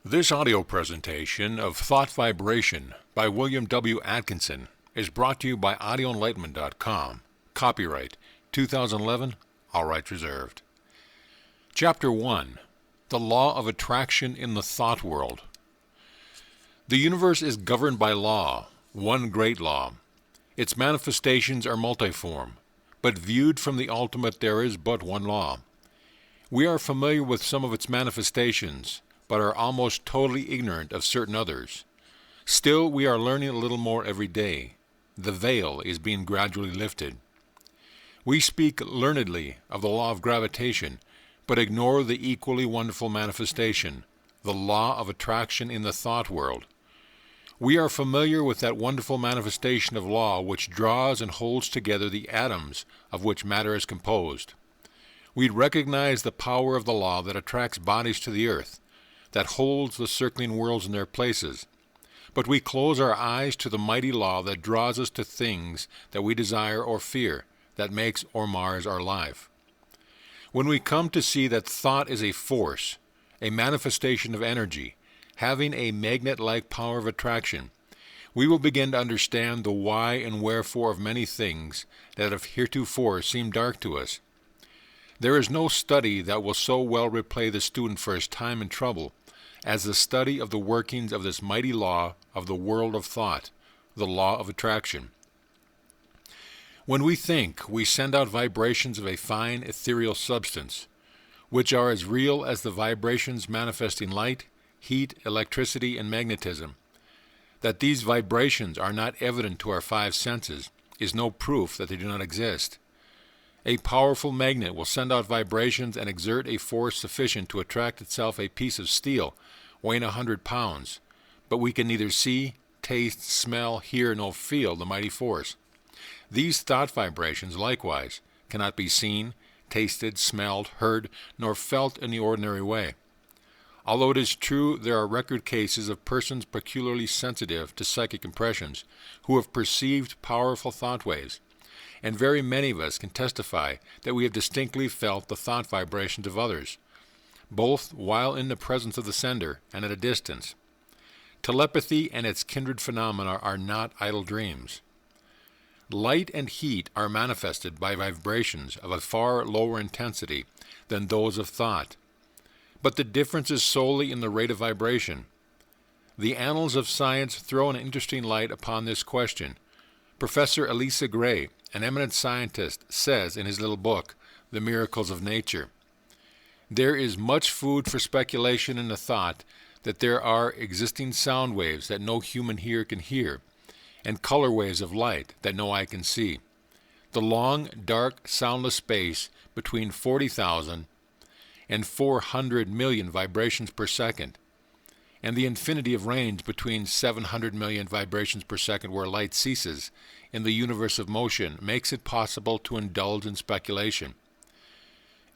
This audio presentation of Thought Vibration by William W. Atkinson is brought to you by audioenlightenment.com. Copyright 2011, all rights reserved. Chapter 1. The Law of Attraction in the Thought World. The universe is governed by law, one great law. Its manifestations are multiform, but viewed from the ultimate there is but one law. We are familiar with some of its manifestations, but are almost totally ignorant of certain others. Still, we are learning a little more every day. The veil is being gradually lifted. We speak learnedly of the law of gravitation, but ignore the equally wonderful manifestation, the law of attraction in the thought world. We are familiar with that wonderful manifestation of law which draws and holds together the atoms of which matter is composed. We recognize the power of the law that attracts bodies to the earth, that holds the circling worlds in their places. But we close our eyes to the mighty law that draws us to things that we desire or fear, that makes or mars our life. When we come to see that thought is a force, a manifestation of energy, having a magnet-like power of attraction, we will begin to understand the why and wherefore of many things that have heretofore seemed dark to us. There is no study that will so well repay the student for his time and trouble as the study of the workings of this mighty law of the world of thought, the law of attraction. When we think, we send out vibrations of a fine ethereal substance, which are as real as the vibrations manifesting light, heat, electricity, and magnetism. That these vibrations are not evident to our five senses is no proof that they do not exist. A powerful magnet will send out vibrations and exert a force sufficient to attract itself a piece of steel weighing 100 pounds, but we can neither see, taste, smell, hear, nor feel the mighty force. These thought vibrations, likewise, cannot be seen, tasted, smelled, heard, nor felt in the ordinary way. Although it is true there are record cases of persons peculiarly sensitive to psychic impressions who have perceived powerful thought waves, and very many of us can testify that we have distinctly felt the thought vibrations of others, both while in the presence of the sender and at a distance. Telepathy and its kindred phenomena are not idle dreams. Light and heat are manifested by vibrations of a far lower intensity than those of thought, but the difference is solely in the rate of vibration. The annals of science throw an interesting light upon this question. Professor Elisa Gray, an eminent scientist, says in his little book, The Miracles of Nature, "There is much food for speculation in the thought that there are existing sound waves that no human ear can hear, and color waves of light that no eye can see. The long, dark, soundless space between 40,000 and 400 million vibrations per second, and the infinity of range between 700 million vibrations per second where light ceases in the universe of motion makes it possible to indulge in speculation."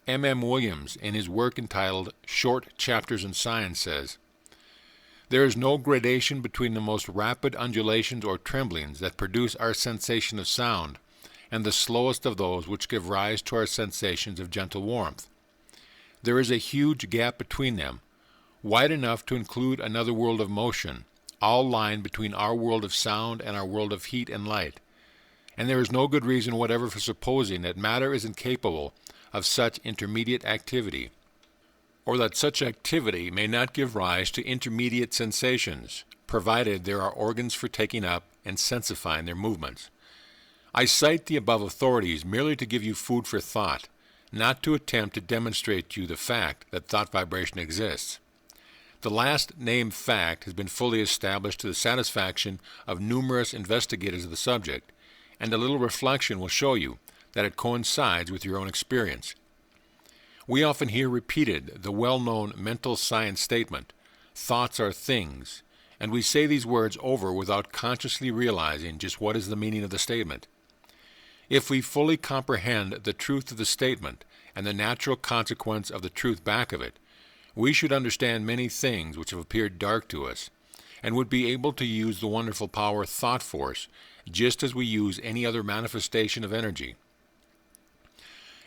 M. Williams, in his work entitled Short Chapters in Science, says, "There is no gradation between the most rapid undulations or tremblings that produce our sensation of sound and the slowest of those which give rise to our sensations of gentle warmth. There is a huge gap between them, wide enough to include another world of motion, all lying between our world of sound and our world of heat and light, and there is no good reason whatever for supposing that matter is incapable of such intermediate activity, or that such activity may not give rise to intermediate sensations, provided there are organs for taking up and sensifying their movements. I cite the above authorities merely to give you food for thought, not to attempt to demonstrate to you the fact that thought vibration exists. The last named fact has been fully established to the satisfaction of numerous investigators of the subject, and a little reflection will show you that it coincides with your own experience. We often hear repeated the well-known mental science statement, "Thoughts are things," and we say these words over without consciously realizing just what is the meaning of the statement. If we fully comprehend the truth of the statement and the natural consequence of the truth back of it, we should understand many things which have appeared dark to us, and would be able to use the wonderful power thought force just as we use any other manifestation of energy.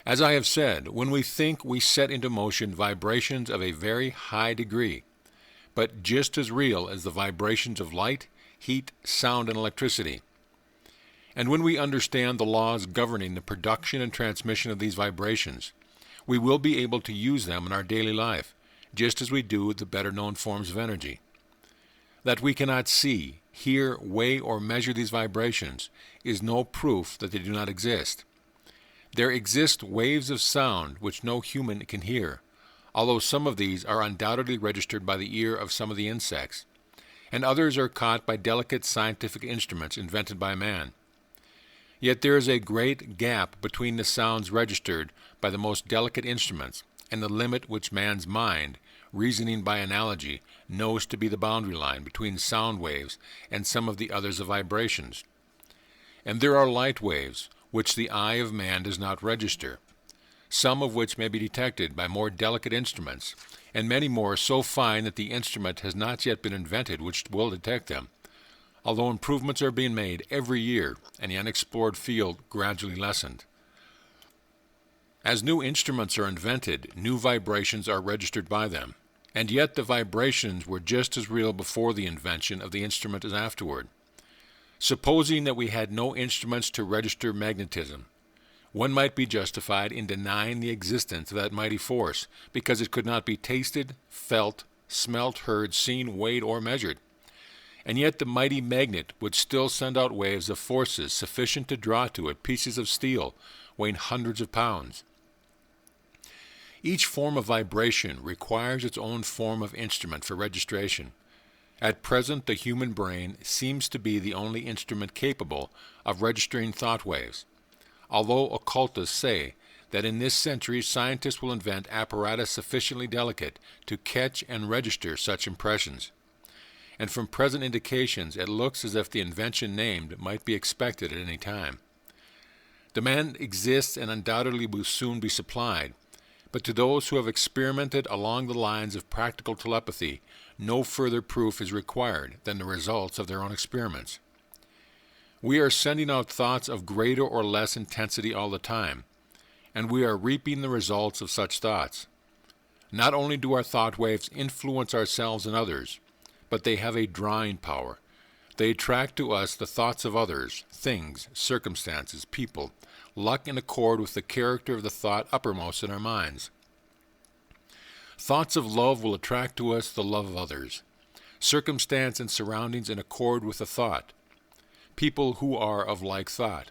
As I have said, when we think, we set into motion vibrations of a very high degree, but just as real as the vibrations of light, heat, sound, and electricity. And when we understand the laws governing the production and transmission of these vibrations, we will be able to use them in our daily life, just as we do with the better-known forms of energy. That we cannot see, hear, weigh, or measure these vibrations is no proof that they do not exist. There exist waves of sound which no human can hear, although some of these are undoubtedly registered by the ear of some of the insects, and others are caught by delicate scientific instruments invented by man. Yet there is a great gap between the sounds registered by the most delicate instruments and the limit which man's mind, reasoning by analogy, knows to be the boundary line between sound waves and some of the others of vibrations. And there are light waves which the eye of man does not register, some of which may be detected by more delicate instruments, and many more so fine that the instrument has not yet been invented which will detect them, although improvements are being made every year and the unexplored field gradually lessened. As new instruments are invented, new vibrations are registered by them, and yet the vibrations were just as real before the invention of the instrument as afterward. Supposing that we had no instruments to register magnetism, one might be justified in denying the existence of that mighty force because it could not be tasted, felt, smelt, heard, seen, weighed, or measured. And yet the mighty magnet would still send out waves of forces sufficient to draw to it pieces of steel weighing hundreds of pounds. Each form of vibration requires its own form of instrument for registration. At present, the human brain seems to be the only instrument capable of registering thought waves, although occultists say that in this century scientists will invent apparatus sufficiently delicate to catch and register such impressions. And from present indications it looks as if the invention named might be expected at any time. Demand exists and undoubtedly will soon be supplied, but to those who have experimented along the lines of practical telepathy, no further proof is required than the results of their own experiments. We are sending out thoughts of greater or less intensity all the time, and we are reaping the results of such thoughts. Not only do our thought waves influence ourselves and others, but they have a drawing power. They attract to us the thoughts of others, things, circumstances, people, luck in accord with the character of the thought uppermost in our minds. Thoughts of love will attract to us the love of others, circumstance and surroundings in accord with the thought, people who are of like thought.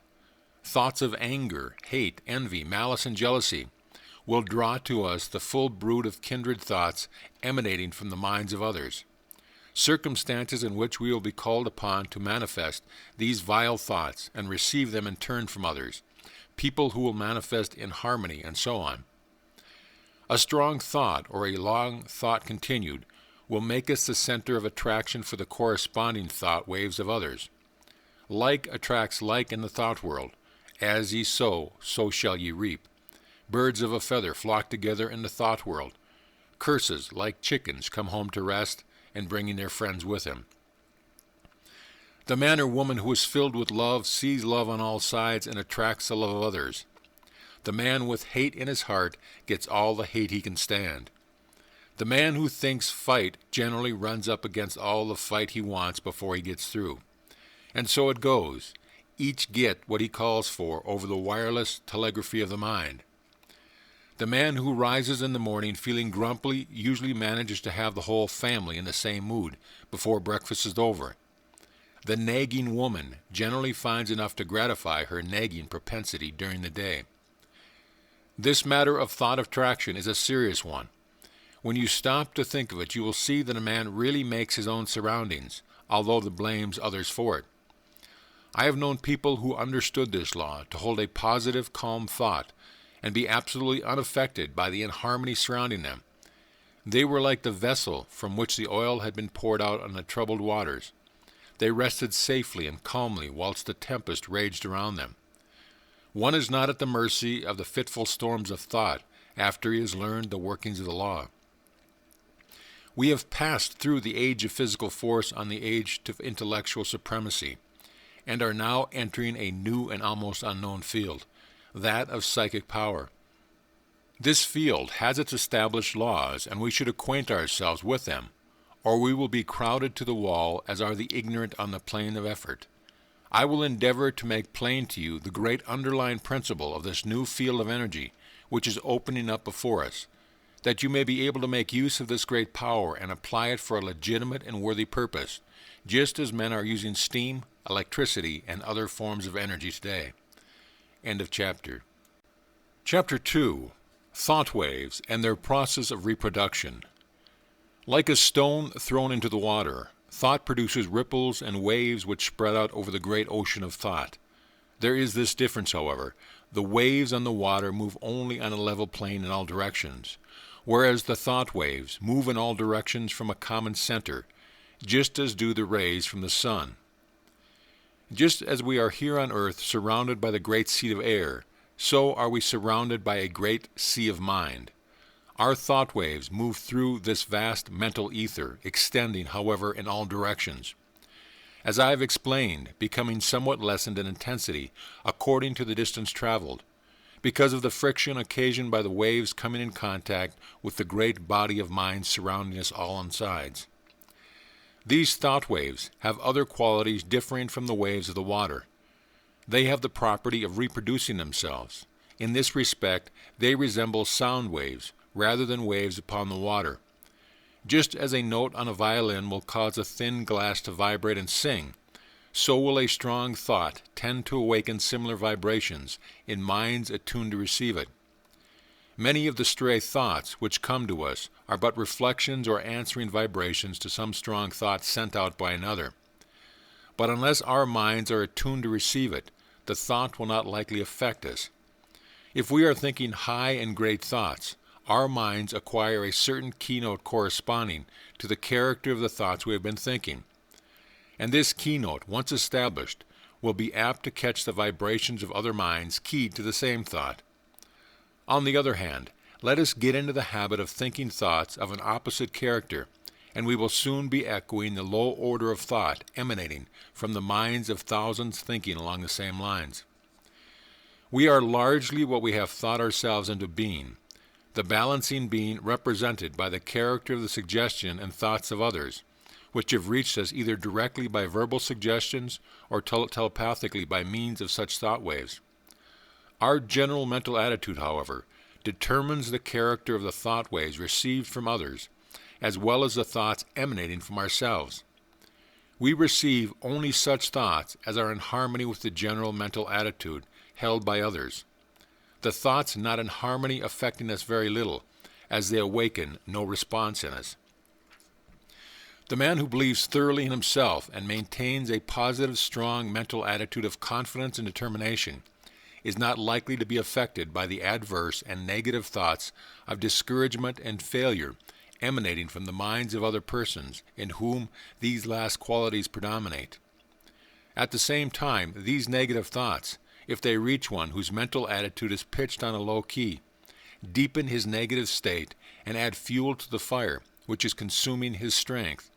Thoughts of anger, hate, envy, malice, and jealousy will draw to us the full brood of kindred thoughts emanating from the minds of others. Circumstances in which we will be called upon to manifest these vile thoughts and receive them in turn from others, people who will manifest in harmony, and so on. A strong thought, or a long thought continued, will make us the center of attraction for the corresponding thought waves of others. Like attracts like in the thought world. As ye sow, so shall ye reap. Birds of a feather flock together in the thought world. Curses, like chickens, come home to rest, and bringing their friends with him. The man or woman who is filled with love sees love on all sides and attracts the love of others. The man with hate in his heart gets all the hate he can stand. The man who thinks fight generally runs up against all the fight he wants before he gets through. And so it goes. Each get what he calls for over the wireless telegraphy of the mind. The man who rises in the morning feeling grumpy usually manages to have the whole family in the same mood before breakfast is over. The nagging woman generally finds enough to gratify her nagging propensity during the day. This matter of thought attraction is a serious one. When you stop to think of it, you will see that a man really makes his own surroundings, although he blames others for it. I have known people who understood this law to hold a positive, calm thought and be absolutely unaffected by the inharmony surrounding them. They were like the vessel from which the oil had been poured out on the troubled waters. They rested safely and calmly whilst the tempest raged around them. One is not at the mercy of the fitful storms of thought after he has learned the workings of the law. We have passed through the age of physical force on the age of intellectual supremacy, and are now entering a new and almost unknown field, that of psychic power. This field has its established laws, and we should acquaint ourselves with them, or we will be crowded to the wall as are the ignorant on the plane of effort. I will endeavor to make plain to you the great underlying principle of this new field of energy which is opening up before us, that you may be able to make use of this great power and apply it for a legitimate and worthy purpose, just as men are using steam, electricity, and other forms of energy today. End of chapter. Chapter 2. Thought Waves and Their Process of Reproduction. Like a stone thrown into the water, thought produces ripples and waves which spread out over the great ocean of thought. There is this difference, however. The waves on the water move only on a level plane in all directions, whereas the thought waves move in all directions from a common center, just as do the rays from the sun. Just as we are here on earth surrounded by the great sea of air, so are we surrounded by a great sea of mind. Our thought waves move through this vast mental ether, extending, however, in all directions. As I have explained, becoming somewhat lessened in intensity according to the distance traveled, because of the friction occasioned by the waves coming in contact with the great body of mind surrounding us all on sides. These thought waves have other qualities differing from the waves of the water. They have the property of reproducing themselves. In this respect, they resemble sound waves rather than waves upon the water. Just as a note on a violin will cause a thin glass to vibrate and sing, so will a strong thought tend to awaken similar vibrations in minds attuned to receive it. Many of the stray thoughts which come to us are but reflections or answering vibrations to some strong thought sent out by another. But unless our minds are attuned to receive it, the thought will not likely affect us. If we are thinking high and great thoughts, our minds acquire a certain keynote corresponding to the character of the thoughts we have been thinking. And this keynote, once established, will be apt to catch the vibrations of other minds keyed to the same thought. On the other hand, let us get into the habit of thinking thoughts of an opposite character, and we will soon be echoing the low order of thought emanating from the minds of thousands thinking along the same lines. We are largely what we have thought ourselves into being, the balancing being represented by the character of the suggestion and thoughts of others, which have reached us either directly by verbal suggestions or telepathically by means of such thought waves. Our general mental attitude, however, determines the character of the thought waves received from others, as well as the thoughts emanating from ourselves. We receive only such thoughts as are in harmony with the general mental attitude held by others. The thoughts not in harmony affecting us very little, as they awaken no response in us. The man who believes thoroughly in himself and maintains a positive, strong mental attitude of confidence and determination is not likely to be affected by the adverse and negative thoughts of discouragement and failure emanating from the minds of other persons in whom these last qualities predominate. At the same time, these negative thoughts, if they reach one whose mental attitude is pitched on a low key, deepen his negative state and add fuel to the fire which is consuming his strength,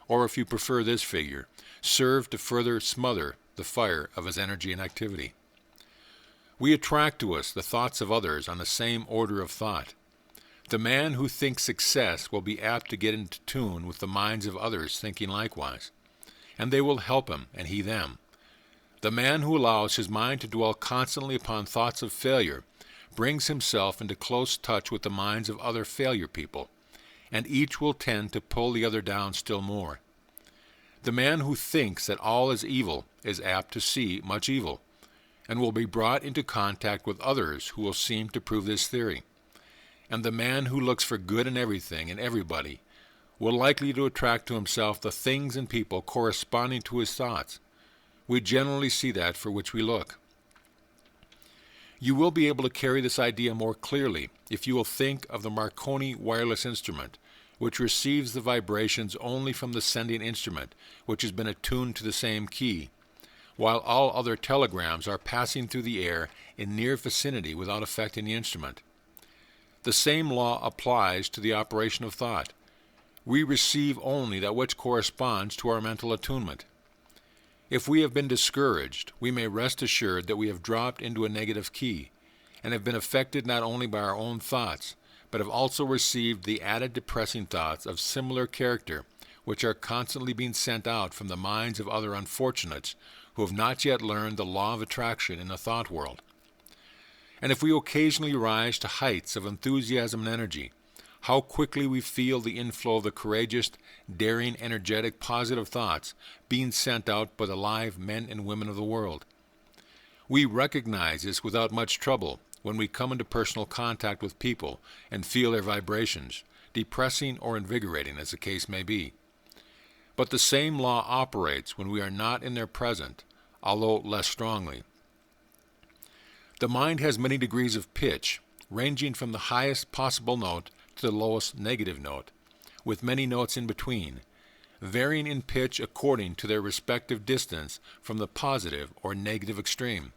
or if you prefer this figure, serve to further smother the fire of his energy and activity. We attract to us the thoughts of others on the same order of thought. The man who thinks success will be apt to get into tune with the minds of others thinking likewise, and they will help him and he them. The man who allows his mind to dwell constantly upon thoughts of failure brings himself into close touch with the minds of other failure people, and each will tend to pull the other down still more. The man who thinks that all is evil is apt to see much evil, and will be brought into contact with others who will seem to prove this theory. And the man who looks for good in everything and everybody will likely to attract to himself the things and people corresponding to his thoughts. We generally see that for which we look. You will be able to carry this idea more clearly if you will think of the Marconi wireless instrument, which receives the vibrations only from the sending instrument, which has been attuned to the same key, while all other telegrams are passing through the air in near vicinity without affecting the instrument. The same law applies to the operation of thought. We receive only that which corresponds to our mental attunement. If we have been discouraged, we may rest assured that we have dropped into a negative key, and have been affected not only by our own thoughts, but have also received the added depressing thoughts of similar character which are constantly being sent out from the minds of other unfortunates who have not yet learned the law of attraction in the thought world. And if we occasionally rise to heights of enthusiasm and energy, how quickly we feel the inflow of the courageous, daring, energetic, positive thoughts being sent out by the live men and women of the world. We recognize this without much trouble when we come into personal contact with people and feel their vibrations, depressing or invigorating as the case may be. But the same law operates when we are not in their presence, although less strongly. The mind has many degrees of pitch, ranging from the highest possible note to the lowest negative note, with many notes in between, varying in pitch according to their respective distance from the positive or negative extreme.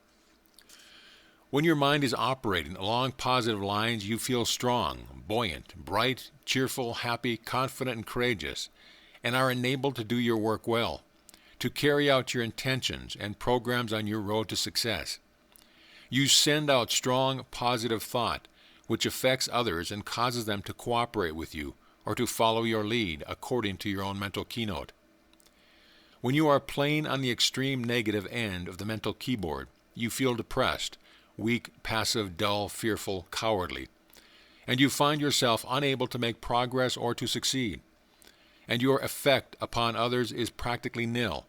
When your mind is operating along positive lines, you feel strong, buoyant, bright, cheerful, happy, confident, and courageous, and are enabled to do your work well, to carry out your intentions and programs on your road to success. You send out strong, positive thought, which affects others and causes them to cooperate with you or to follow your lead according to your own mental keynote. When you are playing on the extreme negative end of the mental keyboard, you feel depressed, weak, passive, dull, fearful, cowardly, and you find yourself unable to make progress or to succeed, and your effect upon others is practically nil.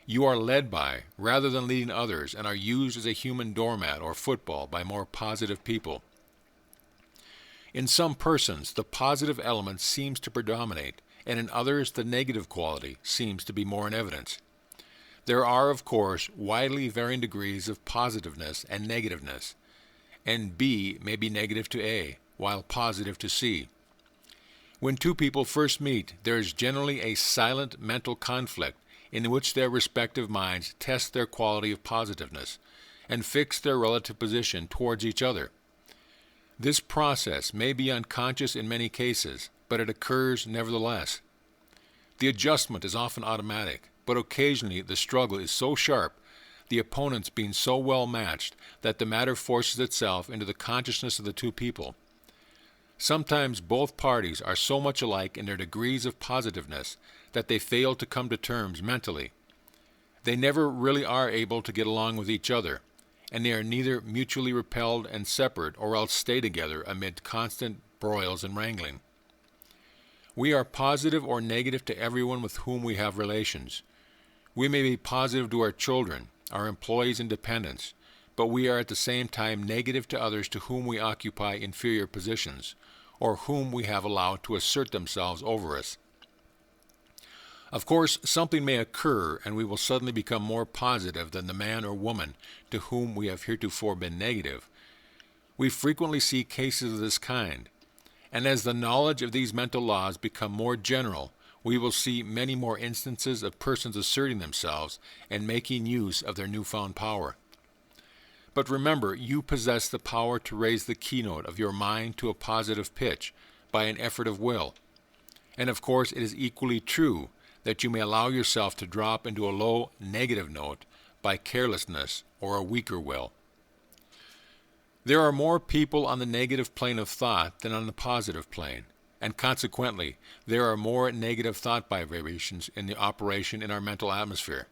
You are led by, rather than leading others, and are used as a human doormat or football by more positive people. In some persons, the positive element seems to predominate, and in others, the negative quality seems to be more in evidence. There are, of course, widely varying degrees of positiveness and negativeness, and B may be negative to A, while positive to C. When two people first meet, there is generally a silent mental conflict in which their respective minds test their quality of positiveness and fix their relative position towards each other. This process may be unconscious in many cases, but it occurs nevertheless. The adjustment is often automatic, but occasionally the struggle is so sharp, the opponents being so well matched, that the matter forces itself into the consciousness of the two people. Sometimes both parties are so much alike in their degrees of positiveness that they fail to come to terms mentally. They never really are able to get along with each other, and they are neither mutually repelled and separate or else stay together amid constant broils and wrangling. We are positive or negative to everyone with whom we have relations. We may be positive to our children, our employees and dependents, but we are at the same time negative to others to whom we occupy inferior positions, or whom we have allowed to assert themselves over us. Of course, something may occur, and we will suddenly become more positive than the man or woman to whom we have heretofore been negative. We frequently see cases of this kind, and as the knowledge of these mental laws become more general, we will see many more instances of persons asserting themselves and making use of their newfound power. But remember, you possess the power to raise the keynote of your mind to a positive pitch by an effort of will. And of course, it is equally true that you may allow yourself to drop into a low negative note by carelessness or a weaker will. There are more people on the negative plane of thought than on the positive plane, and consequently, there are more negative thought vibrations in the operation in our mental atmosphere.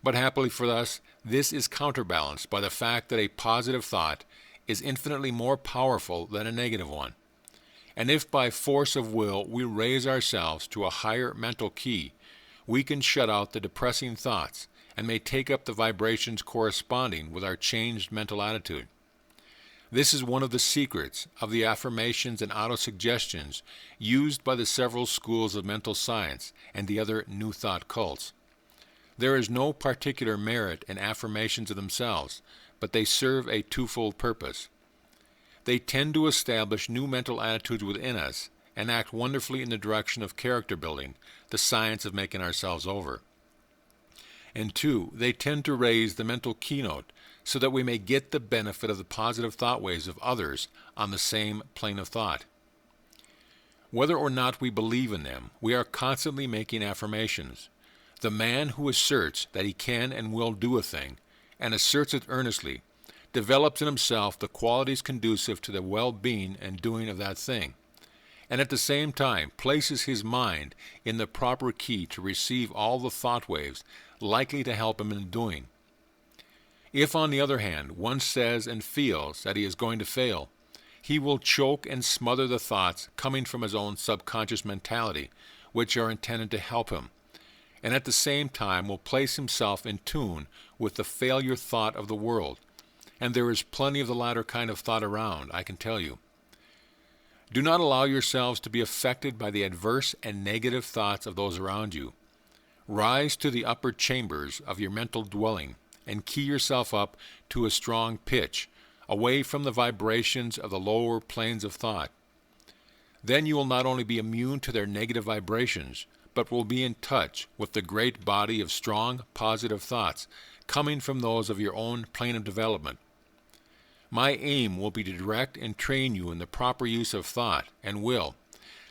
But happily for us, this is counterbalanced by the fact that a positive thought is infinitely more powerful than a negative one. And if by force of will we raise ourselves to a higher mental key, we can shut out the depressing thoughts and may take up the vibrations corresponding with our changed mental attitude. This is one of the secrets of the affirmations and autosuggestions used by the several schools of mental science and the other New Thought cults. There is no particular merit in affirmations of themselves, but they serve a twofold purpose. They tend to establish new mental attitudes within us and act wonderfully in the direction of character building, the science of making ourselves over. And two, they tend to raise the mental keynote so that we may get the benefit of the positive thought waves of others on the same plane of thought. Whether or not we believe in them, we are constantly making affirmations. The man who asserts that he can and will do a thing, and asserts it earnestly, develops in himself the qualities conducive to the well-being and doing of that thing. and at the same time places his mind in the proper key to receive all the thought waves likely to help him in doing. If, on the other hand, one says and feels that he is going to fail, he will choke and smother the thoughts coming from his own subconscious mentality, which are intended to help him, and at the same time will place himself in tune with the failure thought of the world. And there is plenty of the latter kind of thought around, I can tell you. Do not allow yourselves to be affected by the adverse and negative thoughts of those around you. Rise to the upper chambers of your mental dwelling and key yourself up to a strong pitch, away from the vibrations of the lower planes of thought. Then you will not only be immune to their negative vibrations, but will be in touch with the great body of strong, positive thoughts coming from those of your own plane of development. My aim will be to direct and train you in the proper use of thought and will,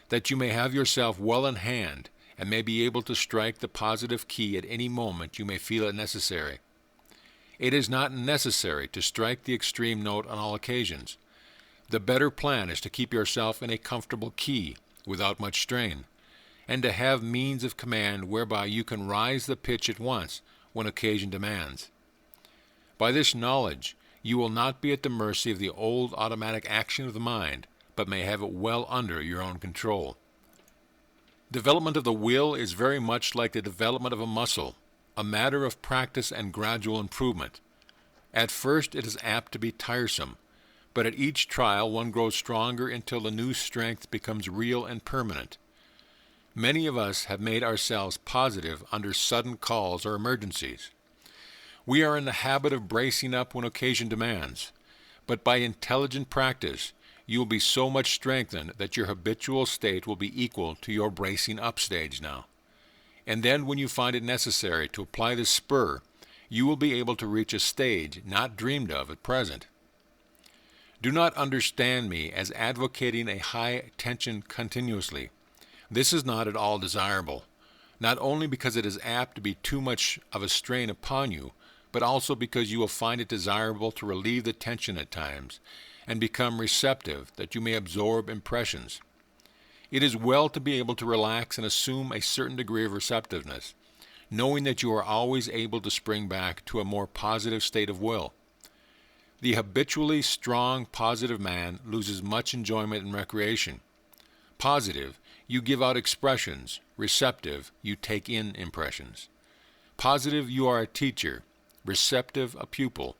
that you may have yourself well in hand and may be able to strike the positive key at any moment you may feel it necessary. It is not necessary to strike the extreme note on all occasions. The better plan is to keep yourself in a comfortable key without much strain, and to have means of command whereby you can rise the pitch at once when occasion demands. By this knowledge, you will not be at the mercy of the old automatic action of the mind, but may have it well under your own control. Development of the will is very much like the development of a muscle, a matter of practice and gradual improvement. At first it is apt to be tiresome, but at each trial one grows stronger until the new strength becomes real and permanent. Many of us have made ourselves positive under sudden calls or emergencies. We are in the habit of bracing up when occasion demands, but by intelligent practice you will be so much strengthened that your habitual state will be equal to your bracing up stage now. And then when you find it necessary to apply the spur, you will be able to reach a stage not dreamed of at present. Do not understand me as advocating a high tension continuously. This is not at all desirable, not only because it is apt to be too much of a strain upon you, but also because you will find it desirable to relieve the tension at times and become receptive that you may absorb impressions. It is well to be able to relax and assume a certain degree of receptiveness, knowing that you are always able to spring back to a more positive state of will. The habitually strong, positive man loses much enjoyment and recreation. Positive, you give out expressions. Receptive, you take in impressions. Positive, you are a teacher. Receptive, a pupil.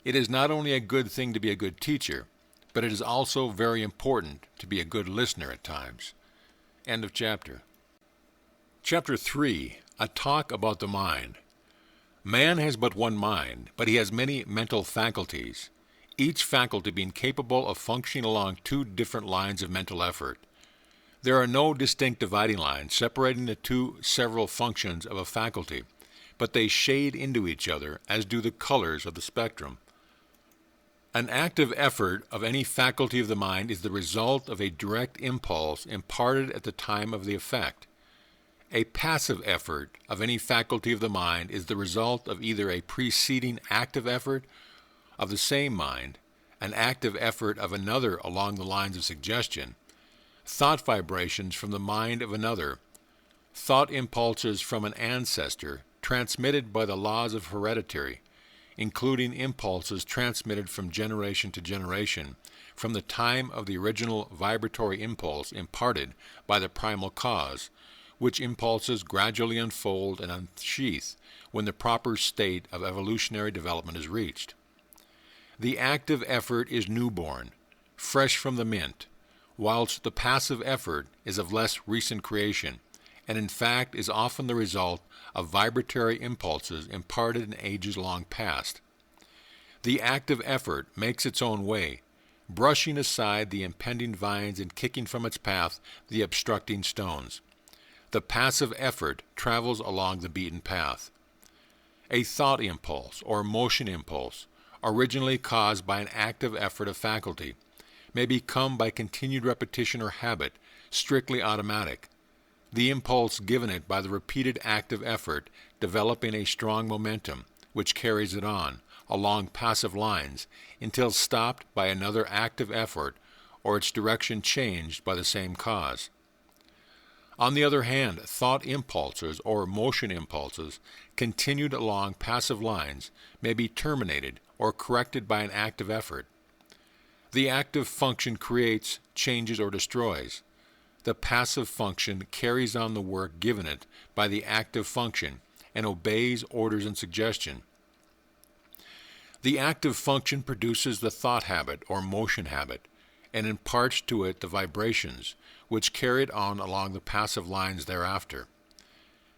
It is not only a good thing to be a good teacher, but it is also very important to be a good listener at times. End of chapter. Chapter 3. A Talk About the Mind. Man has but one mind, but he has many mental faculties, each faculty being capable of functioning along two different lines of mental effort. There are no distinct dividing lines separating the two several functions of a faculty, but they shade into each other as do the colors of the spectrum. An active effort of any faculty of the mind is the result of a direct impulse imparted at the time of the effect. A passive effort of any faculty of the mind is the result of either a preceding active effort of the same mind, an active effort of another along the lines of suggestion, thought vibrations from the mind of another, thought impulses from an ancestor transmitted by the laws of heredity, including impulses transmitted from generation to generation, from the time of the original vibratory impulse imparted by the primal cause, which impulses gradually unfold and unsheath when the proper state of evolutionary development is reached. The active effort is newborn, fresh from the mint, whilst the passive effort is of less recent creation, and in fact is often the result of vibratory impulses imparted in ages long past. The active effort makes its own way, brushing aside the impending vines and kicking from its path the obstructing stones. The passive effort travels along the beaten path. A thought impulse or motion impulse, originally caused by an active effort of faculty, may become by continued repetition or habit strictly automatic, the impulse given it by the repeated active effort developing a strong momentum which carries it on along passive lines until stopped by another active effort or its direction changed by the same cause. On the other hand, thought impulses or motion impulses continued along passive lines may be terminated or corrected by an active effort. The active function creates, changes, or destroys. The passive function carries on the work given it by the active function and obeys orders and suggestion. The active function produces the thought habit or motion habit and imparts to it the vibrations, which carry it on along the passive lines thereafter.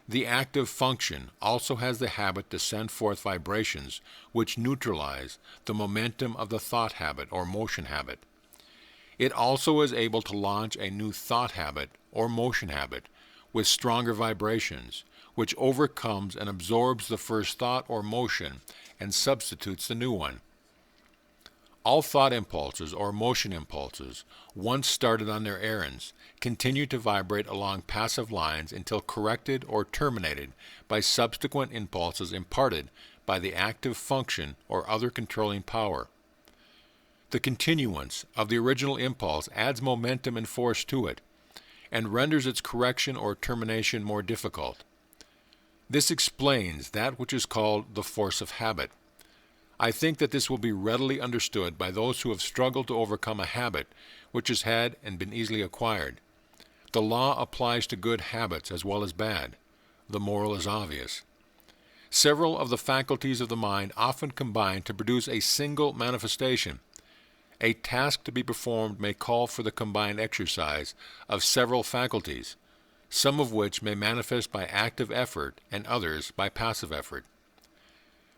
The active function also has the habit to send forth vibrations which neutralize the momentum of the thought habit or motion habit. It also is able to launch a new thought habit or motion habit with stronger vibrations, which overcomes and absorbs the first thought or motion and substitutes the new one. All thought impulses or motion impulses, once started on their errands, continue to vibrate along passive lines until corrected or terminated by subsequent impulses imparted by the active function or other controlling power. The continuance of the original impulse adds momentum and force to it, and renders its correction or termination more difficult. This explains that which is called the force of habit. I think that this will be readily understood by those who have struggled to overcome a habit which has had and been easily acquired. The law applies to good habits as well as bad. The moral is obvious. Several of the faculties of the mind often combine to produce a single manifestation. A task to be performed may call for the combined exercise of several faculties, some of which may manifest by active effort and others by passive effort.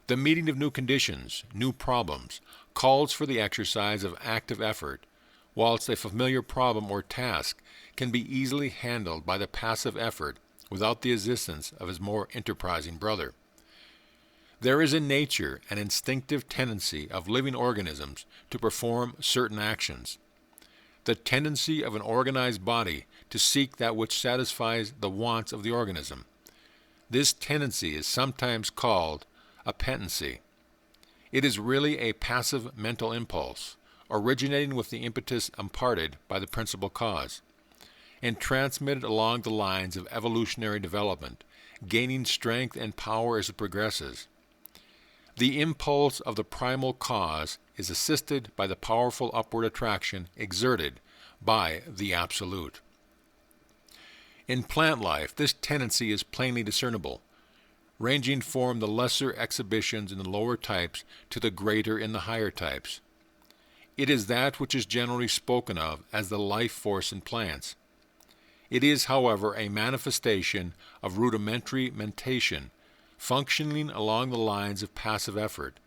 The meeting of new conditions, new problems, calls for the exercise of active effort, whilst a familiar problem or task can be easily handled by the passive effort without the assistance of his more enterprising brother. There is in nature an instinctive tendency of living organisms to perform certain actions. The tendency of an organized body to seek that which satisfies the wants of the organism. This tendency is sometimes called appetency. It is really a passive mental impulse, originating with the impetus imparted by the principal cause, and transmitted along the lines of evolutionary development, gaining strength and power as it progresses. The impulse of the primal cause is assisted by the powerful upward attraction exerted by the Absolute. In plant life, this tendency is plainly discernible, ranging from the lesser exhibitions in the lower types to the greater in the higher types. It is that which is generally spoken of as the life force in plants. It is, however, a manifestation of rudimentary mentation, functioning along the lines of passive effort.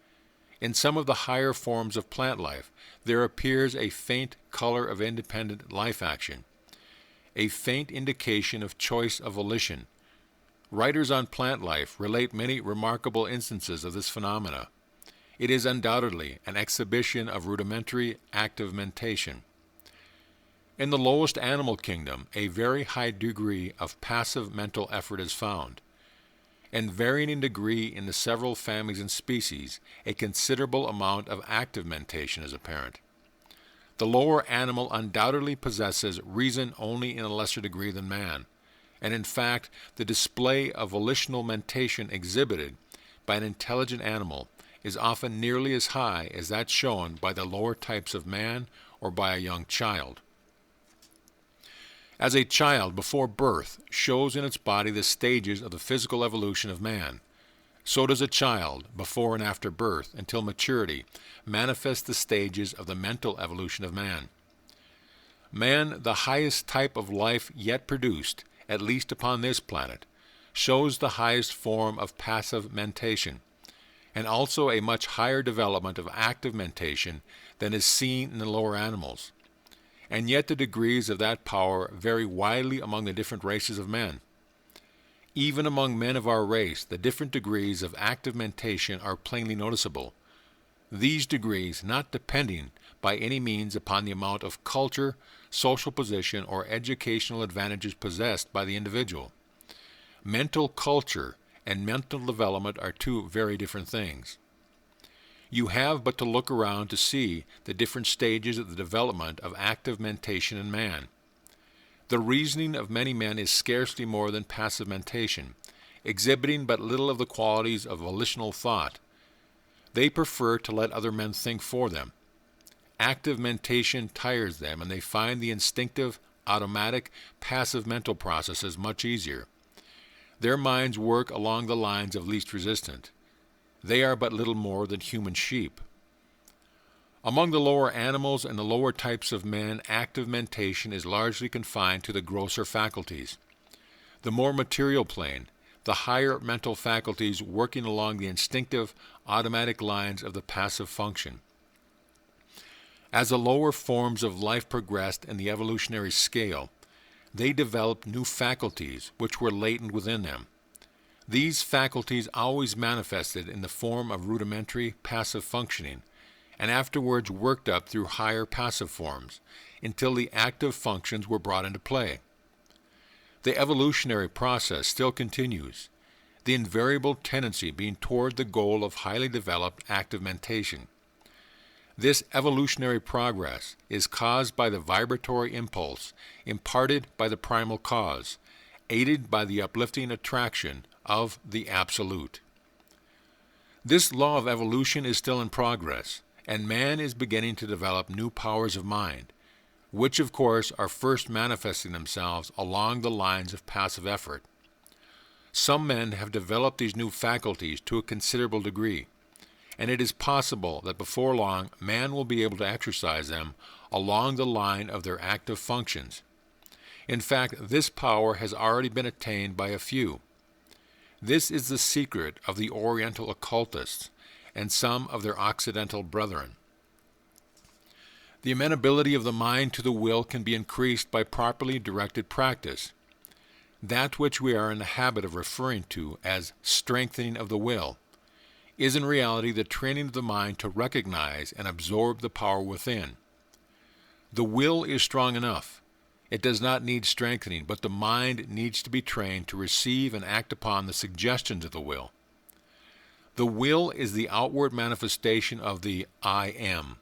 In some of the higher forms of plant life, there appears a faint color of independent life action, a faint indication of choice of volition. Writers on plant life relate many remarkable instances of this phenomena. It is undoubtedly an exhibition of rudimentary active mentation. In the lowest animal kingdom, a very high degree of passive mental effort is found, and varying in degree in the several families and species, a considerable amount of active mentation is apparent. The lower animal undoubtedly possesses reason only in a lesser degree than man, and in fact, the display of volitional mentation exhibited by an intelligent animal is often nearly as high as that shown by the lower types of man or by a young child. As a child before birth shows in its body the stages of the physical evolution of man, so does a child before and after birth until maturity manifest the stages of the mental evolution of man. Man, the highest type of life yet produced, at least upon this planet, shows the highest form of passive mentation, and also a much higher development of active mentation than is seen in the lower animals. And yet the degrees of that power vary widely among the different races of men. Even among men of our race, the different degrees of active mentation are plainly noticeable, these degrees not depending by any means upon the amount of culture, social position, or educational advantages possessed by the individual. Mental culture and mental development are two very different things. You have but to look around to see the different stages of the development of active mentation in man. The reasoning of many men is scarcely more than passive mentation, exhibiting but little of the qualities of volitional thought. They prefer to let other men think for them. Active mentation tires them, and they find the instinctive, automatic, passive mental processes much easier. Their minds work along the lines of least resistance. They are but little more than human sheep. Among the lower animals and the lower types of men, active mentation is largely confined to the grosser faculties. The more material plane, the higher mental faculties working along the instinctive, automatic lines of the passive function. As the lower forms of life progressed in the evolutionary scale, they developed new faculties which were latent within them. These faculties always manifested in the form of rudimentary passive functioning, and afterwards worked up through higher passive forms, until the active functions were brought into play. The evolutionary process still continues, the invariable tendency being toward the goal of highly developed active mentation. This evolutionary progress is caused by the vibratory impulse imparted by the primal cause, aided by the uplifting attraction of the Absolute. This law of evolution is still in progress, and man is beginning to develop new powers of mind, which of course are first manifesting themselves along the lines of passive effort. Some men have developed these new faculties to a considerable degree, and it is possible that before long man will be able to exercise them along the line of their active functions. In fact, this power has already been attained by a few. This is the secret of the Oriental occultists and some of their Occidental brethren. The amenability of the mind to the will can be increased by properly directed practice. That which we are in the habit of referring to as strengthening of the will is in reality the training of the mind to recognize and absorb the power within. The will is strong enough. It does not need strengthening, but the mind needs to be trained to receive and act upon the suggestions of the will. The will is the outward manifestation of the I am.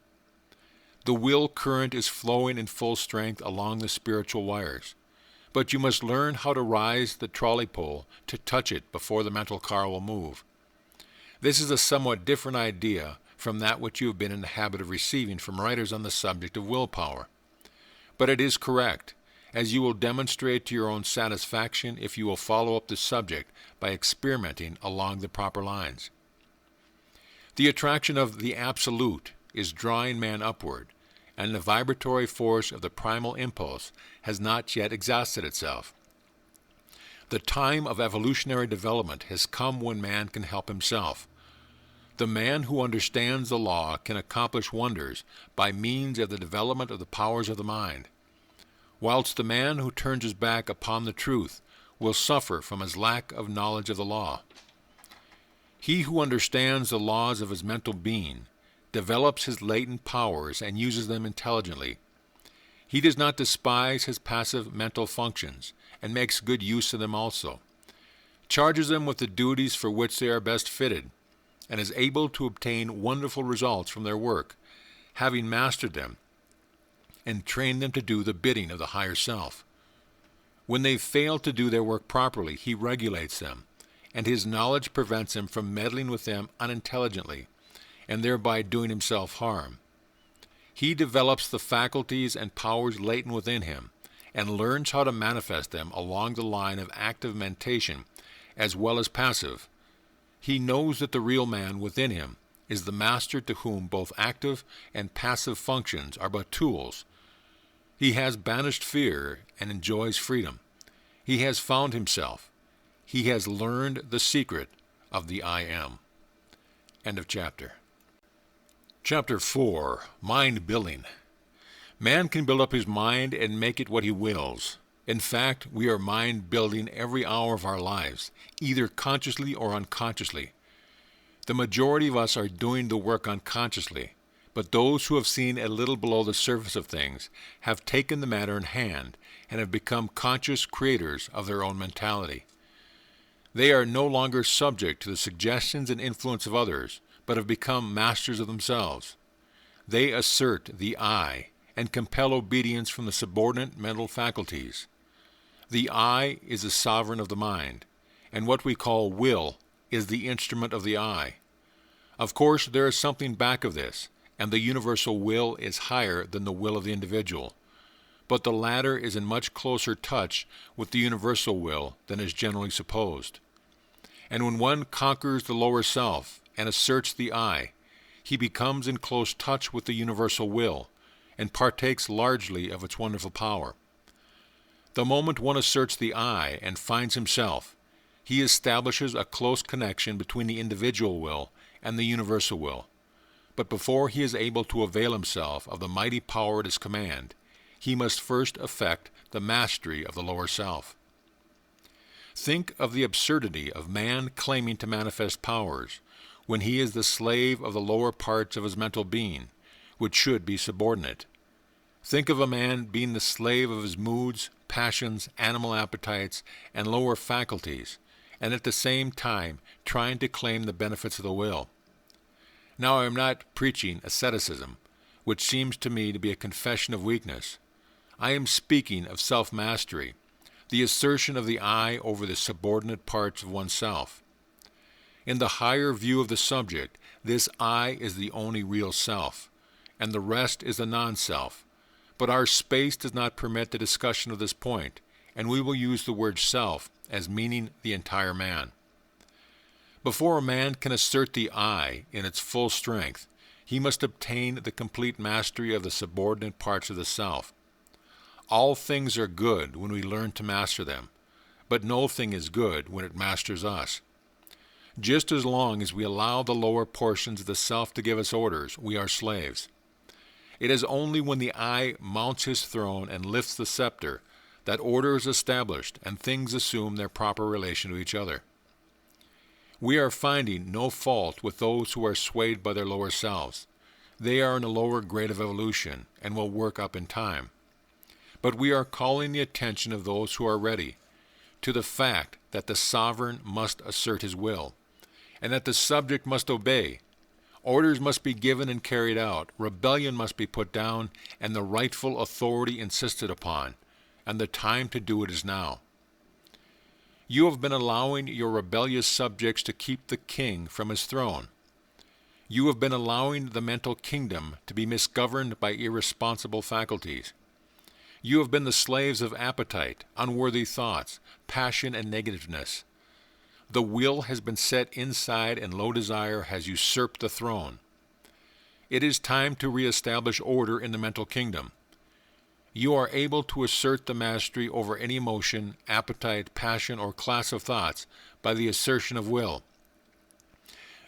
The will current is flowing in full strength along the spiritual wires, but you must learn how to rise the trolley pole to touch it before the mental car will move. This is a somewhat different idea from that which you have been in the habit of receiving from writers on the subject of willpower. But it is correct, as you will demonstrate to your own satisfaction if you will follow up the subject by experimenting along the proper lines. The attraction of the Absolute is drawing man upward, and the vibratory force of the primal impulse has not yet exhausted itself. The time of evolutionary development has come when man can help himself. The man who understands the law can accomplish wonders by means of the development of the powers of the mind, whilst the man who turns his back upon the truth will suffer from his lack of knowledge of the law. He who understands the laws of his mental being develops his latent powers and uses them intelligently. He does not despise his passive mental functions and makes good use of them also, charges them with the duties for which they are best fitted, and is able to obtain wonderful results from their work, having mastered them and trained them to do the bidding of the higher self. When they fail to do their work properly, he regulates them, and his knowledge prevents him from meddling with them unintelligently, and thereby doing himself harm. He develops the faculties and powers latent within him, and learns how to manifest them along the line of active mentation as well as passive. He knows that the real man within him is the master to whom both active and passive functions are but tools. He has banished fear and enjoys freedom. He has found himself. He has learned the secret of the I am. End of chapter. Chapter 4. Mind Building. Man can build up his mind and make it what he wills. In fact, we are mind building every hour of our lives, either consciously or unconsciously. The majority of us are doing the work unconsciously, but those who have seen a little below the surface of things have taken the matter in hand and have become conscious creators of their own mentality. They are no longer subject to the suggestions and influence of others, but have become masters of themselves. They assert the I and compel obedience from the subordinate mental faculties. The I is the sovereign of the mind, and what we call will is the instrument of the I. Of course, there is something back of this, and the universal will is higher than the will of the individual, but the latter is in much closer touch with the universal will than is generally supposed. And when one conquers the lower self and asserts the I, he becomes in close touch with the universal will and partakes largely of its wonderful power. The moment one asserts the I and finds himself, he establishes a close connection between the individual will and the universal will. But before he is able to avail himself of the mighty power at his command, he must first effect the mastery of the lower self. Think of the absurdity of man claiming to manifest powers when he is the slave of the lower parts of his mental being, which should be subordinate. Think of a man being the slave of his moods, passions, animal appetites, and lower faculties, and at the same time trying to claim the benefits of the will. Now I am not preaching asceticism, which seems to me to be a confession of weakness. I am speaking of self-mastery, the assertion of the I over the subordinate parts of oneself. In the higher view of the subject, this I is the only real self, and the rest is the non-self. But our space does not permit the discussion of this point, and we will use the word self as meaning the entire man. Before a man can assert the I in its full strength, he must obtain the complete mastery of the subordinate parts of the self. All things are good when we learn to master them, but no thing is good when it masters us. Just as long as we allow the lower portions of the self to give us orders, we are slaves. It is only when the I mounts his throne and lifts the scepter that order is established and things assume their proper relation to each other. We are finding no fault with those who are swayed by their lower selves. They are in a lower grade of evolution and will work up in time. But we are calling the attention of those who are ready to the fact that the sovereign must assert his will, and that the subject must obey. Orders must be given and carried out, rebellion must be put down, and the rightful authority insisted upon, and the time to do it is now. You have been allowing your rebellious subjects to keep the king from his throne. You have been allowing the mental kingdom to be misgoverned by irresponsible faculties. You have been the slaves of appetite, unworthy thoughts, passion, and negativeness. The will has been set inside and low desire has usurped the throne. It is time to reestablish order in the mental kingdom. You are able to assert the mastery over any emotion, appetite, passion, or class of thoughts by the assertion of will.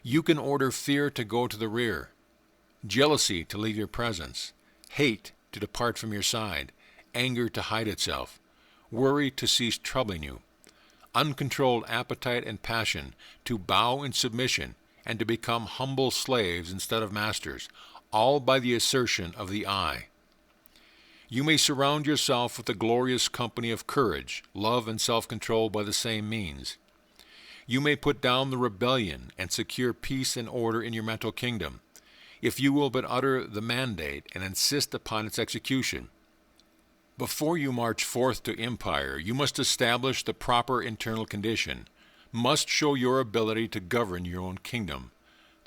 You can order fear to go to the rear, jealousy to leave your presence, hate to depart from your side, anger to hide itself, worry to cease troubling you, uncontrolled appetite and passion to bow in submission and to become humble slaves instead of masters, all by the assertion of the I. You may surround yourself with the glorious company of courage, love, and self-control by the same means. You may put down the rebellion and secure peace and order in your mental kingdom, if you will but utter the mandate and insist upon its execution. Before you march forth to empire, you must establish the proper internal condition, must show your ability to govern your own kingdom.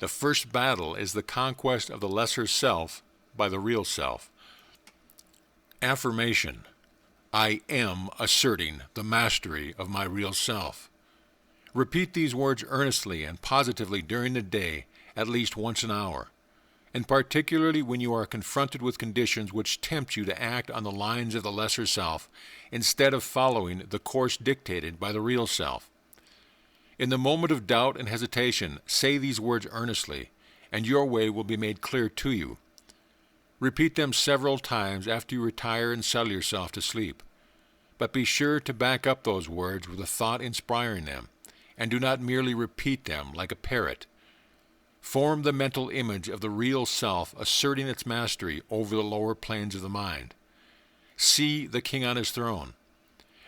The first battle is the conquest of the lesser self by the real self. Affirmation: I am asserting the mastery of my real self. Repeat these words earnestly and positively during the day, at least once an hour, and particularly when you are confronted with conditions which tempt you to act on the lines of the lesser self instead of following the course dictated by the real self. In the moment of doubt and hesitation, say these words earnestly, and your way will be made clear to you. Repeat them several times after you retire and settle yourself to sleep. But be sure to back up those words with a thought inspiring them, and do not merely repeat them like a parrot. Form the mental image of the real self asserting its mastery over the lower planes of the mind. See the king on his throne.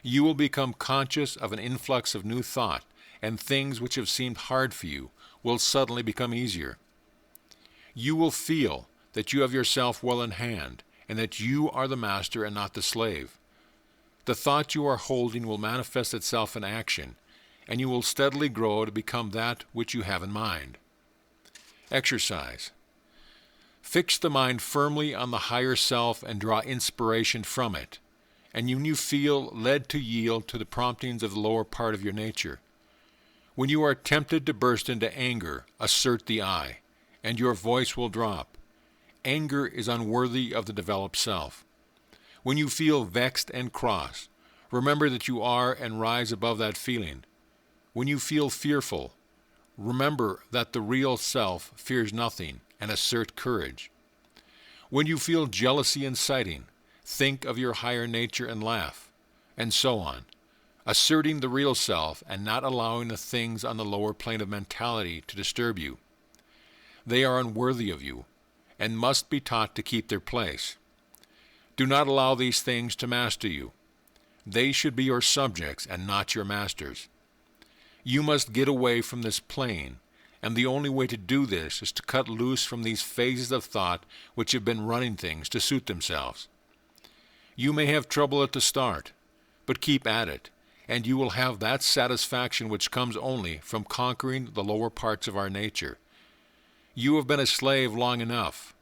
You will become conscious of an influx of new thought, and things which have seemed hard for you will suddenly become easier. You will feel that you have yourself well in hand, and that you are the master and not the slave. The thought you are holding will manifest itself in action, and you will steadily grow to become that which you have in mind. Exercise. Fix the mind firmly on the higher self and draw inspiration from it, and when you feel led to yield to the promptings of the lower part of your nature. When you are tempted to burst into anger, assert the I, and your voice will drop. Anger is unworthy of the developed self. When you feel vexed and cross, remember that you are and rise above that feeling. When you feel fearful, remember that the real self fears nothing and assert courage. When you feel jealousy inciting, think of your higher nature and laugh, and so on, asserting the real self and not allowing the things on the lower plane of mentality to disturb you. They are unworthy of you and must be taught to keep their place. Do not allow these things to master you. They should be your subjects and not your masters. You must get away from this plane, and the only way to do this is to cut loose from these phases of thought which have been running things to suit themselves. You may have trouble at the start, but keep at it, and you will have that satisfaction which comes only from conquering the lower parts of our nature. You have been a slave long enough.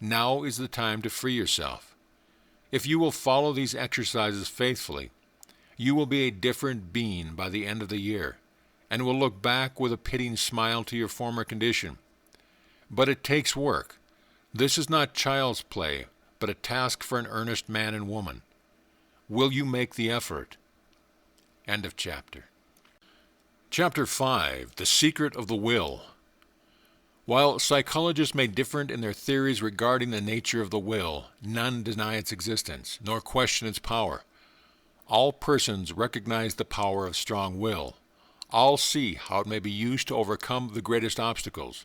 Now is the time to free yourself. If you will follow these exercises faithfully, you will be a different being by the end of the year, and will look back with a pitying smile to your former condition. But it takes work. This is not child's play, but a task for an earnest man and woman. Will you make the effort? End of chapter. Chapter 5, The Secret of the Will. While psychologists may differ in their theories regarding the nature of the will, none deny its existence, nor question its power. All persons recognize the power of strong will. All see how it may be used to overcome the greatest obstacles.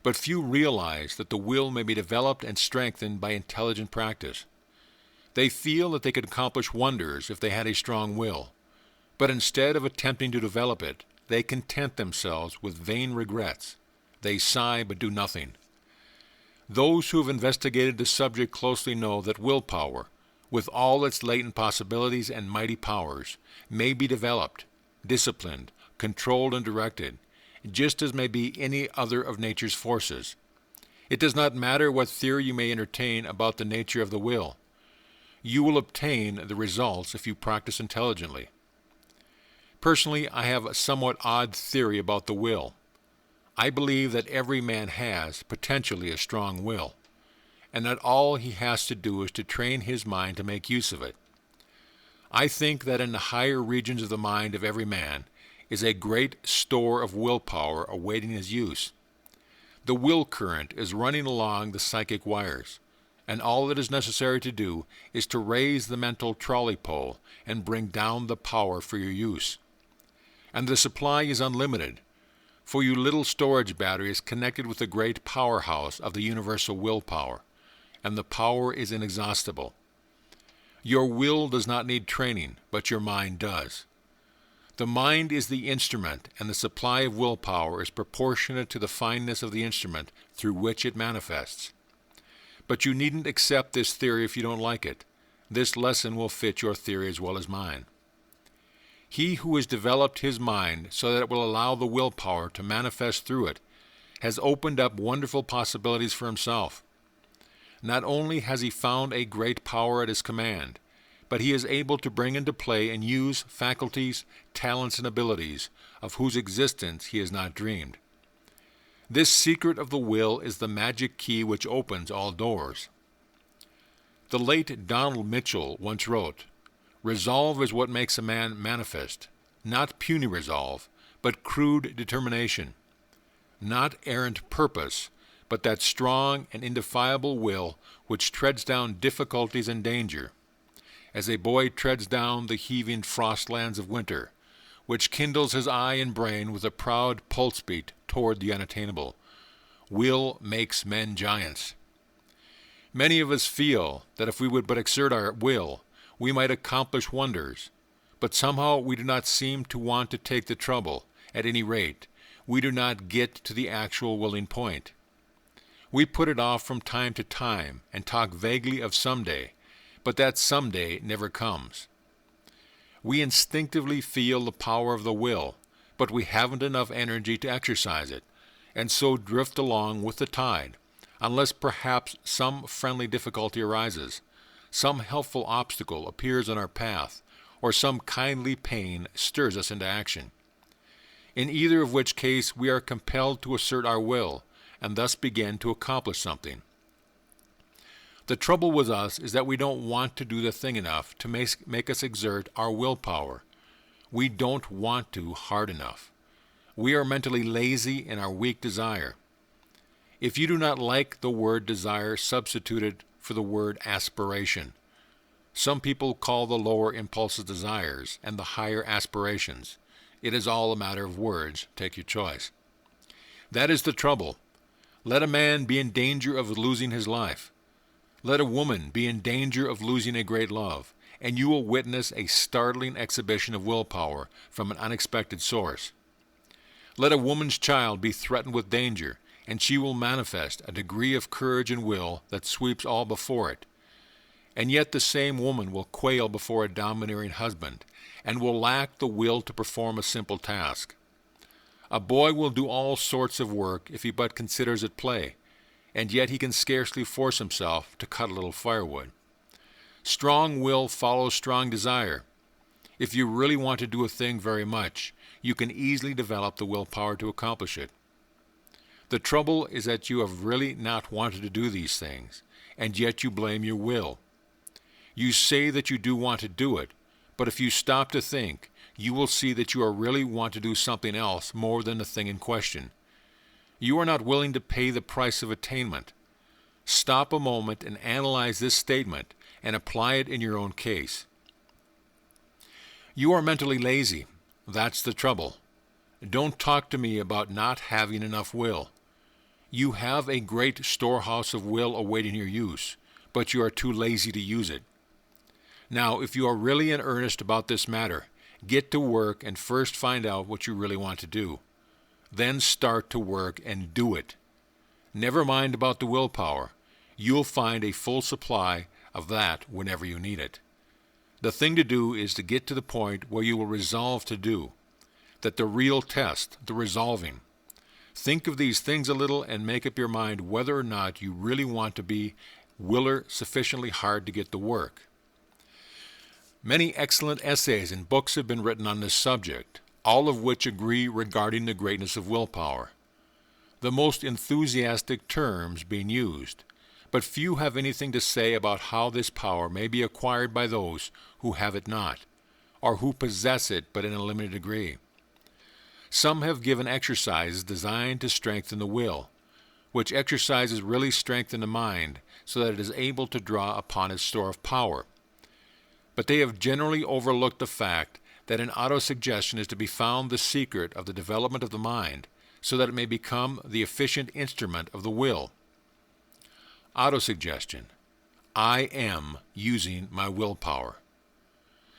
But few realize that the will may be developed and strengthened by intelligent practice. They feel that they could accomplish wonders if they had a strong will, but instead of attempting to develop it, they content themselves with vain regrets. They sigh but do nothing. Those who have investigated the subject closely know that willpower, with all its latent possibilities and mighty powers, may be developed, disciplined, controlled, and directed, just as may be any other of nature's forces. It does not matter what theory you may entertain about the nature of the will. You will obtain the results if you practice intelligently. Personally, I have a somewhat odd theory about the will. I believe that every man has, potentially, a strong will, and that all he has to do is to train his mind to make use of it. I think that in the higher regions of the mind of every man is a great store of willpower awaiting his use. The will current is running along the psychic wires, and all that is necessary to do is to raise the mental trolley pole and bring down the power for your use. And the supply is unlimited, for your little storage battery is connected with the great powerhouse of the universal willpower, and the power is inexhaustible. Your will does not need training, but your mind does. The mind is the instrument, and the supply of willpower is proportionate to the fineness of the instrument through which it manifests. But you needn't accept this theory if you don't like it. This lesson will fit your theory as well as mine. He who has developed his mind so that it will allow the willpower to manifest through it has opened up wonderful possibilities for himself. Not only has he found a great power at his command, but he is able to bring into play and use faculties, talents, and abilities of whose existence he has not dreamed. This secret of the will is the magic key which opens all doors. The late Donald Mitchell once wrote, "Resolve is what makes a man manifest, not puny resolve, but crude determination. Not errant purpose, but that strong and indefiable will which treads down difficulties and danger, as a boy treads down the heaving frostlands of winter, which kindles his eye and brain with a proud pulse beat toward the unattainable. Will makes men giants." Many of us feel that if we would but exert our will, we might accomplish wonders, but somehow we do not seem to want to take the trouble. At any rate, we do not get to the actual willing point. We put it off from time to time and talk vaguely of someday, but that someday never comes. We instinctively feel the power of the will, but we haven't enough energy to exercise it, and so drift along with the tide, unless perhaps some friendly difficulty arises, some helpful obstacle appears on our path, or some kindly pain stirs us into action. In either of which case we are compelled to assert our will, and thus begin to accomplish something. The trouble with us is that we don't want to do the thing enough to make us exert our willpower. We don't want to hard enough. We are mentally lazy in our weak desire. If you do not like the word desire substituted for the word aspiration, some people call the lower impulses desires and the higher aspirations. It is all a matter of words. Take your choice. That is the trouble. Let a man be in danger of losing his life. Let a woman be in danger of losing a great love, and you will witness a startling exhibition of willpower from an unexpected source. Let a woman's child be threatened with danger, and she will manifest a degree of courage and will that sweeps all before it. And yet the same woman will quail before a domineering husband, and will lack the will to perform a simple task. A boy will do all sorts of work if he but considers it play, and yet he can scarcely force himself to cut a little firewood. Strong will follows strong desire. If you really want to do a thing very much, you can easily develop the willpower to accomplish it. The trouble is that you have really not wanted to do these things, and yet you blame your will. You say that you do want to do it, but if you stop to think, you will see that you really want to do something else more than the thing in question. You are not willing to pay the price of attainment. Stop a moment and analyze this statement and apply it in your own case. You are mentally lazy. That's the trouble. Don't talk to me about not having enough will. You have a great storehouse of will awaiting your use, but you are too lazy to use it. Now, if you are really in earnest about this matter, get to work and first find out what you really want to do. Then start to work and do it. Never mind about the willpower. You'll find a full supply of that whenever you need it. The thing to do is to get to the point where you will resolve to do. That the real test, the resolving. Think of these things a little and make up your mind whether or not you really want to be willer sufficiently hard to get the work. Many excellent essays and books have been written on this subject, all of which agree regarding the greatness of willpower. The most enthusiastic terms being used, but few have anything to say about how this power may be acquired by those who have it not, or who possess it but in a limited degree. Some have given exercises designed to strengthen the will, which exercises really strengthen the mind so that it is able to draw upon its store of power. But they have generally overlooked the fact that in autosuggestion is to be found the secret of the development of the mind so that it may become the efficient instrument of the will. Autosuggestion. I am using my willpower.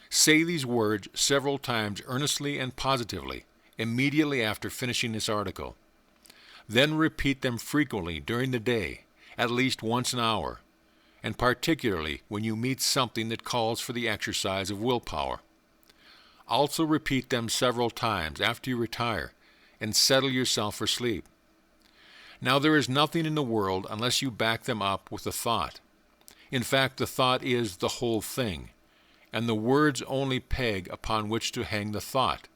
Say these words several times earnestly and positively immediately after finishing this article. Then repeat them frequently during the day, at least once an hour, and particularly when you meet something that calls for the exercise of willpower. Also repeat them several times after you retire and settle yourself for sleep. Now there is nothing in the world unless you back them up with a thought. In fact, the thought is the whole thing, and the words only peg upon which to hang the thought.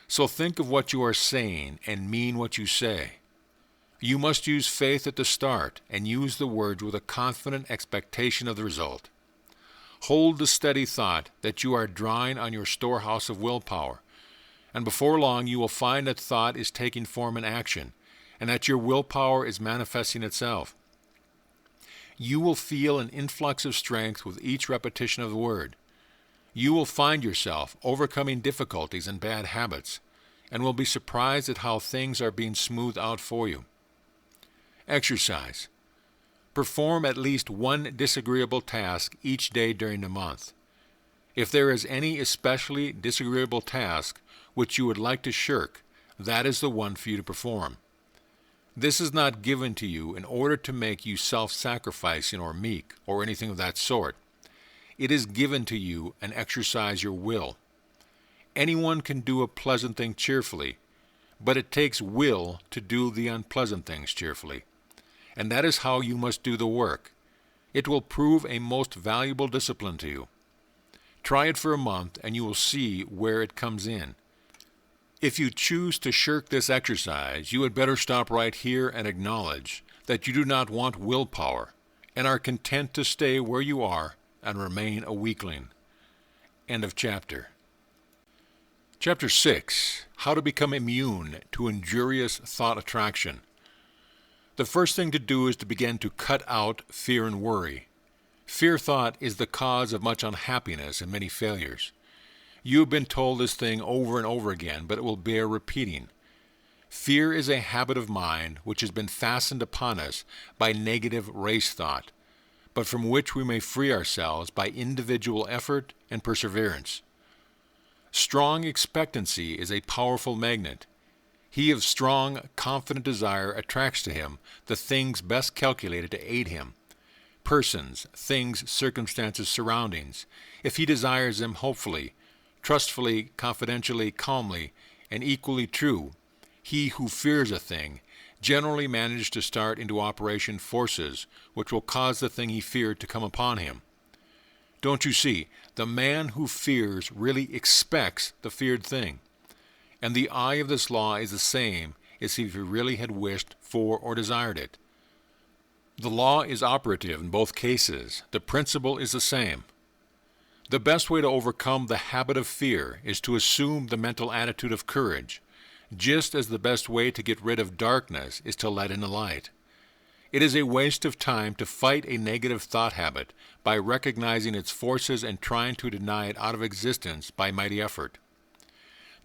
So think of what you are saying and mean what you say. You must use faith at the start and use the words with a confident expectation of the result. Hold the steady thought that you are drawing on your storehouse of willpower, and before long you will find that thought is taking form in action, and that your willpower is manifesting itself. You will feel an influx of strength with each repetition of the word. You will find yourself overcoming difficulties and bad habits, and will be surprised at how things are being smoothed out for you. Exercise. Perform at least one disagreeable task each day during the month. If there is any especially disagreeable task which you would like to shirk, that is the one for you to perform. This is not given to you in order to make you self-sacrificing or meek or anything of that sort. It is given to you and exercise your will. Anyone can do a pleasant thing cheerfully, but it takes will to do the unpleasant things cheerfully. And that is how you must do the work. It will prove a most valuable discipline to you. Try it for a month and you will see where it comes in. If you choose to shirk this exercise, you had better stop right here and acknowledge that you do not want willpower and are content to stay where you are and remain a weakling. End of chapter. Chapter 6. How to become immune to injurious thought attraction. The first thing to do is to begin to cut out fear and worry. Fear thought is the cause of much unhappiness and many failures. You have been told this thing over and over again, but it will bear repeating. Fear is a habit of mind which has been fastened upon us by negative race thought, but from which we may free ourselves by individual effort and perseverance. Strong expectancy is a powerful magnet. He of strong, confident desire attracts to him the things best calculated to aid him. Persons, things, circumstances, surroundings, if he desires them hopefully, trustfully, confidentially, calmly, and equally true. He who fears a thing generally manages to start into operation forces which will cause the thing he feared to come upon him. Don't you see, the man who fears really expects the feared thing, and the eye of this law is the same as if he really had wished for or desired it. The law is operative in both cases. The principle is the same. The best way to overcome the habit of fear is to assume the mental attitude of courage, just as the best way to get rid of darkness is to let in the light. It is a waste of time to fight a negative thought habit by recognizing its forces and trying to deny it out of existence by mighty effort.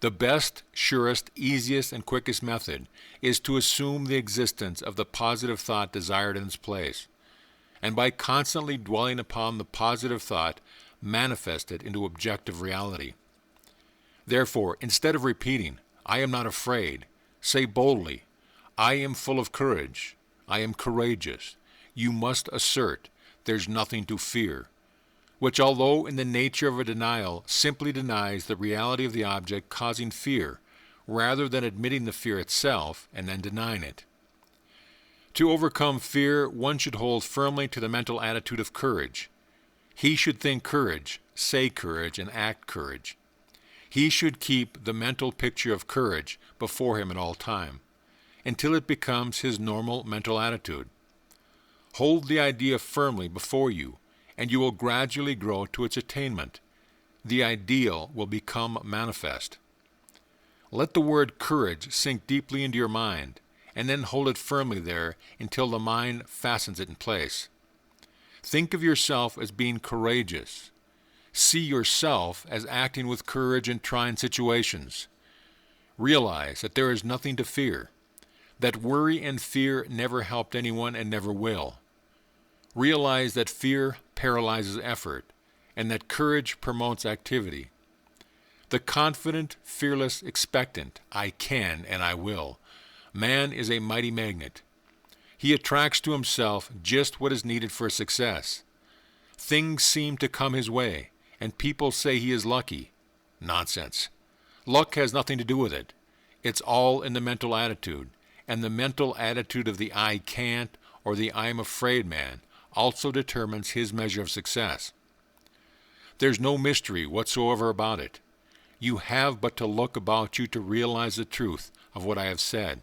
The best, surest, easiest, and quickest method is to assume the existence of the positive thought desired in its place, and by constantly dwelling upon the positive thought, manifest it into objective reality. Therefore, instead of repeating, "I am not afraid," say boldly, "I am full of courage. I am courageous." You must assert, "There's nothing to fear," which, although in the nature of a denial, simply denies the reality of the object causing fear, rather than admitting the fear itself and then denying it. To overcome fear, one should hold firmly to the mental attitude of courage. He should think courage, say courage, and act courage. He should keep the mental picture of courage before him at all time, until it becomes his normal mental attitude. Hold the idea firmly before you, and you will gradually grow to its attainment. The ideal will become manifest. Let the word courage sink deeply into your mind, and then hold it firmly there until the mind fastens it in place. Think of yourself as being courageous. See yourself as acting with courage in trying situations. Realize that there is nothing to fear, that worry and fear never helped anyone and never will. Realize that fear paralyzes effort, and that courage promotes activity. The confident, fearless, expectant, "I can and I will," man is a mighty magnet. He attracts to himself just what is needed for success. Things seem to come his way, and people say he is lucky. Nonsense. Luck has nothing to do with it. It's all in the mental attitude, and the mental attitude of the "I can't" or the "I'm afraid" man also determines his measure of success. There's no mystery whatsoever about it. You have but to look about you to realize the truth of what I have said.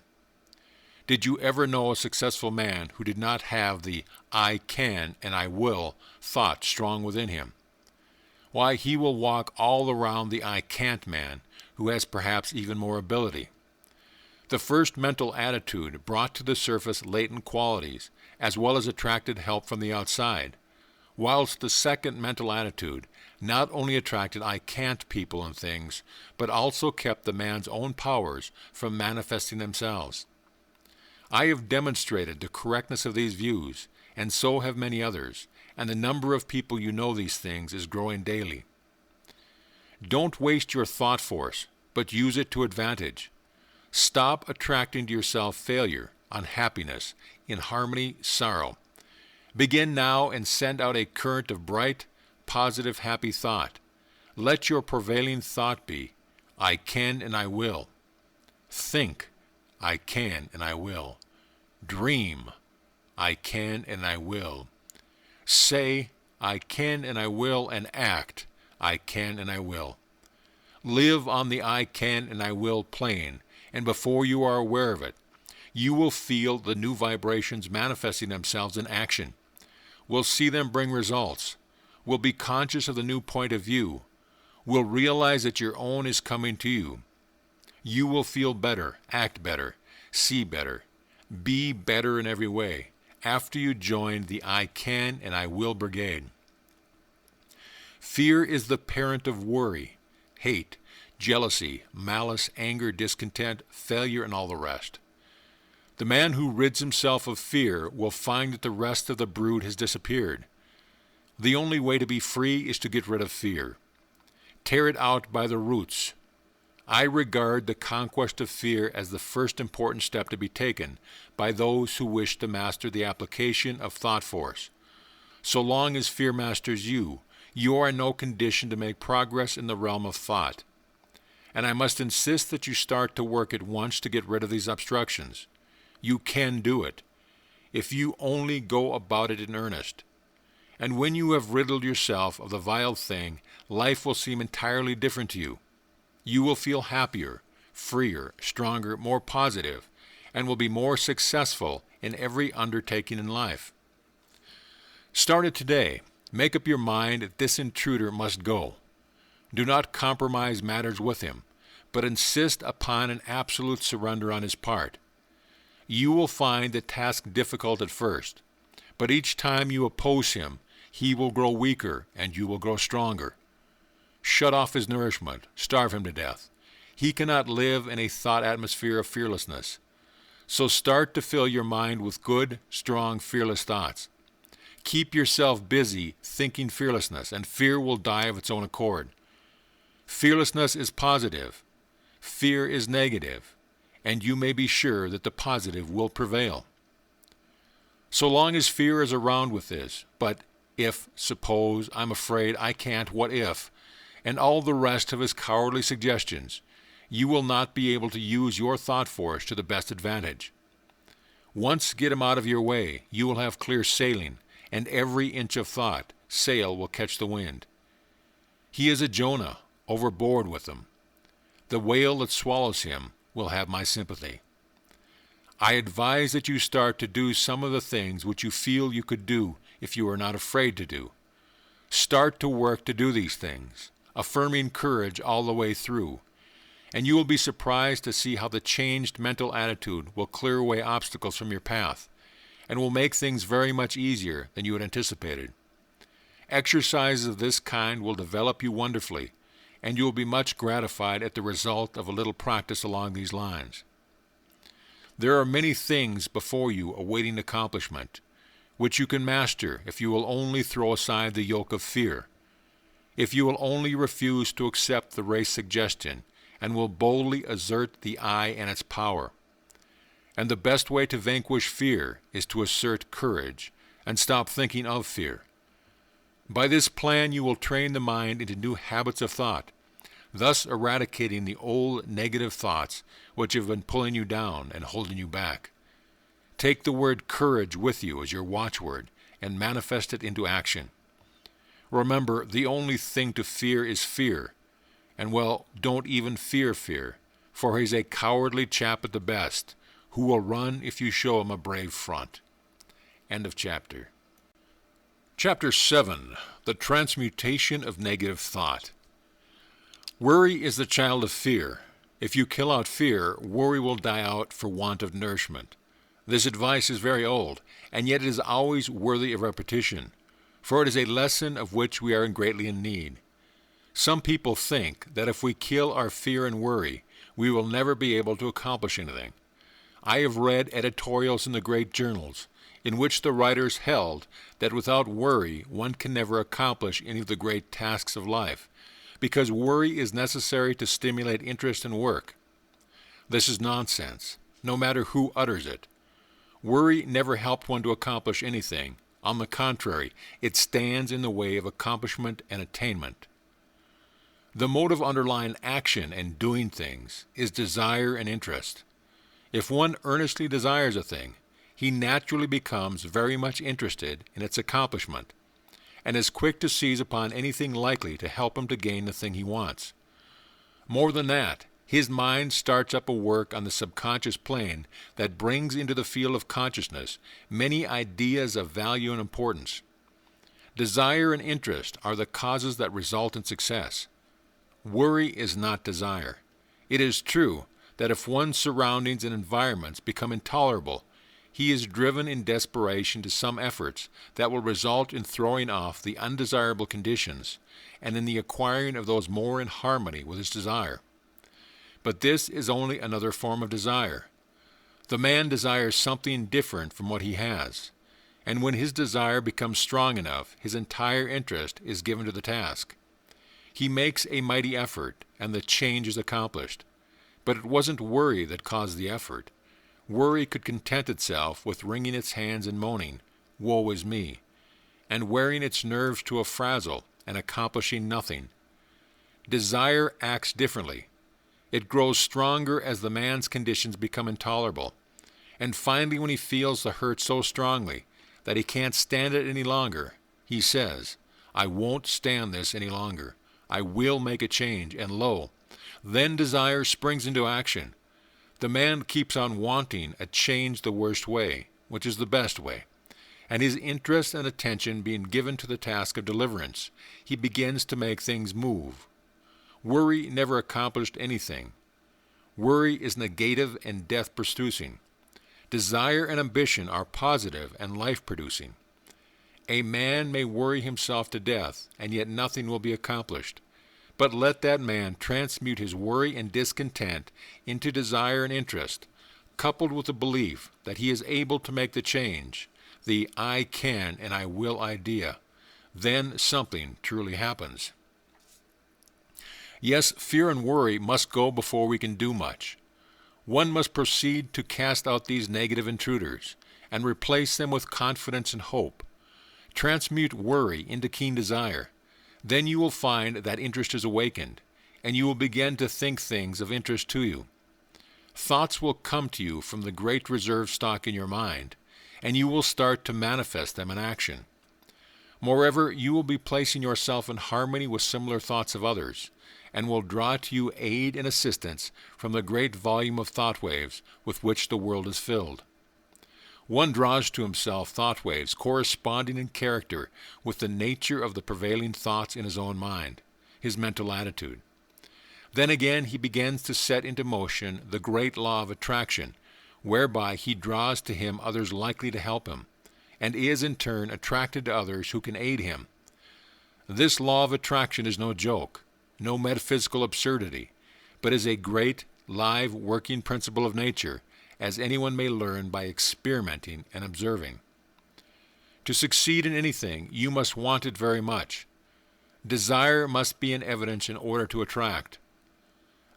Did you ever know a successful man who did not have the "I can and I will" thought strong within him? Why, he will walk all around the "I can't" man, who has perhaps even more ability. The first mental attitude brought to the surface latent qualities, as well as attracted help from the outside, whilst the second mental attitude not only attracted "I can't" people and things, but also kept the man's own powers from manifesting themselves. I have demonstrated the correctness of these views, and so have many others, and the number of people you know these things is growing daily. Don't waste your thought force, but use it to advantage. Stop attracting to yourself failure, unhappiness, inharmony, sorrow. Begin now and send out a current of bright, positive, happy thought. Let your prevailing thought be, I can and I will. Think, I can and I will. Dream, I can and I will. Say, I can and I will, and act, I can and I will. Live on the I can and I will plane, and before you are aware of it, you will feel the new vibrations manifesting themselves in action. Will see them bring results. Will be conscious of the new point of view. Will realize that your own is coming to you. You will feel better, act better, see better, be better in every way after you join the I can and I will brigade. Fear is the parent of worry, hate, jealousy, malice, anger, discontent, failure, and all the rest. The man who rids himself of fear will find that the rest of the brood has disappeared. The only way to be free is to get rid of fear. Tear it out by the roots. I regard the conquest of fear as the first important step to be taken by those who wish to master the application of thought force. So long as fear masters you, you are in no condition to make progress in the realm of thought. And I must insist that you start to work at once to get rid of these obstructions. You can do it, if you only go about it in earnest. And when you have riddled yourself of the vile thing, life will seem entirely different to you. You will feel happier, freer, stronger, more positive, and will be more successful in every undertaking in life. Start it today. Make up your mind that this intruder must go. Do not compromise matters with him, but insist upon an absolute surrender on his part. You will find the task difficult at first, but each time you oppose him, he will grow weaker and you will grow stronger. Shut off his nourishment, starve him to death. He cannot live in a thought atmosphere of fearlessness. So start to fill your mind with good, strong, fearless thoughts. Keep yourself busy thinking fearlessness, and fear will die of its own accord. Fearlessness is positive. Fear is negative, and you may be sure that the positive will prevail. So long as fear is around with this, but if, suppose, I'm afraid, I can't, what if, and all the rest of his cowardly suggestions, you will not be able to use your thought force to the best advantage. Once get him out of your way, you will have clear sailing, and every inch of thought, sail will catch the wind. He is a Jonah, overboard with them. The whale that swallows him will have my sympathy. I advise that you start to do some of the things which you feel you could do if you are not afraid to do. Start to work to do these things, affirming courage all the way through, and you will be surprised to see how the changed mental attitude will clear away obstacles from your path and will make things very much easier than you had anticipated. Exercises of this kind will develop you wonderfully, and you will be much gratified at the result of a little practice along these lines. There are many things before you awaiting accomplishment, which you can master if you will only throw aside the yoke of fear, if you will only refuse to accept the race suggestion and will boldly assert the I and its power. And the best way to vanquish fear is to assert courage and stop thinking of fear. By this plan you will train the mind into new habits of thought, thus eradicating the old negative thoughts which have been pulling you down and holding you back. Take the word courage with you as your watchword and manifest it into action. Remember, the only thing to fear is fear, and well, don't even fear fear, for he's a cowardly chap at the best, who will run if you show him a brave front. End of chapter. Chapter 7. The Transmutation of Negative Thought. Worry is the child of fear. If you kill out fear, worry will die out for want of nourishment. This advice is very old, and yet it is always worthy of repetition, for it is a lesson of which we are greatly in need. Some people think that if we kill our fear and worry, we will never be able to accomplish anything. I have read editorials in the great journals in which the writers held that without worry one can never accomplish any of the great tasks of life, because worry is necessary to stimulate interest in work. This is nonsense, no matter who utters it. Worry never helped one to accomplish anything. On the contrary, it stands in the way of accomplishment and attainment. The motive underlying action and doing things is desire and interest. If one earnestly desires a thing, he naturally becomes very much interested in its accomplishment, and is quick to seize upon anything likely to help him to gain the thing he wants. More than that, his mind starts up a work on the subconscious plane that brings into the field of consciousness many ideas of value and importance. Desire and interest are the causes that result in success. Worry is not desire. It is true that if one's surroundings and environments become intolerable, he is driven in desperation to some efforts that will result in throwing off the undesirable conditions and in the acquiring of those more in harmony with his desire. But this is only another form of desire. The man desires something different from what he has, and when his desire becomes strong enough, his entire interest is given to the task. He makes a mighty effort, and the change is accomplished. But it wasn't worry that caused the effort. Worry could content itself with wringing its hands and moaning, "Woe is me," and wearing its nerves to a frazzle and accomplishing nothing. Desire acts differently. It grows stronger as the man's conditions become intolerable, and finally when he feels the hurt so strongly that he can't stand it any longer, he says, "I won't stand this any longer. I will make a change," and lo, then desire springs into action. The man keeps on wanting a change the worst way, which is the best way, and his interest and attention being given to the task of deliverance, he begins to make things move. Worry never accomplished anything. Worry is negative and death-producing. Desire and ambition are positive and life-producing. A man may worry himself to death, and yet nothing will be accomplished. But let that man transmute his worry and discontent into desire and interest, coupled with the belief that he is able to make the change, the "I can and I will" idea. Then something truly happens. Yes, fear and worry must go before we can do much. One must proceed to cast out these negative intruders and replace them with confidence and hope. Transmute worry into keen desire. Then you will find that interest is awakened, and you will begin to think things of interest to you. Thoughts will come to you from the great reserve stock in your mind, and you will start to manifest them in action. Moreover, you will be placing yourself in harmony with similar thoughts of others, and will draw to you aid and assistance from the great volume of thought waves with which the world is filled. One draws to himself thought waves corresponding in character with the nature of the prevailing thoughts in his own mind, his mental attitude. Then again he begins to set into motion the great law of attraction, whereby he draws to him others likely to help him, and is in turn attracted to others who can aid him. This law of attraction is no joke, no metaphysical absurdity, but is a great, live, working principle of nature, as anyone may learn by experimenting and observing. To succeed in anything, you must want it very much. Desire must be in evidence in order to attract.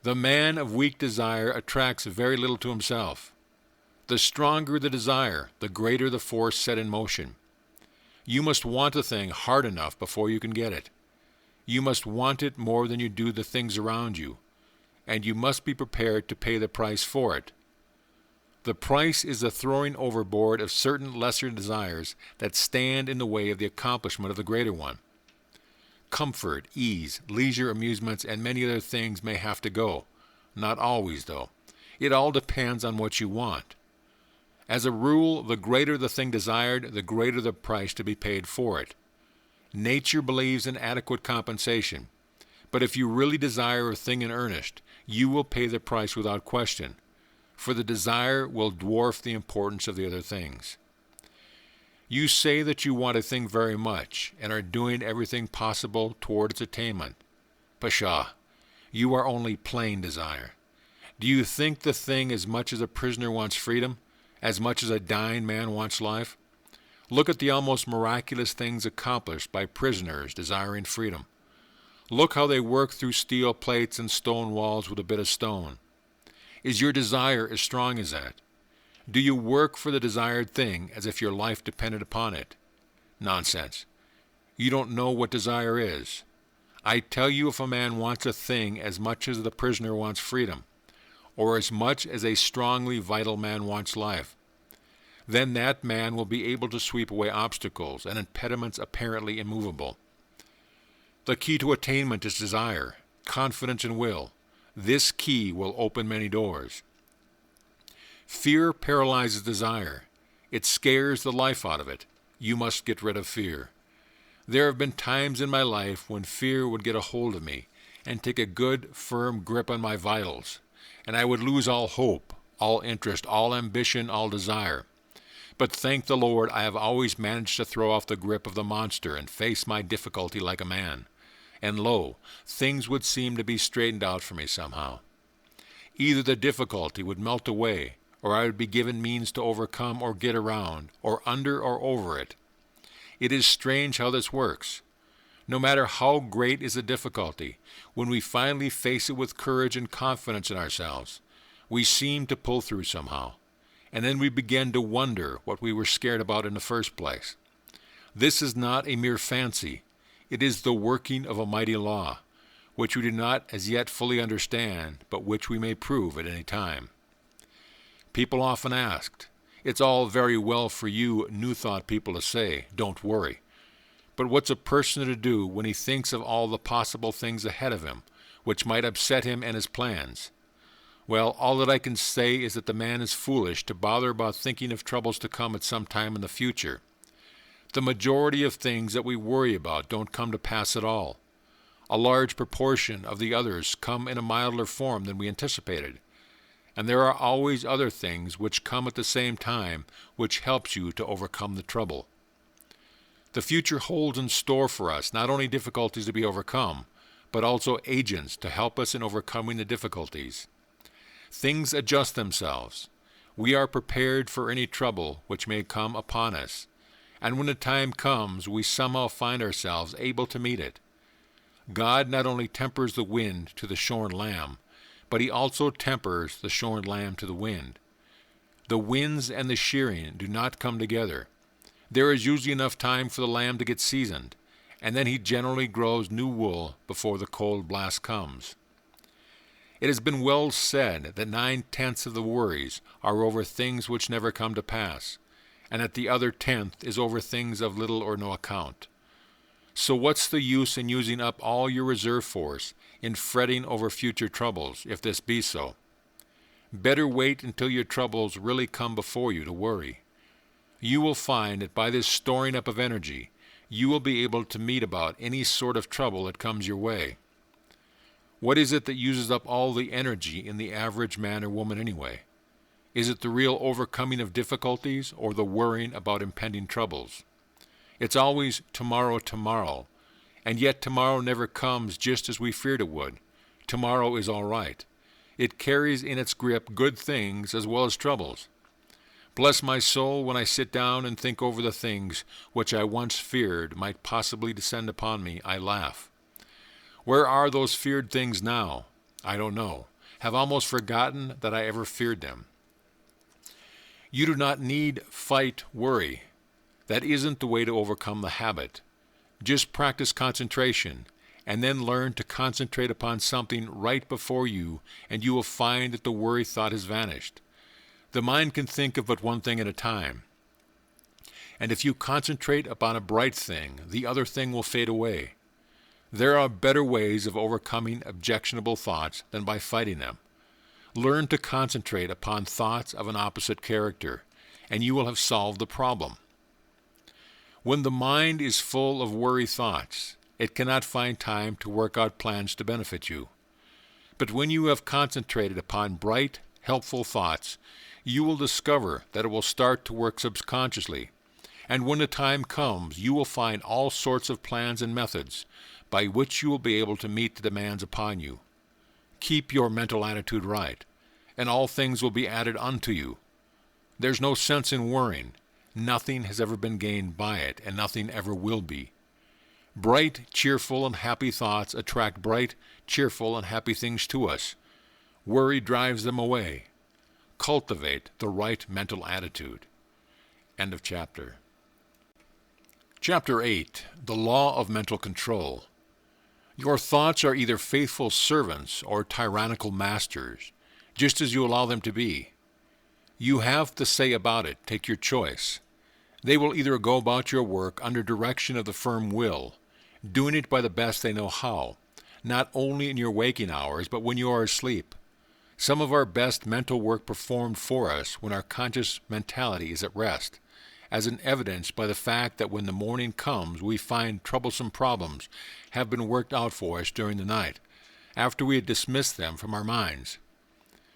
The man of weak desire attracts very little to himself. The stronger the desire, the greater the force set in motion. You must want a thing hard enough before you can get it. You must want it more than you do the things around you, and you must be prepared to pay the price for it. The price is the throwing overboard of certain lesser desires that stand in the way of the accomplishment of the greater one. Comfort, ease, leisure, amusements, and many other things may have to go. Not always, though. It all depends on what you want. As a rule, the greater the thing desired, the greater the price to be paid for it. Nature believes in adequate compensation, but if you really desire a thing in earnest, you will pay the price without question, for the desire will dwarf the importance of the other things. You say that you want a thing very much and are doing everything possible toward its attainment. Pshaw! You are only plain desire. Do you think the thing as much as a prisoner wants freedom, as much as a dying man wants life? Look at the almost miraculous things accomplished by prisoners desiring freedom. Look how they work through steel plates and stone walls with a bit of stone. Is your desire as strong as that? Do you work for the desired thing as if your life depended upon it? Nonsense. You don't know what desire is. I tell you, if a man wants a thing as much as the prisoner wants freedom, or as much as a strongly vital man wants life, then that man will be able to sweep away obstacles and impediments apparently immovable. The key to attainment is desire, confidence, and will. This key will open many doors. Fear paralyzes desire. It scares the life out of it. You must get rid of fear. There have been times in my life when fear would get a hold of me and take a good, firm grip on my vitals, and I would lose all hope, all interest, all ambition, all desire. But thank the Lord, I have always managed to throw off the grip of the monster and face my difficulty like a man. And lo, things would seem to be straightened out for me somehow. Either the difficulty would melt away, or I would be given means to overcome or get around, or under or over it. It is strange how this works. No matter how great is the difficulty, when we finally face it with courage and confidence in ourselves, we seem to pull through somehow. And then we begin to wonder what we were scared about in the first place. This is not a mere fancy. It is the working of a mighty law, which we do not as yet fully understand, but which we may prove at any time. People often asked, "It's all very well for you New Thought people to say, 'Don't worry.' But what's a person to do when he thinks of all the possible things ahead of him, which might upset him and his plans? Well, all that I can say is that the man is foolish to bother about thinking of troubles to come at some time in the future. The majority of things that we worry about don't come to pass at all. A large proportion of the others come in a milder form than we anticipated. And there are always other things which come at the same time which helps you to overcome the trouble. The future holds in store for us not only difficulties to be overcome, but also agents to help us in overcoming the difficulties. Things adjust themselves. We are prepared for any trouble which may come upon us, and when the time comes, we somehow find ourselves able to meet it. God not only tempers the wind to the shorn lamb, but he also tempers the shorn lamb to the wind. The winds and the shearing do not come together. There is usually enough time for the lamb to get seasoned, and then he generally grows new wool before the cold blast comes. It has been well said that 9/10 of the worries are over things which never come to pass, and that the other 10th is over things of little or no account. So what's the use in using up all your reserve force in fretting over future troubles, if this be so? Better wait until your troubles really come before you to worry. You will find that by this storing up of energy, you will be able to meet about any sort of trouble that comes your way. What is it that uses up all the energy in the average man or woman anyway? Is it the real overcoming of difficulties or the worrying about impending troubles? It's always tomorrow, tomorrow, and yet tomorrow never comes just as we feared it would. Tomorrow is all right. It carries in its grip good things as well as troubles. Bless my soul, when I sit down and think over the things which I once feared might possibly descend upon me, I laugh. Where are those feared things now? I don't know. Have almost forgotten that I ever feared them. You do not need fight worry. That isn't the way to overcome the habit. Just practice concentration, and then learn to concentrate upon something right before you, and you will find that the worry thought has vanished. The mind can think of but one thing at a time. And if you concentrate upon a bright thing, the other thing will fade away. There are better ways of overcoming objectionable thoughts than by fighting them. Learn to concentrate upon thoughts of an opposite character, and you will have solved the problem. When the mind is full of worry thoughts, it cannot find time to work out plans to benefit you. But when you have concentrated upon bright, helpful thoughts, you will discover that it will start to work subconsciously, and when the time comes, you will find all sorts of plans and methods by which you will be able to meet the demands upon you. Keep your mental attitude right, and all things will be added unto you. There's no sense in worrying. Nothing has ever been gained by it, and nothing ever will be. Bright, cheerful, and happy thoughts attract bright, cheerful, and happy things to us. Worry drives them away. Cultivate the right mental attitude. End of chapter. Chapter 8. The Law of Mental Control. Your thoughts are either faithful servants or tyrannical masters, just as you allow them to be. You have the say about it. Take your choice. They will either go about your work under direction of the firm will, doing it by the best they know how, not only in your waking hours, but when you are asleep. Some of our best mental work performed for us when our conscious mentality is at rest, as an evidenced by the fact that when the morning comes, we find troublesome problems have been worked out for us during the night, after we had dismissed them from our minds.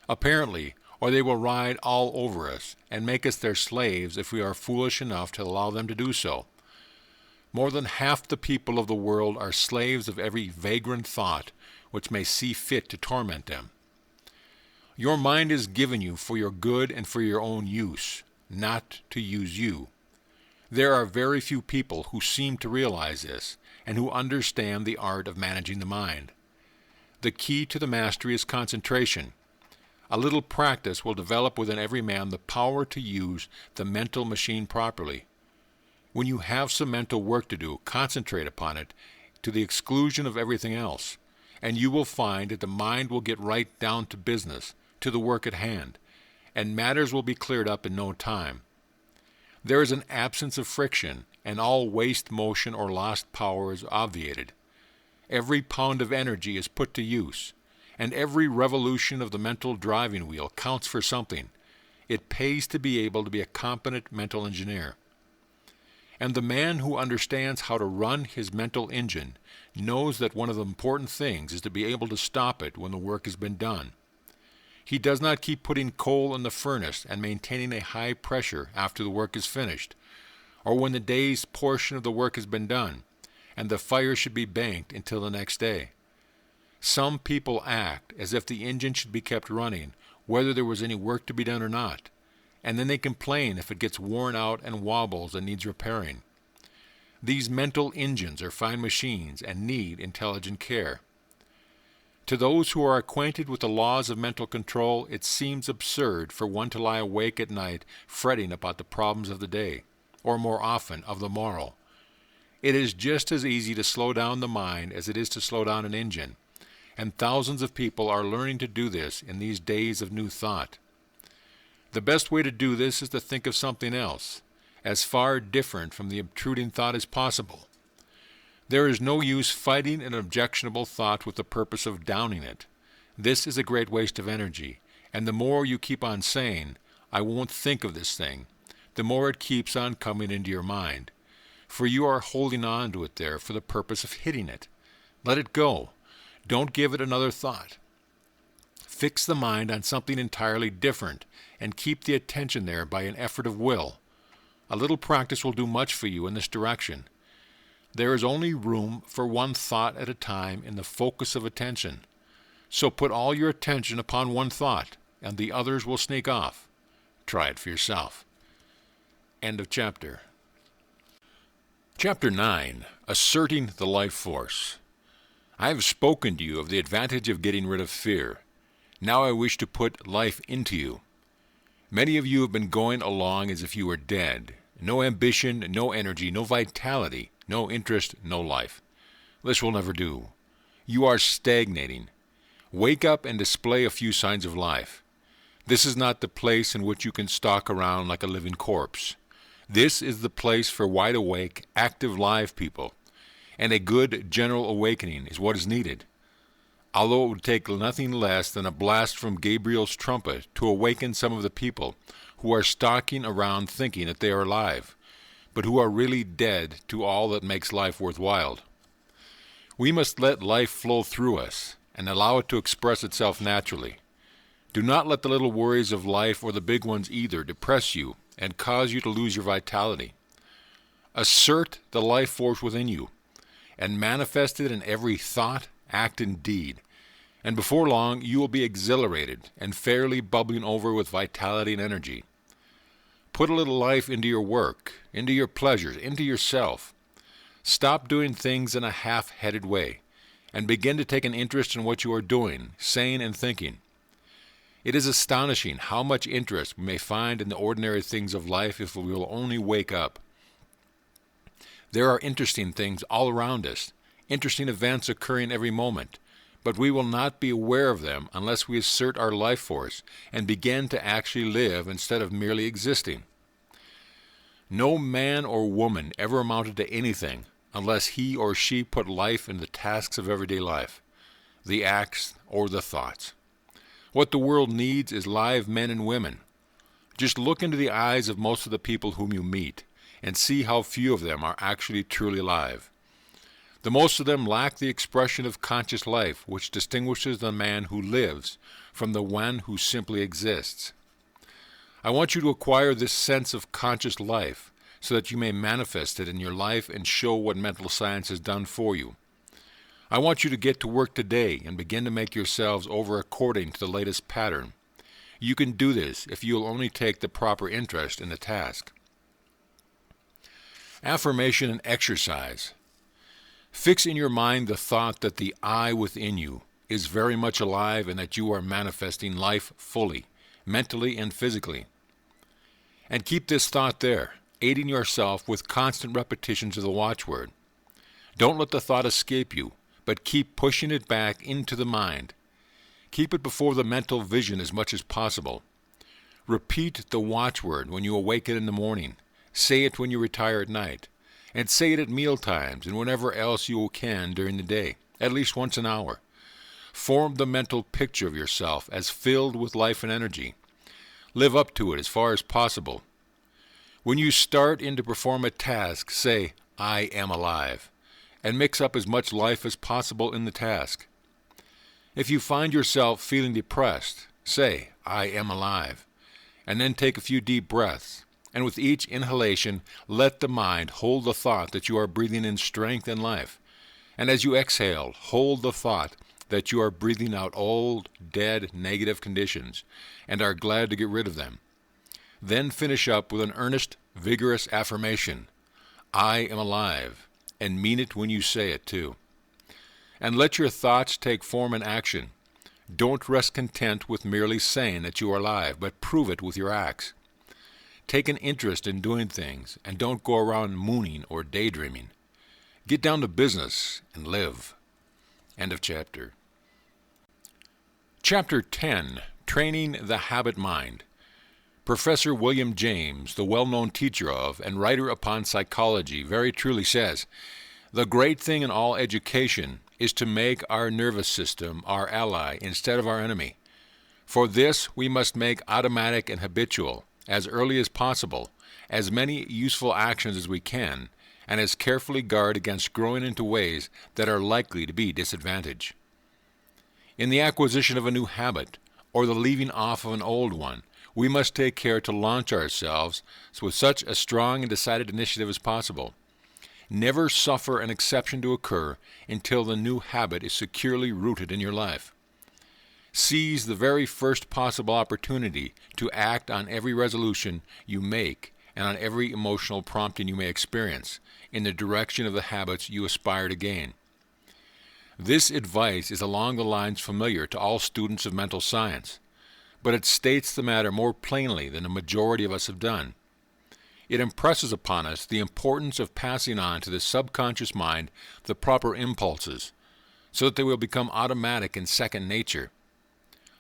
Apparently, or they will ride all over us and make us their slaves if we are foolish enough to allow them to do so. More than half the people of the world are slaves of every vagrant thought which may see fit to torment them. Your mind is given you for your good and for your own use, not to use you. There are very few people who seem to realize this and who understand the art of managing the mind. The key to the mastery is concentration. A little practice will develop within every man the power to use the mental machine properly. When you have some mental work to do, concentrate upon it to the exclusion of everything else, and you will find that the mind will get right down to business, to the work at hand, and matters will be cleared up in no time. There is an absence of friction, and all waste motion or lost power is obviated. Every pound of energy is put to use, and every revolution of the mental driving wheel counts for something. It pays to be able to be a competent mental engineer. And the man who understands how to run his mental engine knows that one of the important things is to be able to stop it when the work has been done. He does not keep putting coal in the furnace and maintaining a high pressure after the work is finished, or when the day's portion of the work has been done, and the fire should be banked until the next day. Some people act as if the engine should be kept running, whether there was any work to be done or not, and then they complain if it gets worn out and wobbles and needs repairing. These mental engines are fine machines and need intelligent care. To those who are acquainted with the laws of mental control, it seems absurd for one to lie awake at night fretting about the problems of the day, or more often of the morrow. It is just as easy to slow down the mind as it is to slow down an engine, and thousands of people are learning to do this in these days of new thought. The best way to do this is to think of something else, as far different from the obtruding thought as possible. There is no use fighting an objectionable thought with the purpose of downing it. This is a great waste of energy, and the more you keep on saying, "I won't think of this thing," the more it keeps on coming into your mind, for you are holding on to it there for the purpose of hitting it. Let it go. Don't give it another thought. Fix the mind on something entirely different, and keep the attention there by an effort of will. A little practice will do much for you in this direction. There is only room for one thought at a time in the focus of attention. So put all your attention upon one thought, and the others will sneak off. Try it for yourself. End of chapter. Chapter 9. Asserting the Life Force. I have spoken to you of the advantage of getting rid of fear. Now I wish to put life into you. Many of you have been going along as if you were dead. No ambition, no energy, no vitality, no interest, no life. This will never do. You are stagnating. Wake up and display a few signs of life. This is not the place in which you can stalk around like a living corpse. This is the place for wide-awake, active, live people, and a good general awakening is what is needed. Although it would take nothing less than a blast from Gabriel's trumpet to awaken some of the people who are stalking around thinking that they are alive, but who are really dead to all that makes life worthwhile. We must let life flow through us and allow it to express itself naturally. Do not let the little worries of life, or the big ones either, depress you and cause you to lose your vitality. Assert the life force within you and manifest it in every thought, act, and deed. And before long, you will be exhilarated and fairly bubbling over with vitality and energy. Put a little life into your work, into your pleasures, into yourself. Stop doing things in a half-headed way, and begin to take an interest in what you are doing, saying, and thinking. It is astonishing how much interest we may find in the ordinary things of life if we will only wake up. There are interesting things all around us, interesting events occurring every moment, but we will not be aware of them unless we assert our life force and begin to actually live instead of merely existing. No man or woman ever amounted to anything unless he or she put life into the tasks of everyday life, the acts or the thoughts. What the world needs is live men and women. Just look into the eyes of most of the people whom you meet and see how few of them are actually truly alive. The most of them lack the expression of conscious life which distinguishes the man who lives from the one who simply exists. I want you to acquire this sense of conscious life so that you may manifest it in your life and show what mental science has done for you. I want you to get to work today and begin to make yourselves over according to the latest pattern. You can do this if you will only take the proper interest in the task. Affirmation and exercise. Fix in your mind the thought that the I within you is very much alive and that you are manifesting life fully, mentally and physically. And keep this thought there, aiding yourself with constant repetitions of the watchword. Don't let the thought escape you, but keep pushing it back into the mind. Keep it before the mental vision as much as possible. Repeat the watchword when you awaken in the morning. Say it when you retire at night. And say it at meal times and whenever else you can during the day, at least once an hour. Form the mental picture of yourself as filled with life and energy. Live up to it as far as possible. When you start in to perform a task, say, I am alive, and mix up as much life as possible in the task. If you find yourself feeling depressed, say, I am alive, and then take a few deep breaths, and with each inhalation, let the mind hold the thought that you are breathing in strength and life, and as you exhale, hold the thought that you are breathing out old, dead, negative conditions, and are glad to get rid of them. Then finish up with an earnest, vigorous affirmation, I am alive, and mean it when you say it too. And let your thoughts take form and action. Don't rest content with merely saying that you are alive, but prove it with your acts. Take an interest in doing things, and don't go around mooning or daydreaming. Get down to business and live. End of chapter. Chapter 10, Training the Habit Mind. Professor William James, the well-known teacher of and writer upon psychology, very truly says, the great thing in all education is to make our nervous system our ally instead of our enemy. For this we must make automatic and habitual, as early as possible, as many useful actions as we can, and as carefully guard against growing into ways that are likely to be disadvantage. In the acquisition of a new habit, or the leaving off of an old one, we must take care to launch ourselves with such a strong and decided initiative as possible. Never suffer an exception to occur until the new habit is securely rooted in your life. Seize the very first possible opportunity to act on every resolution you make and on every emotional prompting you may experience in the direction of the habits you aspire to gain. This advice is along the lines familiar to all students of mental science, but it states the matter more plainly than the majority of us have done. It impresses upon us the importance of passing on to the subconscious mind the proper impulses, so that they will become automatic and second nature.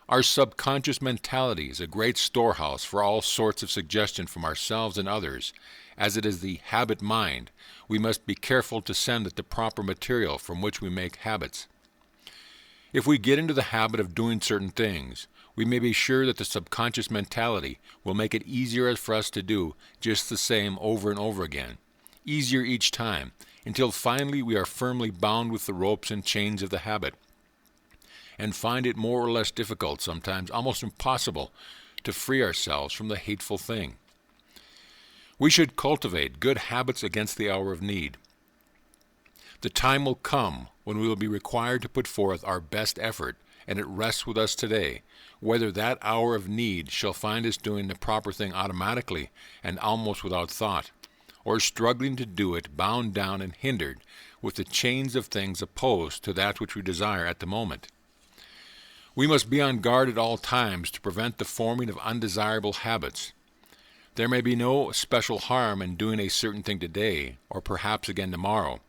Our subconscious mentality is a great storehouse for all sorts of suggestion from ourselves and others. As it is the habit mind, we must be careful to send it the proper material from which we make habits. If we get into the habit of doing certain things, we may be sure that the subconscious mentality will make it easier for us to do just the same over and over again, easier each time, until finally we are firmly bound with the ropes and chains of the habit, and find it more or less difficult, sometimes almost impossible, to free ourselves from the hateful thing. We should cultivate good habits against the hour of need. The time will come when we will be required to put forth our best effort, and it rests with us today whether that hour of need shall find us doing the proper thing automatically and almost without thought, or struggling to do it bound down and hindered with the chains of things opposed to that which we desire at the moment. We must be on guard at all times to prevent the forming of undesirable habits. There may be no special harm in doing a certain thing today, or perhaps again tomorrow,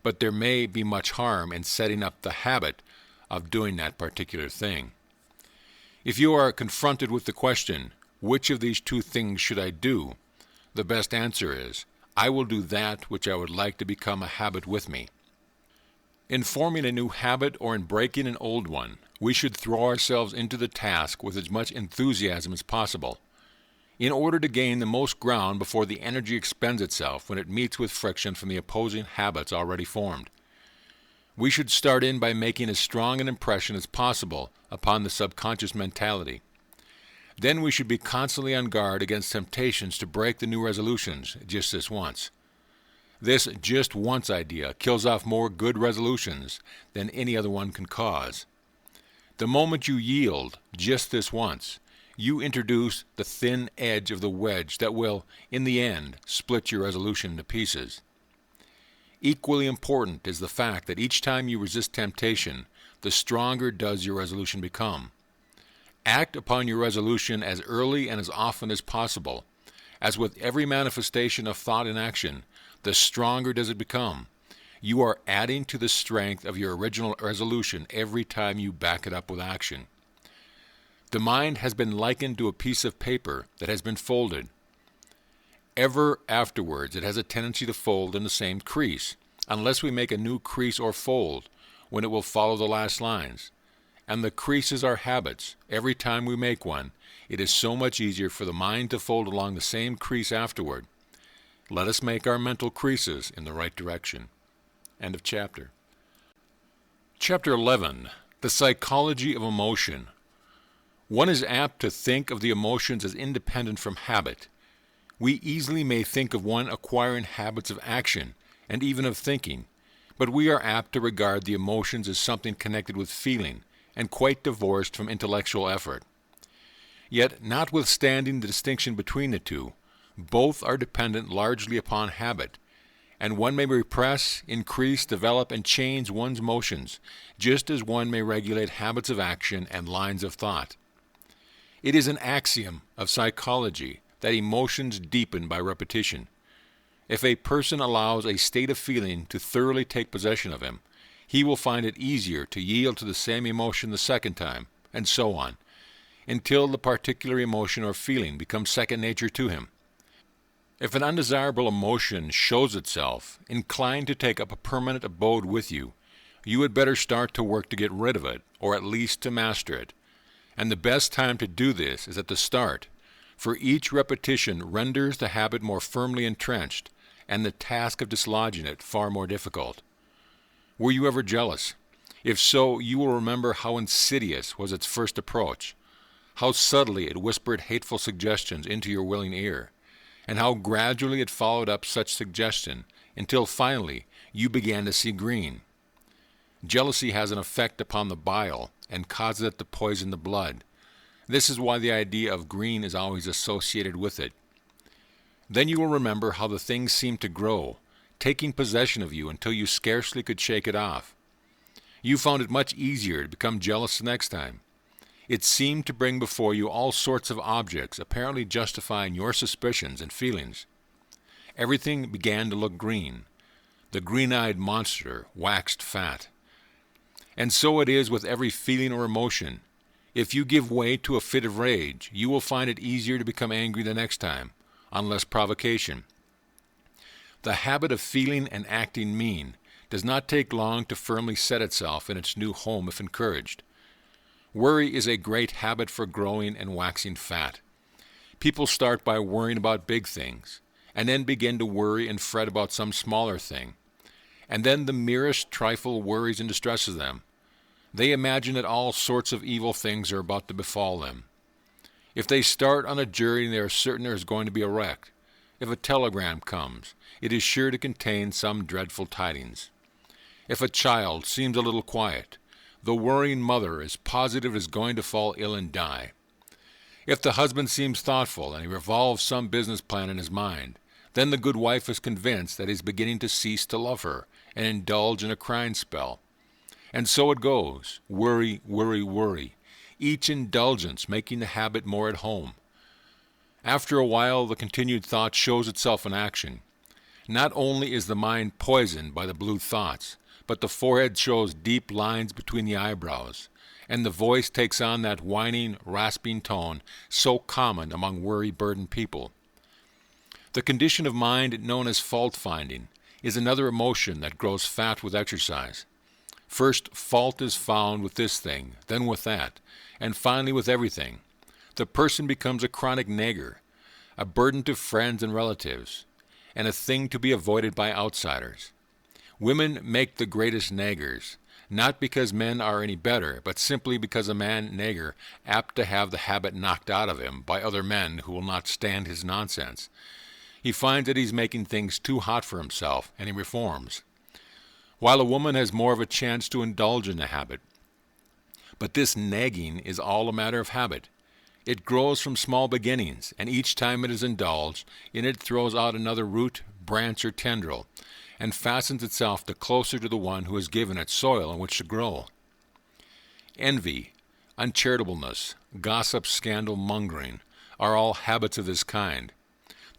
but there may be much harm in setting up the habit of doing that particular thing. If you are confronted with the question, which of these two things should I do? The best answer is, I will do that which I would like to become a habit with me. In forming a new habit or in breaking an old one, we should throw ourselves into the task with as much enthusiasm as possible, in order to gain the most ground before the energy expends itself when it meets with friction from the opposing habits already formed. We should start in by making as strong an impression as possible upon the subconscious mentality. Then we should be constantly on guard against temptations to break the new resolutions just this once. This just once idea kills off more good resolutions than any other one can cause. The moment you yield just this once, you introduce the thin edge of the wedge that will, in the end, split your resolution into pieces. Equally important is the fact that each time you resist temptation, the stronger does your resolution become. Act upon your resolution as early and as often as possible. As with every manifestation of thought and action, the stronger does it become. You are adding to the strength of your original resolution every time you back it up with action. The mind has been likened to a piece of paper that has been folded. Ever afterwards, it has a tendency to fold in the same crease, unless we make a new crease or fold, when it will follow the last lines. And the creases are habits. Every time we make one, it is so much easier for the mind to fold along the same crease afterward. Let us make our mental creases in the right direction. End of chapter. Chapter 11. The Psychology of Emotion. One is apt to think of the emotions as independent from habit. We easily may think of one acquiring habits of action, and even of thinking, but we are apt to regard the emotions as something connected with feeling, and quite divorced from intellectual effort. Yet, notwithstanding the distinction between the two, both are dependent largely upon habit, and one may repress, increase, develop, and change one's motions, just as one may regulate habits of action and lines of thought. It is an axiom of psychology that emotions deepen by repetition. If a person allows a state of feeling to thoroughly take possession of him, he will find it easier to yield to the same emotion the second time, and so on, until the particular emotion or feeling becomes second nature to him. If an undesirable emotion shows itself, inclined to take up a permanent abode with you, you had better start to work to get rid of it, or at least to master it. And the best time to do this is at the start, for each repetition renders the habit more firmly entrenched, and the task of dislodging it far more difficult. Were you ever jealous? If so, you will remember how insidious was its first approach, how subtly it whispered hateful suggestions into your willing ear, and how gradually it followed up such suggestion until finally you began to see green. Jealousy has an effect upon the bile and causes it to poison the blood. This is why the idea of green is always associated with it. Then you will remember how the thing seemed to grow, taking possession of you until you scarcely could shake it off. You found it much easier to become jealous the next time. It seemed to bring before you all sorts of objects, apparently justifying your suspicions and feelings. Everything began to look green. The green-eyed monster waxed fat. And so it is with every feeling or emotion. If you give way to a fit of rage, you will find it easier to become angry the next time, on less provocation. The habit of feeling and acting mean does not take long to firmly set itself in its new home if encouraged. Worry is a great habit for growing and waxing fat. People start by worrying about big things, and then begin to worry and fret about some smaller thing. And then the merest trifle worries and distresses them. They imagine that all sorts of evil things are about to befall them. If they start on a journey, they are certain there is going to be a wreck. If a telegram comes, it is sure to contain some dreadful tidings. If a child seems a little quiet, the worrying mother is positive it is going to fall ill and die. If the husband seems thoughtful and he revolves some business plan in his mind, then the good wife is convinced that he is beginning to cease to love her and indulge in a crying spell. And so it goes, worry, worry, worry, each indulgence making the habit more at home. After a while, the continued thought shows itself in action. Not only is the mind poisoned by the blue thoughts, but the forehead shows deep lines between the eyebrows, and the voice takes on that whining, rasping tone so common among worry-burdened people. The condition of mind known as fault-finding is another emotion that grows fat with exercise. First, fault is found with this thing, then with that, and finally with everything. The person becomes a chronic nagger, a burden to friends and relatives, and a thing to be avoided by outsiders. Women make the greatest naggers, not because men are any better, but simply because a man nagger apt to have the habit knocked out of him by other men who will not stand his nonsense. He finds that he's making things too hot for himself, and he reforms. While a woman has more of a chance to indulge in the habit. But this nagging is all a matter of habit. It grows from small beginnings, and each time it is indulged, in it throws out another root, branch, or tendril, and fastens itself the closer to the one who has given it soil in which to grow. Envy, uncharitableness, gossip, scandal, mongering are all habits of this kind.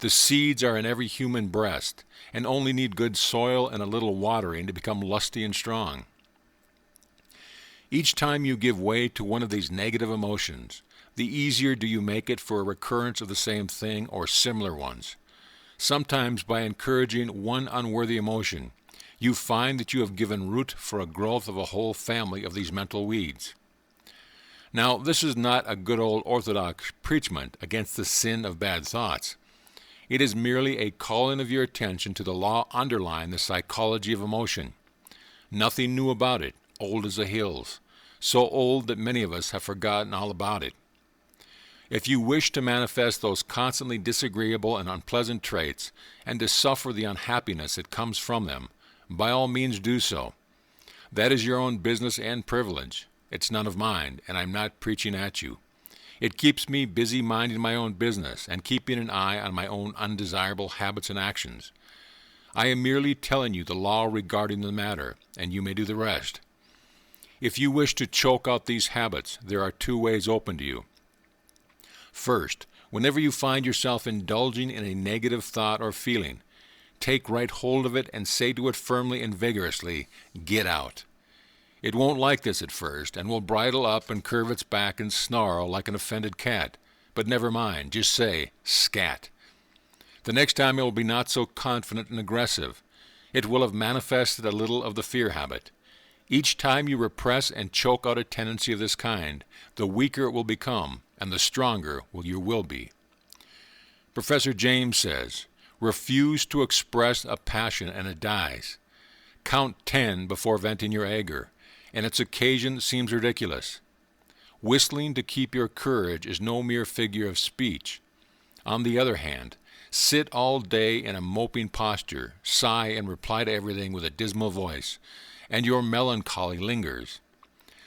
The seeds are in every human breast, and only need good soil and a little watering to become lusty and strong. Each time you give way to one of these negative emotions, the easier do you make it for a recurrence of the same thing or similar ones. Sometimes by encouraging one unworthy emotion, you find that you have given root for a growth of a whole family of these mental weeds. Now, this is not a good old orthodox preachment against the sin of bad thoughts. It is merely a calling of your attention to the law underlying the psychology of emotion. Nothing new about it, old as the hills, so old that many of us have forgotten all about it. If you wish to manifest those constantly disagreeable and unpleasant traits, and to suffer the unhappiness that comes from them, by all means do so. That is your own business and privilege. It's none of mine, and I'm not preaching at you. It keeps me busy minding my own business and keeping an eye on my own undesirable habits and actions. I am merely telling you the law regarding the matter, and you may do the rest. If you wish to choke out these habits, there are two ways open to you. First, whenever you find yourself indulging in a negative thought or feeling, take right hold of it and say to it firmly and vigorously, "Get out." It won't like this at first, and will bridle up and curve its back and snarl like an offended cat. But never mind, just say, "Scat." The next time it will be not so confident and aggressive. It will have manifested a little of the fear habit. Each time you repress and choke out a tendency of this kind, the weaker it will become, and the stronger your will be. Professor James says, refuse to express a passion and it dies. Count 10 before venting your anger, and its occasion seems ridiculous. Whistling to keep your courage is no mere figure of speech. On the other hand, sit all day in a moping posture, sigh and reply to everything with a dismal voice, and your melancholy lingers.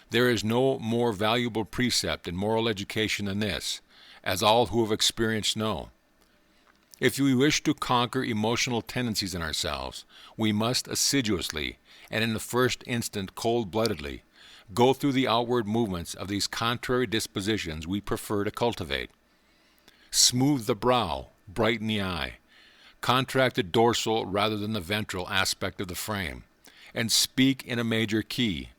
There is no more valuable precept in moral education than this, as all who have experienced know. If we wish to conquer emotional tendencies in ourselves, we must assiduously, and in the first instant cold-bloodedly, go through the outward movements of these contrary dispositions we prefer to cultivate. Smooth the brow, brighten the eye, contract the dorsal rather than the ventral aspect of the frame, and speak in a major key.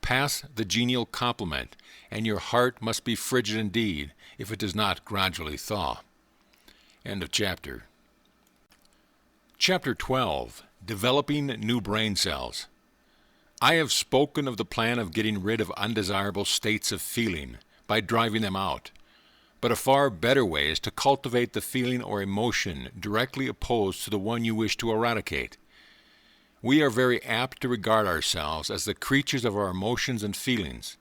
Pass the genial compliment, and your heart must be frigid indeed if it does not gradually thaw. End of chapter. Chapter 12. Developing New Brain Cells. I have spoken of the plan of getting rid of undesirable states of feeling by driving them out, but a far better way is to cultivate the feeling or emotion directly opposed to the one you wish to eradicate. We are very apt to regard ourselves as the creatures of our emotions and feelings,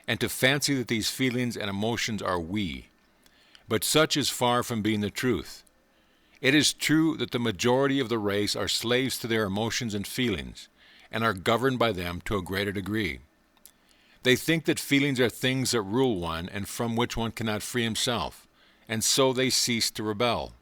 and to fancy that these feelings and emotions are we. But such is far from being the truth. It is true that the majority of the race are slaves to their emotions and feelings, and are governed by them to a greater degree. They think that feelings are things that rule one and from which one cannot free himself, and so they cease to rebel.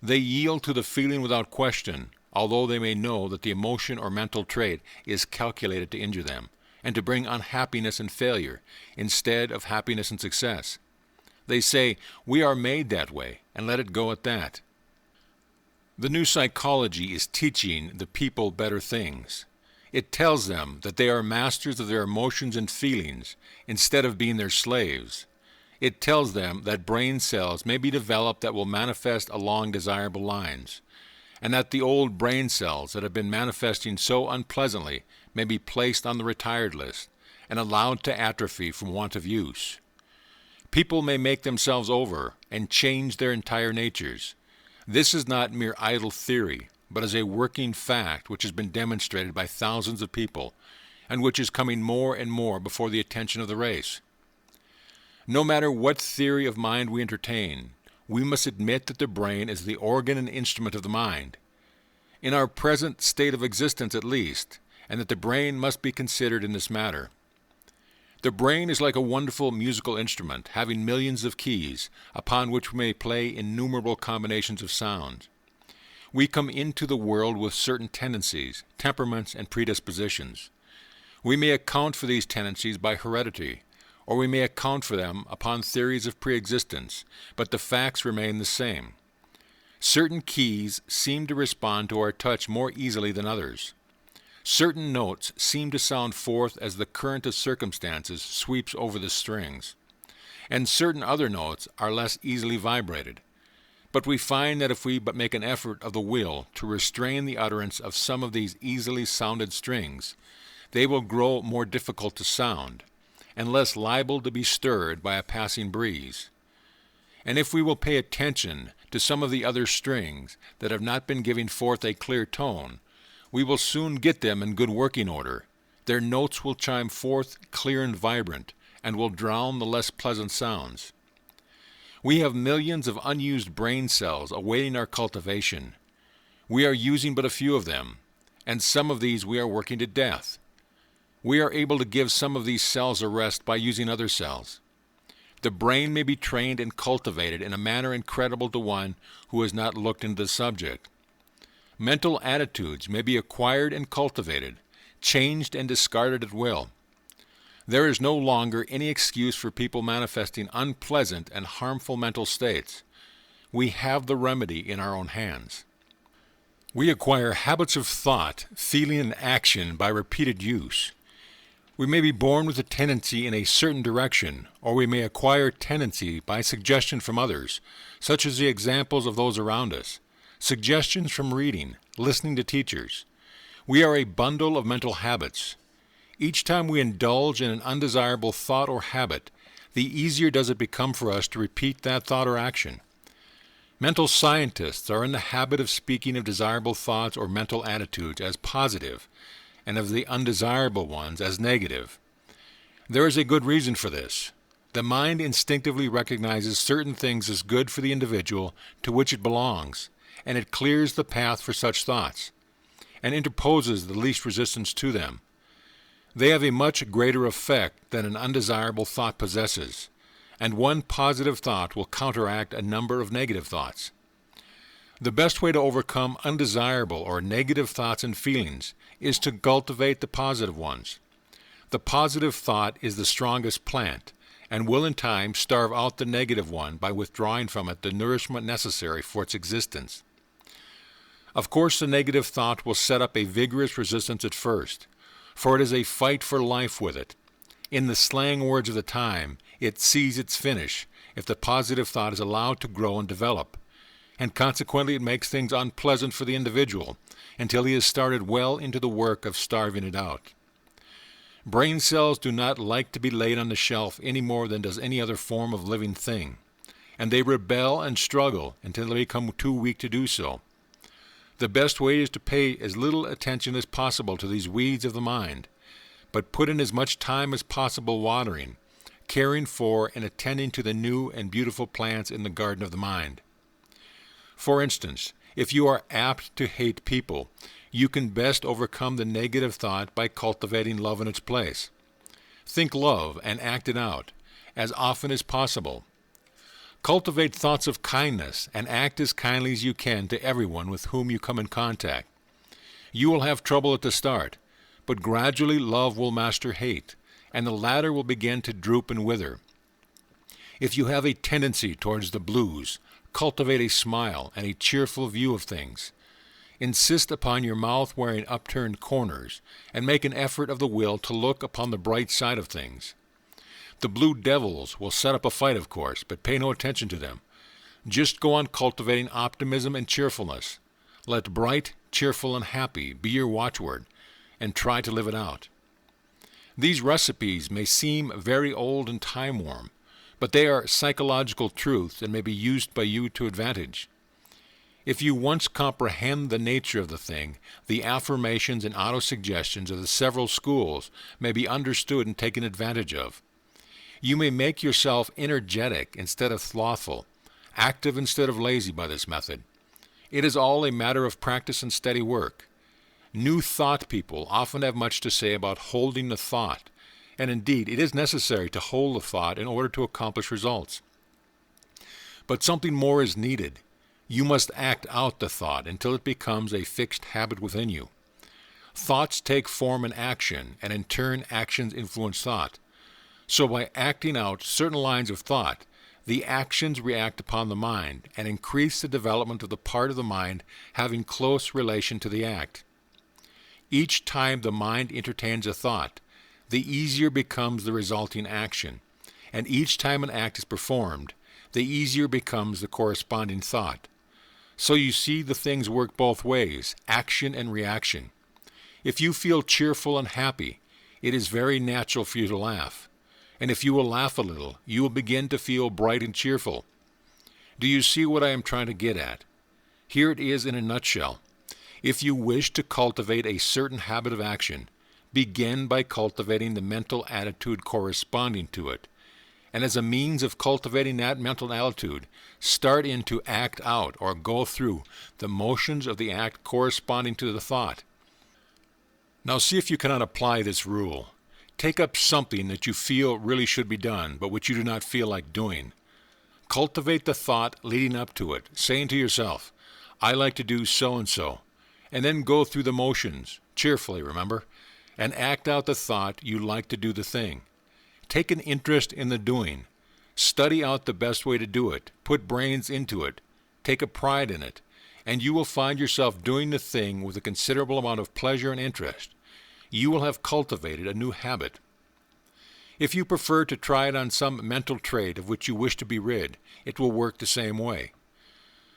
They yield to the feeling without question, although they may know that the emotion or mental trait is calculated to injure them, and to bring unhappiness and failure instead of happiness and success. They say, we are made that way, and let it go at that. The new psychology is teaching the people better things. It tells them that they are masters of their emotions and feelings instead of being their slaves. It tells them that brain cells may be developed that will manifest along desirable lines, and that the old brain cells that have been manifesting so unpleasantly may be placed on the retired list and allowed to atrophy from want of use. People may make themselves over and change their entire natures. This is not mere idle theory, but is a working fact which has been demonstrated by thousands of people, and which is coming more and more before the attention of the race. No matter what theory of mind we entertain, we must admit that the brain is the organ and instrument of the mind, in our present state of existence at least, and that the brain must be considered in this matter. The brain is like a wonderful musical instrument, having millions of keys, upon which we may play innumerable combinations of sound. We come into the world with certain tendencies, temperaments, and predispositions. We may account for these tendencies by heredity, or we may account for them upon theories of preexistence, but the facts remain the same. Certain keys seem to respond to our touch more easily than others. Certain notes seem to sound forth as the current of circumstances sweeps over the strings, and certain other notes are less easily vibrated. But we find that if we but make an effort of the will to restrain the utterance of some of these easily sounded strings, they will grow more difficult to sound, and less liable to be stirred by a passing breeze. And if we will pay attention to some of the other strings that have not been giving forth a clear tone, we will soon get them in good working order. Their notes will chime forth clear and vibrant, and will drown the less pleasant sounds. We have millions of unused brain cells awaiting our cultivation. We are using but a few of them, and some of these we are working to death. We are able to give some of these cells a rest by using other cells. The brain may be trained and cultivated in a manner incredible to one who has not looked into the subject. Mental attitudes may be acquired and cultivated, changed and discarded at will. There is no longer any excuse for people manifesting unpleasant and harmful mental states. We have the remedy in our own hands. We acquire habits of thought, feeling, and action by repeated use. We may be born with a tendency in a certain direction, or we may acquire tendency by suggestion from others, such as the examples of those around us, suggestions from reading, listening to teachers. We are a bundle of mental habits. Each time we indulge in an undesirable thought or habit, the easier does it become for us to repeat that thought or action. Mental scientists are in the habit of speaking of desirable thoughts or mental attitudes as positive, and of the undesirable ones as negative. There is a good reason for this. The mind instinctively recognizes certain things as good for the individual to which it belongs, and it clears the path for such thoughts, and interposes the least resistance to them. They have a much greater effect than an undesirable thought possesses, and one positive thought will counteract a number of negative thoughts. The best way to overcome undesirable or negative thoughts and feelings is to cultivate the positive ones. The positive thought is the strongest plant, and will in time starve out the negative one by withdrawing from it the nourishment necessary for its existence. Of course, the negative thought will set up a vigorous resistance at first, for it is a fight for life with it. In the slang words of the time, it sees its finish if the positive thought is allowed to grow and develop, and consequently it makes things unpleasant for the individual until he has started well into the work of starving it out. Brain cells do not like to be laid on the shelf any more than does any other form of living thing, and they rebel and struggle until they become too weak to do so. The best way is to pay as little attention as possible to these weeds of the mind, but put in as much time as possible watering, caring for and attending to the new and beautiful plants in the garden of the mind. For instance, if you are apt to hate people, you can best overcome the negative thought by cultivating love in its place. Think love and act it out, as often as possible. Cultivate thoughts of kindness and act as kindly as you can to everyone with whom you come in contact. You will have trouble at the start, but gradually love will master hate, and the latter will begin to droop and wither. If you have a tendency towards the blues, cultivate a smile and a cheerful view of things. Insist upon your mouth wearing upturned corners, and make an effort of the will to look upon the bright side of things. The blue devils will set up a fight, of course, but pay no attention to them. Just go on cultivating optimism and cheerfulness. Let bright, cheerful, and happy be your watchword, and try to live it out. These recipes may seem very old and time-worn, but they are psychological truths and may be used by you to advantage. If you once comprehend the nature of the thing, the affirmations and autosuggestions of the several schools may be understood and taken advantage of. You may make yourself energetic instead of slothful, active instead of lazy by this method. It is all a matter of practice and steady work. New thought people often have much to say about holding the thought, and indeed it is necessary to hold the thought in order to accomplish results. But something more is needed. You must act out the thought until it becomes a fixed habit within you. Thoughts take form in action, and in turn actions influence thought. So by acting out certain lines of thought, the actions react upon the mind and increase the development of the part of the mind having close relation to the act. Each time the mind entertains a thought, the easier becomes the resulting action, and each time an act is performed, the easier becomes the corresponding thought. So you see the things work both ways, action and reaction. If you feel cheerful and happy, it is very natural for you to laugh. And if you will laugh a little, you will begin to feel bright and cheerful. Do you see what I am trying to get at? Here it is in a nutshell. If you wish to cultivate a certain habit of action, begin by cultivating the mental attitude corresponding to it. And as a means of cultivating that mental attitude, start in to act out or go through the motions of the act corresponding to the thought. Now see if you cannot apply this rule. Take up something that you feel really should be done, but which you do not feel like doing. Cultivate the thought leading up to it, saying to yourself, I like to do so-and-so, and then go through the motions, cheerfully, remember, and act out the thought you like to do the thing. Take an interest in the doing. Study out the best way to do it. Put brains into it. Take a pride in it. And you will find yourself doing the thing with a considerable amount of pleasure and interest. You will have cultivated a new habit. If you prefer to try it on some mental trait of which you wish to be rid, it will work the same way.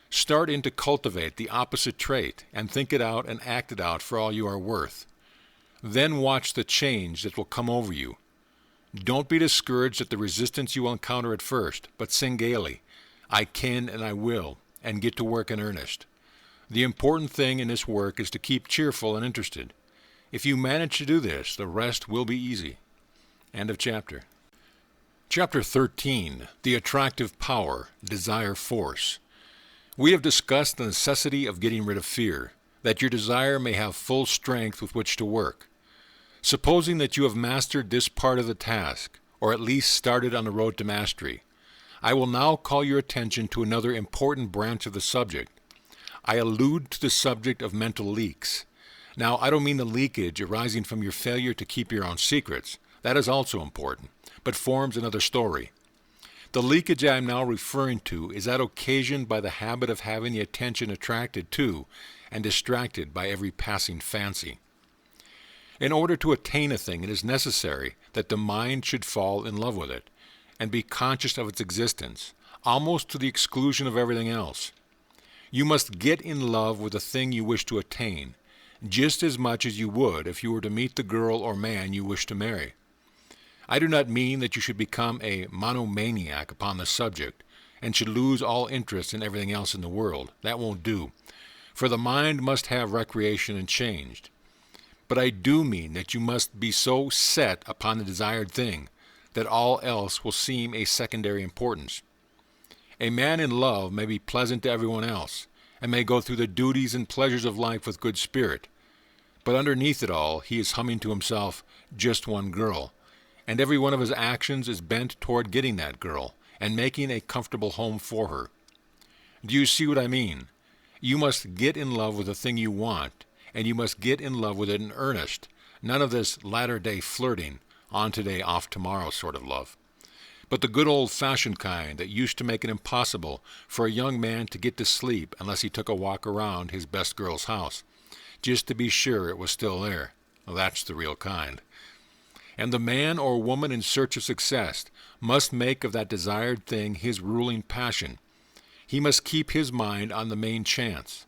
Start in to cultivate the opposite trait and think it out and act it out for all you are worth. Then watch the change that will come over you. Don't be discouraged at the resistance you will encounter at first, but sing gaily, I can and I will, and get to work in earnest. The important thing in this work is to keep cheerful and interested. If you manage to do this, the rest will be easy. End of chapter. Chapter 13, The Attractive Power, Desire Force. We have discussed the necessity of getting rid of fear, that your desire may have full strength with which to work. Supposing that you have mastered this part of the task, or at least started on the road to mastery, I will now call your attention to another important branch of the subject. I allude to the subject of mental leaks. Now, I don't mean the leakage arising from your failure to keep your own secrets. That is also important, but forms another story. The leakage I am now referring to is that occasioned by the habit of having the attention attracted to and distracted by every passing fancy. In order to attain a thing, it is necessary that the mind should fall in love with it and be conscious of its existence, almost to the exclusion of everything else. You must get in love with the thing you wish to attain, just as much as you would if you were to meet the girl or man you wish to marry. I do not mean that you should become a monomaniac upon the subject and should lose all interest in everything else in the world. That won't do, for the mind must have recreation and change. But I do mean that you must be so set upon the desired thing that all else will seem a secondary importance. A man in love may be pleasant to everyone else, and may go through the duties and pleasures of life with good spirit, but underneath it all he is humming to himself just one girl, and every one of his actions is bent toward getting that girl and making a comfortable home for her. Do you see what I mean? You must get in love with the thing you want, and you must get in love with it in earnest, None of this latter-day flirting, on today, off tomorrow sort of love. But the good old-fashioned kind that used to make it impossible for a young man to get to sleep unless he took a walk around his best girl's house, just to be sure it was still there. Well, that's the real kind. And the man or woman in search of success must make of that desired thing his ruling passion. He must keep his mind on the main chance.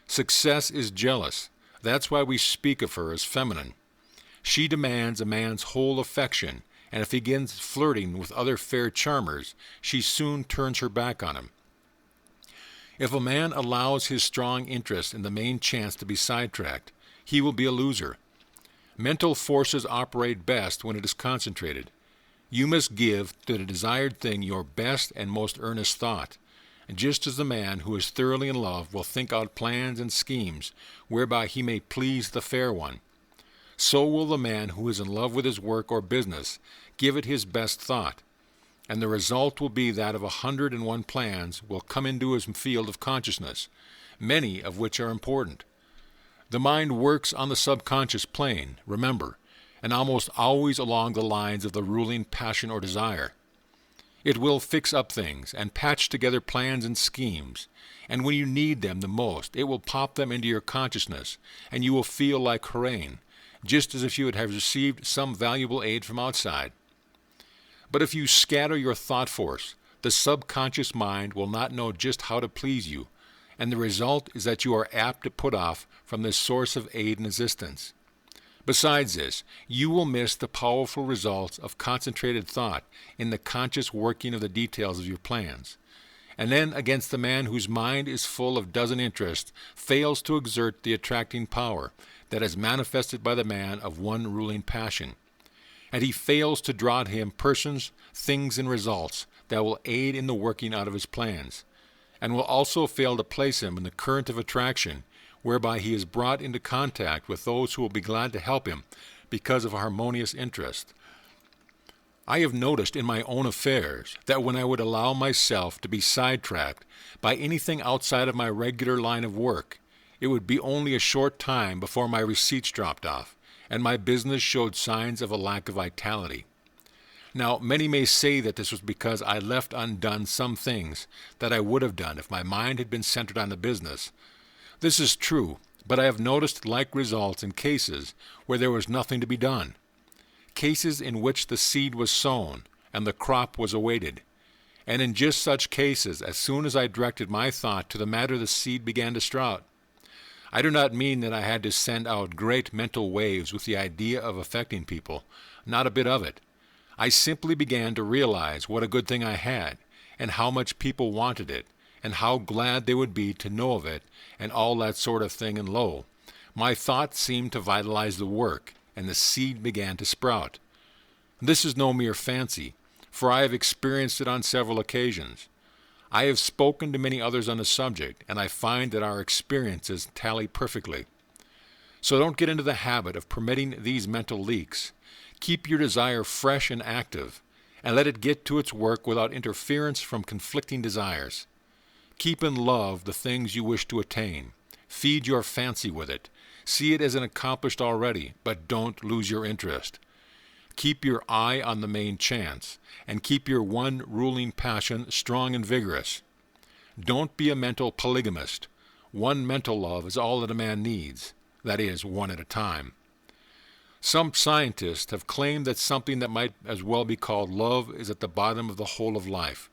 Success is jealous. That's why we speak of her as feminine. She demands a man's whole affection, and if he begins flirting with other fair charmers, she soon turns her back on him. If a man allows his strong interest in the main chance to be sidetracked, he will be a loser. Mental forces operate best when it is concentrated. You must give to the desired thing your best and most earnest thought, just as the man who is thoroughly in love will think out plans and schemes whereby he may please the fair one. So will the man who is in love with his work or business give it his best thought, and the result will be that of 101 plans will come into his field of consciousness, many of which are important. The mind works on the subconscious plane, remember, and almost always along the lines of the ruling passion or desire. It will fix up things and patch together plans and schemes, and when you need them the most, it will pop them into your consciousness, and you will feel like hurrahing, just as if you would have received some valuable aid from outside. But if you scatter your thought force, the subconscious mind will not know just how to please you, and the result is that you are apt to put off from this source of aid and assistance. Besides this, you will miss the powerful results of concentrated thought in the conscious working of the details of your plans. And then against the man whose mind is full of dozen interests fails to exert the attracting power that is manifested by the man of one ruling passion. And he fails to draw to him persons, things, and results that will aid in the working out of his plans, and will also fail to place him in the current of attraction whereby he is brought into contact with those who will be glad to help him because of a harmonious interest. I have noticed in my own affairs that when I would allow myself to be sidetracked by anything outside of my regular line of work, it would be only a short time before my receipts dropped off, and my business showed signs of a lack of vitality. Now, many may say that this was because I left undone some things that I would have done if my mind had been centered on the business. This is true, but I have noticed like results in cases where there was nothing to be done. Cases in which the seed was sown and the crop was awaited. And in just such cases, as soon as I directed my thought to the matter, the seed began to sprout. I do not mean that I had to send out great mental waves with the idea of affecting people. Not a bit of it. I simply began to realize what a good thing I had, and how much people wanted it, and how glad they would be to know of it, and all that sort of thing, and lo, my thought seemed to vitalize the work, and the seed began to sprout. This is no mere fancy, for I have experienced it on several occasions. I have spoken to many others on the subject, and I find that our experiences tally perfectly. So don't get into the habit of permitting these mental leaks. Keep your desire fresh and active, and let it get to its work without interference from conflicting desires. Keep in love the things you wish to attain. Feed your fancy with it. See it as an accomplished already, but don't lose your interest. Keep your eye on the main chance, and keep your one ruling passion strong and vigorous. Don't be a mental polygamist. One mental love is all that a man needs, that is, one at a time. Some scientists have claimed that something that might as well be called love is at the bottom of the whole of life.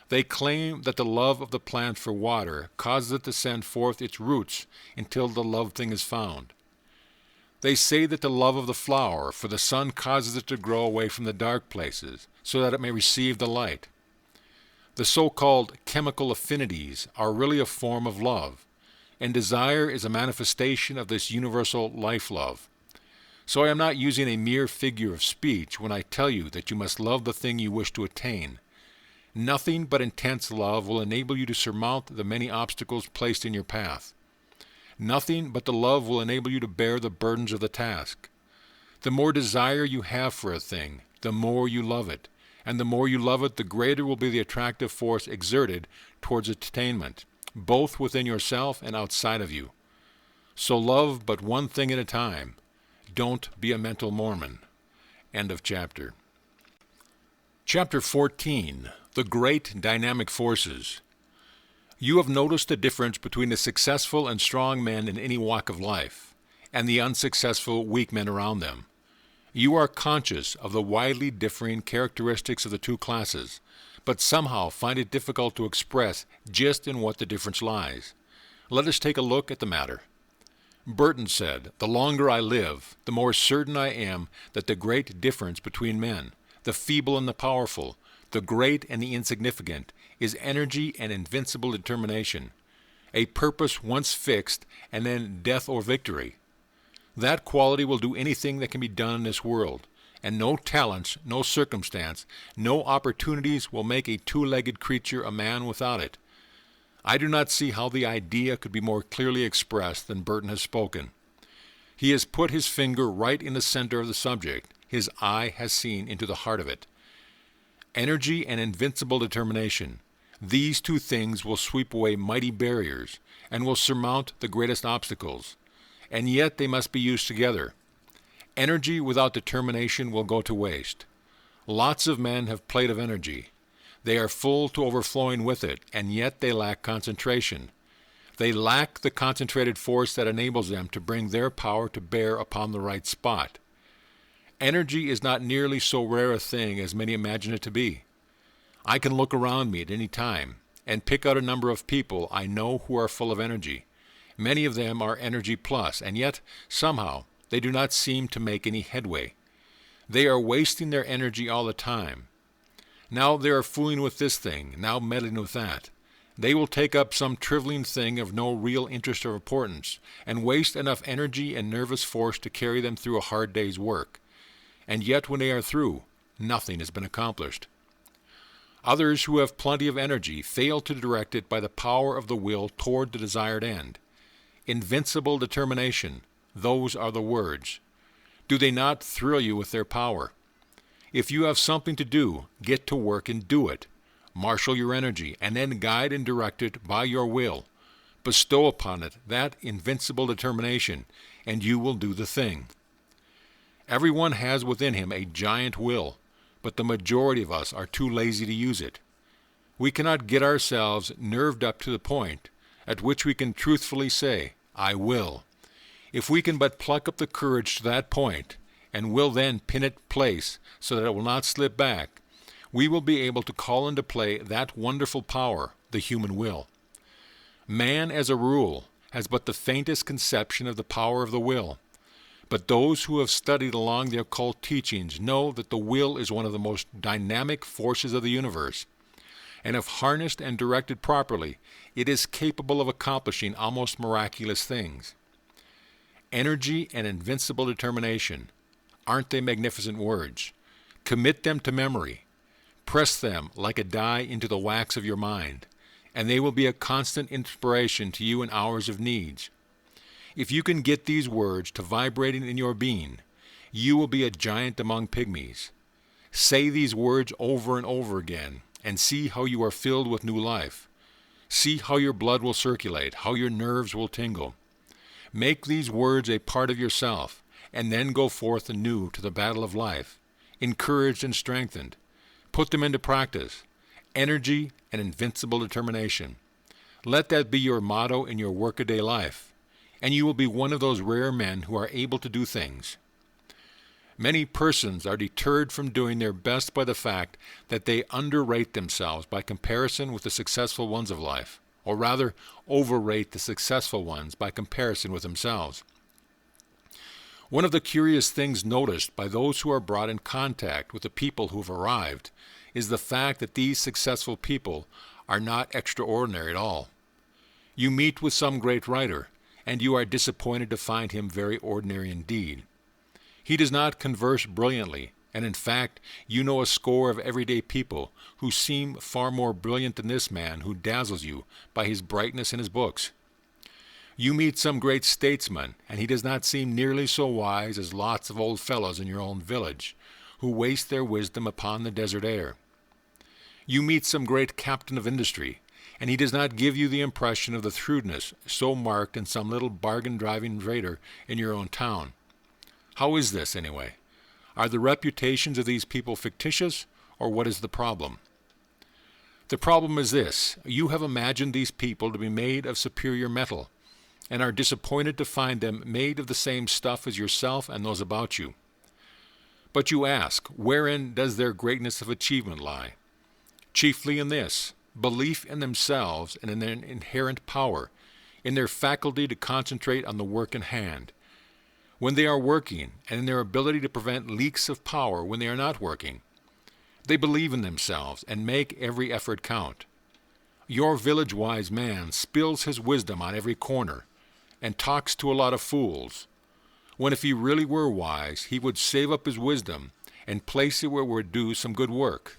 They claim that the love of the plant for water causes it to send forth its roots until the loved thing is found. They say that the love of the flower for the sun causes it to grow away from the dark places so that it may receive the light. The so-called chemical affinities are really a form of love, and desire is a manifestation of this universal life-love. So I am not using a mere figure of speech when I tell you that you must love the thing you wish to attain. Nothing but intense love will enable you to surmount the many obstacles placed in your path. Nothing but the love will enable you to bear the burdens of the task. The more desire you have for a thing, the more you love it, and the more you love it, the greater will be the attractive force exerted towards its attainment, both within yourself and outside of you. So love but one thing at a time. Don't be a mental Mormon. End of chapter. Chapter 14. The Great Dynamic Forces. You have noticed the difference between the successful and strong men in any walk of life, and the unsuccessful, weak men around them. You are conscious of the widely differing characteristics of the two classes, but somehow find it difficult to express just in what the difference lies. Let us take a look at the matter. Burton said, "The longer I live, the more certain I am that the great difference between men, the feeble and the powerful, the great and the insignificant, is energy and invincible determination, a purpose once fixed, and then death or victory. That quality will do anything that can be done in this world, and no talents, no circumstance, no opportunities will make a two-legged creature a man without it." I do not see how the idea could be more clearly expressed than Burton has spoken. He has put his finger right in the center of the subject. His eye has seen into the heart of it. Energy and invincible determination. These two things will sweep away mighty barriers and will surmount the greatest obstacles. And yet they must be used together. Energy without determination will go to waste. Lots of men have plenty of energy. They are full to overflowing with it, and yet they lack concentration. They lack the concentrated force that enables them to bring their power to bear upon the right spot. Energy is not nearly so rare a thing as many imagine it to be. I can look around me at any time and pick out a number of people I know who are full of energy. Many of them are energy plus, and yet, somehow, they do not seem to make any headway. They are wasting their energy all the time. Now they are fooling with this thing, now meddling with that. They will take up some trivial thing of no real interest or importance, and waste enough energy and nervous force to carry them through a hard day's work. And yet when they are through, nothing has been accomplished. Others who have plenty of energy fail to direct it by the power of the will toward the desired end. Invincible determination, those are the words. Do they not thrill you with their power? If you have something to do, get to work and do it. Marshal your energy, and then guide and direct it by your will. Bestow upon it that invincible determination, and you will do the thing. Everyone has within him a giant will, but the majority of us are too lazy to use it. We cannot get ourselves nerved up to the point at which we can truthfully say, "I will." If we can but pluck up the courage to that point, and will then pin it in place so that it will not slip back, we will be able to call into play that wonderful power, the human will. Man, as a rule, has but the faintest conception of the power of the will. But those who have studied along the occult teachings know that the will is one of the most dynamic forces of the universe, and if harnessed and directed properly, it is capable of accomplishing almost miraculous things. Energy and invincible determination. Aren't they magnificent words? Commit them to memory. Press them like a die into the wax of your mind, and they will be a constant inspiration to you in hours of needs. If you can get these words to vibrating in your being, you will be a giant among pygmies. Say these words over and over again, and see how you are filled with new life. See how your blood will circulate, how your nerves will tingle. Make these words a part of yourself, and then go forth anew to the battle of life, encouraged and strengthened. Put them into practice. Energy and invincible determination. Let that be your motto in your workaday life, and you will be one of those rare men who are able to do things. Many persons are deterred from doing their best by the fact that they underrate themselves by comparison with the successful ones of life, or rather overrate the successful ones by comparison with themselves. One of the curious things noticed by those who are brought in contact with the people who have arrived is the fact that these successful people are not extraordinary at all. You meet with some great writer, and you are disappointed to find him very ordinary indeed. He does not converse brilliantly, and in fact, you know a score of everyday people who seem far more brilliant than this man who dazzles you by his brightness in his books. You meet some great statesman, and he does not seem nearly so wise as lots of old fellows in your own village, who waste their wisdom upon the desert air. You meet some great captain of industry, and he does not give you the impression of the shrewdness so marked in some little bargain-driving trader in your own town. How is this, anyway? Are the reputations of these people fictitious, or what is the problem? The problem is this: you have imagined these people to be made of superior metal, and are disappointed to find them made of the same stuff as yourself and those about you. But you ask, wherein does their greatness of achievement lie? Chiefly in this: belief in themselves and in their inherent power, in their faculty to concentrate on the work in hand, when they are working, and in their ability to prevent leaks of power when they are not working. They believe in themselves and make every effort count. Your village-wise man spills his wisdom on every corner and talks to a lot of fools, when if he really were wise, he would save up his wisdom and place it where it would do some good work.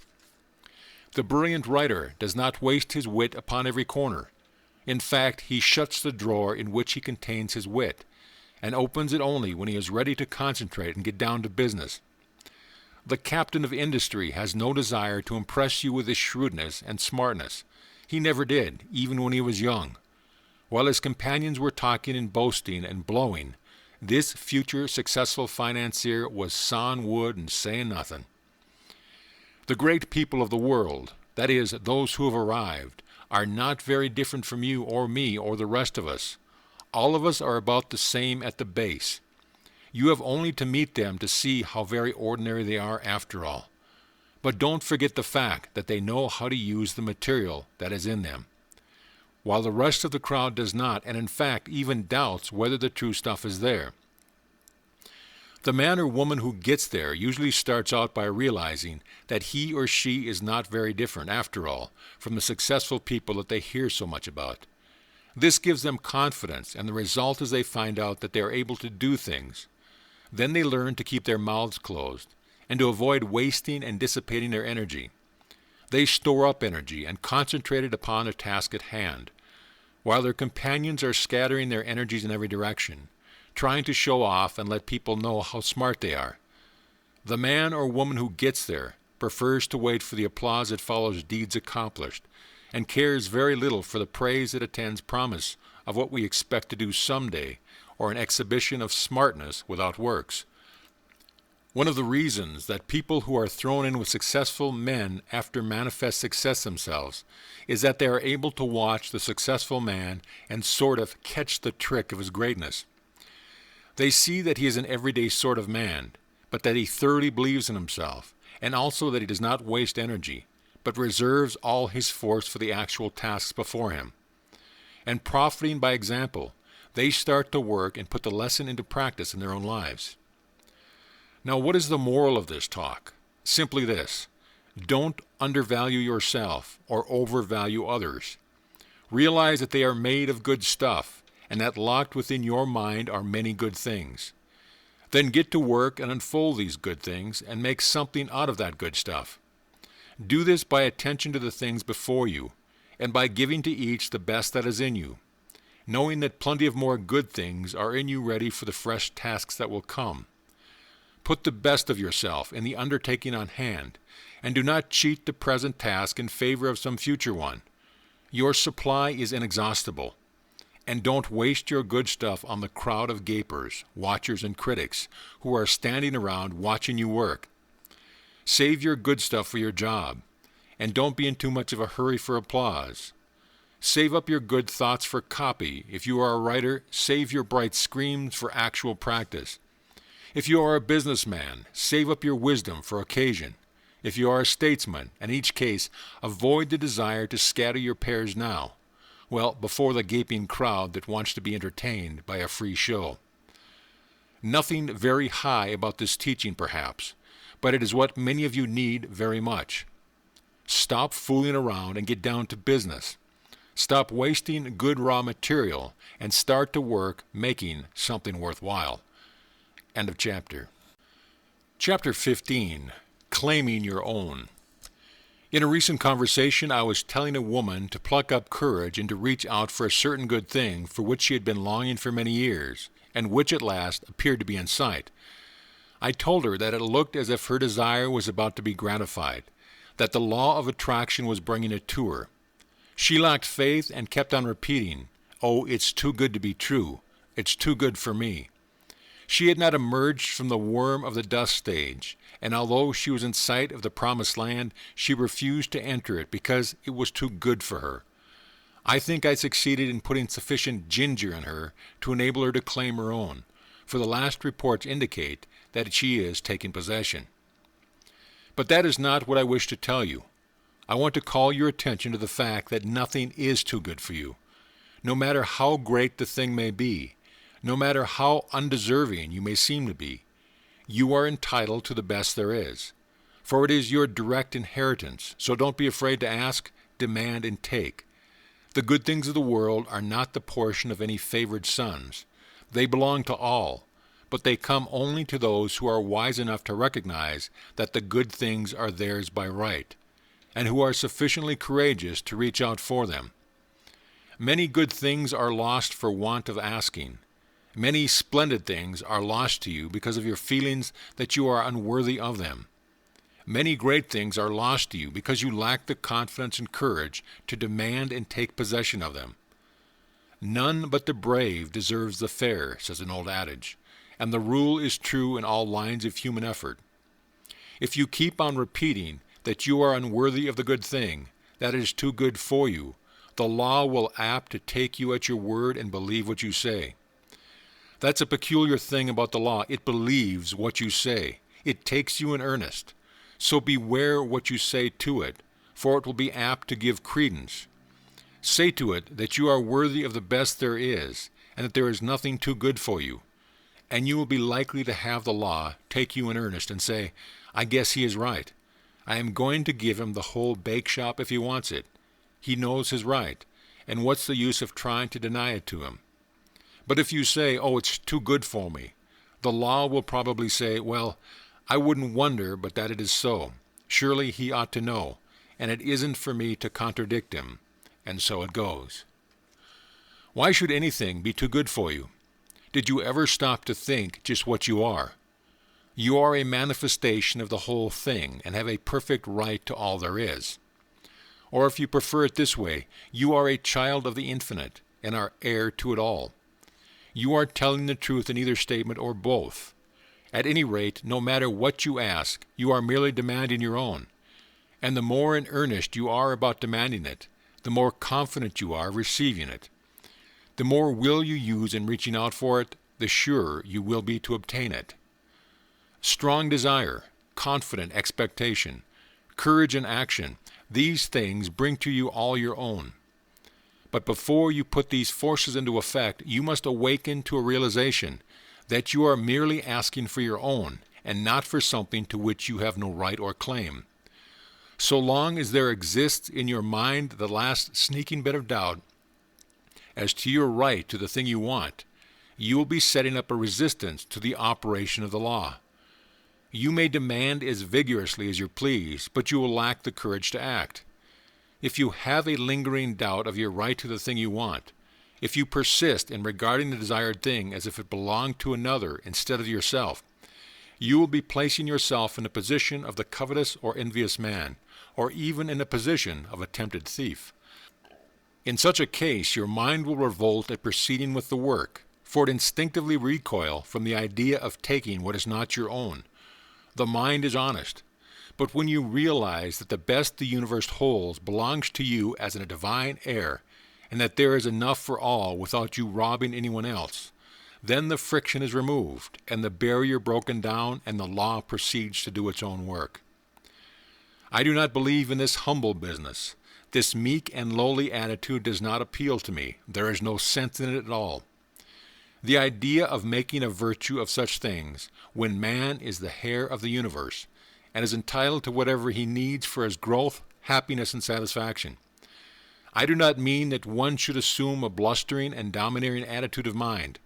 The brilliant writer does not waste his wit upon every corner. In fact, he shuts the drawer in which he contains his wit, and opens it only when he is ready to concentrate and get down to business. The captain of industry has no desire to impress you with his shrewdness and smartness. He never did, even when he was young. While his companions were talking and boasting and blowing, this future successful financier was sawing wood and saying nothing. The great people of the world, that is, those who have arrived, are not very different from you or me or the rest of us. All of us are about the same at the base. You have only to meet them to see how very ordinary they are after all. But don't forget the fact that they know how to use the material that is in them, while the rest of the crowd does not, and in fact even doubts whether the true stuff is there. The man or woman who gets there usually starts out by realizing that he or she is not very different, after all, from the successful people that they hear so much about. This gives them confidence, and the result is they find out that they are able to do things. Then they learn to keep their mouths closed, and to avoid wasting and dissipating their energy. They store up energy and concentrate it upon a task at hand, while their companions are scattering their energies in every direction, trying to show off and let people know how smart they are. The man or woman who gets there prefers to wait for the applause that follows deeds accomplished, and cares very little for the praise that attends promise of what we expect to do someday, or an exhibition of smartness without works. One of the reasons that people who are thrown in with successful men after manifest success themselves is that they are able to watch the successful man and sort of catch the trick of his greatness. They see that he is an everyday sort of man, but that he thoroughly believes in himself, and also that he does not waste energy, but reserves all his force for the actual tasks before him. And profiting by example, they start to work and put the lesson into practice in their own lives. Now, what is the moral of this talk? Simply this: don't undervalue yourself or overvalue others. Realize that they are made of good stuff, and that locked within your mind are many good things. Then get to work and unfold these good things and make something out of that good stuff. Do this by attention to the things before you, and by giving to each the best that is in you, knowing that plenty of more good things are in you ready for the fresh tasks that will come. Put the best of yourself in the undertaking on hand, and do not cheat the present task in favor of some future one. Your supply is inexhaustible. And don't waste your good stuff on the crowd of gapers, watchers, and critics who are standing around watching you work. Save your good stuff for your job, and don't be in too much of a hurry for applause. Save up your good thoughts for copy. If you are a writer, save your bright screams for actual practice. If you are a businessman, save up your wisdom for occasion. If you are a statesman, in each case, avoid the desire to scatter your pears now, well, before the gaping crowd that wants to be entertained by a free show. Nothing very high about this teaching, perhaps, but it is what many of you need very much. Stop fooling around and get down to business. Stop wasting good raw material and start to work making something worthwhile. End of chapter. Chapter 15. Claiming Your Own. In a recent conversation, I was telling a woman to pluck up courage and to reach out for a certain good thing for which she had been longing for many years, and which at last appeared to be in sight. I told her that it looked as if her desire was about to be gratified, that the law of attraction was bringing it to her. She lacked faith and kept on repeating, "Oh, it's too good to be true. It's too good for me." She had not emerged from the worm of the dust stage, and although she was in sight of the promised land, she refused to enter it because it was too good for her. I think I succeeded in putting sufficient ginger in her to enable her to claim her own, for the last reports indicate that she is taking possession. But that is not what I wish to tell you. I want to call your attention to the fact that nothing is too good for you. No matter how great the thing may be, no matter how undeserving you may seem to be, you are entitled to the best there is. For it is your direct inheritance, so don't be afraid to ask, demand, and take. The good things of the world are not the portion of any favored sons. They belong to all, but they come only to those who are wise enough to recognize that the good things are theirs by right, and who are sufficiently courageous to reach out for them. Many good things are lost for want of asking. Many splendid things are lost to you because of your feelings that you are unworthy of them. Many great things are lost to you because you lack the confidence and courage to demand and take possession of them. None but the brave deserves the fair, says an old adage, and the rule is true in all lines of human effort. If you keep on repeating that you are unworthy of the good thing, that it is too good for you, the law will apt to take you at your word and believe what you say. That's a peculiar thing about the law. It believes what you say. It takes you in earnest. So beware what you say to it, for it will be apt to give credence. Say to it that you are worthy of the best there is, and that there is nothing too good for you. And you will be likely to have the law take you in earnest and say, I guess he is right. I am going to give him the whole bake shop if he wants it. He knows his right, and what's the use of trying to deny it to him? But if you say, oh, it's too good for me, the law will probably say, well, I wouldn't wonder but that it is so. Surely he ought to know, and it isn't for me to contradict him. And so it goes. Why should anything be too good for you? Did you ever stop to think just what you are? You are a manifestation of the whole thing and have a perfect right to all there is. Or if you prefer it this way, you are a child of the infinite and are heir to it all. You are telling the truth in either statement or both. At any rate, no matter what you ask, you are merely demanding your own. And the more in earnest you are about demanding it, the more confident you are receiving it. The more will you use in reaching out for it, the surer you will be to obtain it. Strong desire, confident expectation, courage in action, these things bring to you all your own. But before you put these forces into effect, you must awaken to a realization that you are merely asking for your own, and not for something to which you have no right or claim. So long as there exists in your mind the last sneaking bit of doubt as to your right to the thing you want, you will be setting up a resistance to the operation of the law. You may demand as vigorously as you please, but you will lack the courage to act. If you have a lingering doubt of your right to the thing you want, if you persist in regarding the desired thing as if it belonged to another instead of yourself, you will be placing yourself in the position of the covetous or envious man, or even in the position of a tempted thief. In such a case, your mind will revolt at proceeding with the work, for it instinctively recoil from the idea of taking what is not your own. The mind is honest, but when you realize that the best the universe holds belongs to you as a divine heir, and that there is enough for all without you robbing anyone else, then the friction is removed, and the barrier broken down, and the law proceeds to do its own work. I do not believe in this humble business. This meek and lowly attitude does not appeal to me. There is no sense in it at all. The idea of making a virtue of such things, when man is the heir of the universe, and is entitled to whatever he needs for his growth, happiness, and satisfaction. I do not mean that one should assume a blustering and domineering attitude of mind.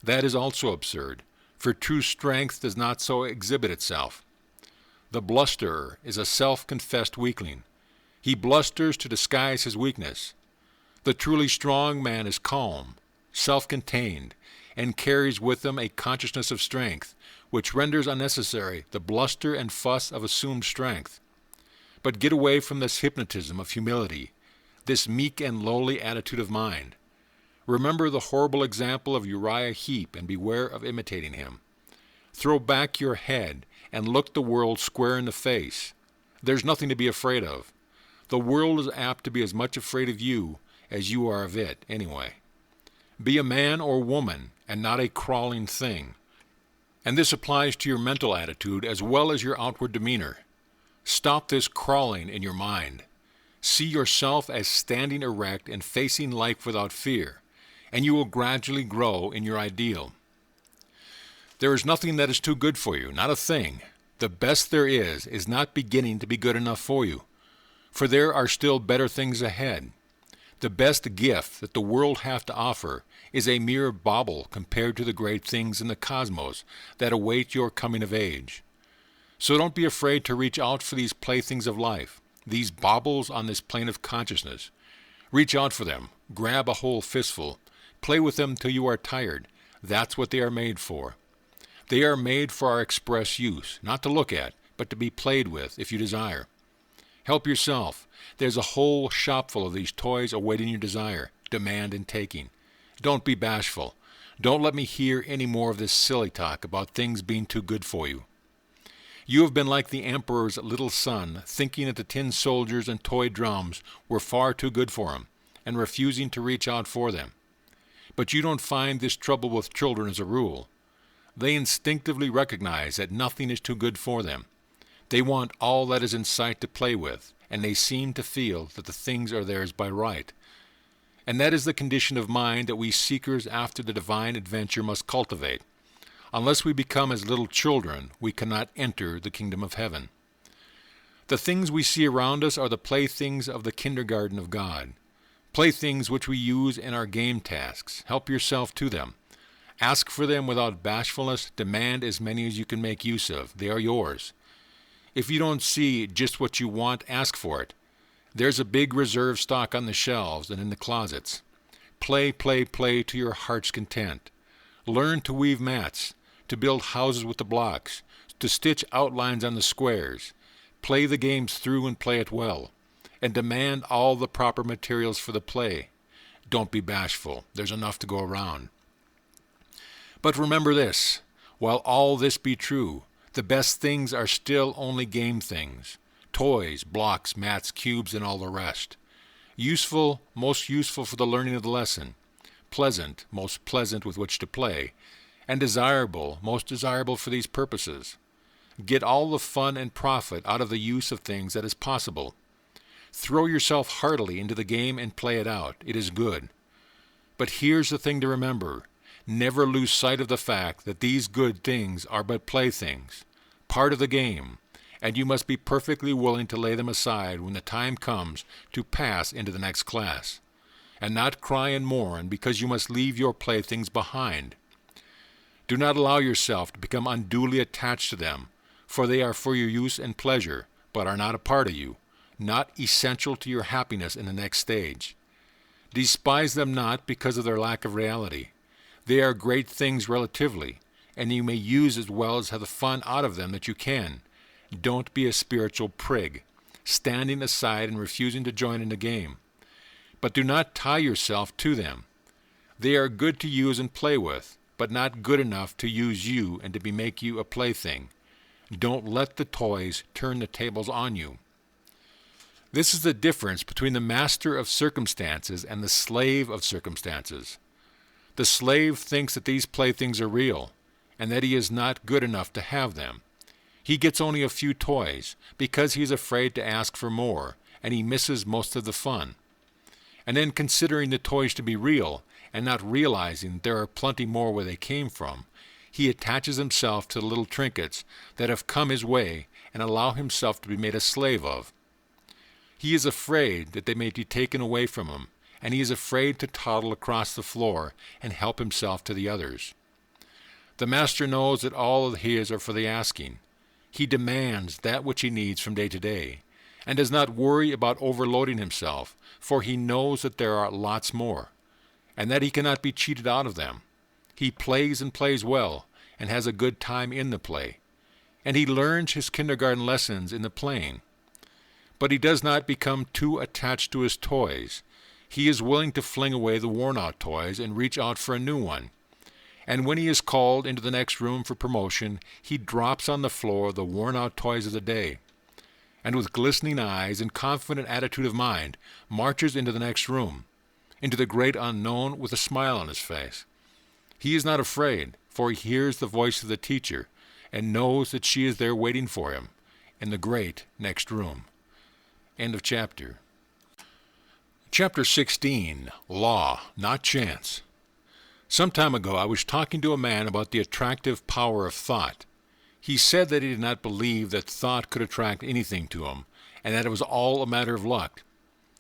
That is also absurd, for true strength does not so exhibit itself. The blusterer is a self-confessed weakling. He blusters to disguise his weakness. The truly strong man is calm, self-contained, and carries with him a consciousness of strength, which renders unnecessary the bluster and fuss of assumed strength. But get away from this hypnotism of humility, this meek and lowly attitude of mind. Remember the horrible example of Uriah Heep and beware of imitating him. Throw back your head and look the world square in the face. There's nothing to be afraid of. The world is apt to be as much afraid of you as you are of it, anyway. Be a man or woman and not a crawling thing. And this applies to your mental attitude as well as your outward demeanor. Stop this crawling in your mind. See yourself as standing erect and facing life without fear, and you will gradually grow in your ideal. There is nothing that is too good for you, not a thing. The best there is not beginning to be good enough for you, for there are still better things ahead. The best gift that the world hath to offer is a mere bauble compared to the great things in the cosmos that await your coming of age. So don't be afraid to reach out for these playthings of life, these baubles on this plane of consciousness. Reach out for them, grab a whole fistful, play with them till you are tired. That's what they are made for. They are made for our express use, not to look at, but to be played with if you desire. Help yourself. There's a whole shop full of these toys awaiting your desire, demand, and taking. Don't be bashful. Don't let me hear any more of this silly talk about things being too good for you. You have been like the emperor's little son, thinking that the tin soldiers and toy drums were far too good for him, and refusing to reach out for them. But you don't find this trouble with children as a rule. They instinctively recognize that nothing is too good for them. They want all that is in sight to play with, and they seem to feel that the things are theirs by right. And that is the condition of mind that we seekers after the divine adventure must cultivate. Unless we become as little children, we cannot enter the kingdom of heaven. The things we see around us are the playthings of the kindergarten of God. Playthings which we use in our game tasks. Help yourself to them. Ask for them without bashfulness. Demand as many as you can make use of. They are yours. If you don't see just what you want, ask for it. There's a big reserve stock on the shelves and in the closets. Play, play, play to your heart's content. Learn to weave mats, to build houses with the blocks, to stitch outlines on the squares. Play the games through and play it well, and demand all the proper materials for the play. Don't be bashful. There's enough to go around. But remember this, while all this be true, the best things are still only game things. Toys, blocks, mats, cubes, and all the rest. Useful, most useful for the learning of the lesson. Pleasant, most pleasant with which to play. And desirable, most desirable for these purposes. Get all the fun and profit out of the use of things that is possible. Throw yourself heartily into the game and play it out. It is good. But here's the thing to remember. Never lose sight of the fact that these good things are but playthings, part of the game, and you must be perfectly willing to lay them aside when the time comes to pass into the next class, and not cry and mourn because you must leave your playthings behind. Do not allow yourself to become unduly attached to them, for they are for your use and pleasure, but are not a part of you, not essential to your happiness in the next stage. Despise them not because of their lack of reality. They are great things relatively, and you may use as well as have the fun out of them that you can. Don't be a spiritual prig, standing aside and refusing to join in the game. But do not tie yourself to them. They are good to use and play with, but not good enough to use you and to make you a plaything. Don't let the toys turn the tables on you. This is the difference between the master of circumstances and the slave of circumstances. The slave thinks that these playthings are real, and that he is not good enough to have them. He gets only a few toys, because he is afraid to ask for more, and he misses most of the fun. And then considering the toys to be real, and not realizing there are plenty more where they came from, he attaches himself to the little trinkets that have come his way, and allow himself to be made a slave of. He is afraid that they may be taken away from him, and he is afraid to toddle across the floor and help himself to the others. The master knows that all of his are for the asking. He demands that which he needs from day to day, and does not worry about overloading himself, for he knows that there are lots more, and that he cannot be cheated out of them. He plays and plays well, and has a good time in the play, and he learns his kindergarten lessons in the playing. But he does not become too attached to his toys. He is willing to fling away the worn-out toys and reach out for a new one. And when he is called into the next room for promotion, he drops on the floor the worn-out toys of the day, and with glistening eyes and confident attitude of mind, marches into the next room, into the great unknown with a smile on his face. He is not afraid, for he hears the voice of the teacher and knows that she is there waiting for him in the great next room. End of chapter. Chapter 16, Law, Not Chance. Some time ago I was talking to a man about the attractive power of thought. He said that he did not believe that thought could attract anything to him, and that it was all a matter of luck.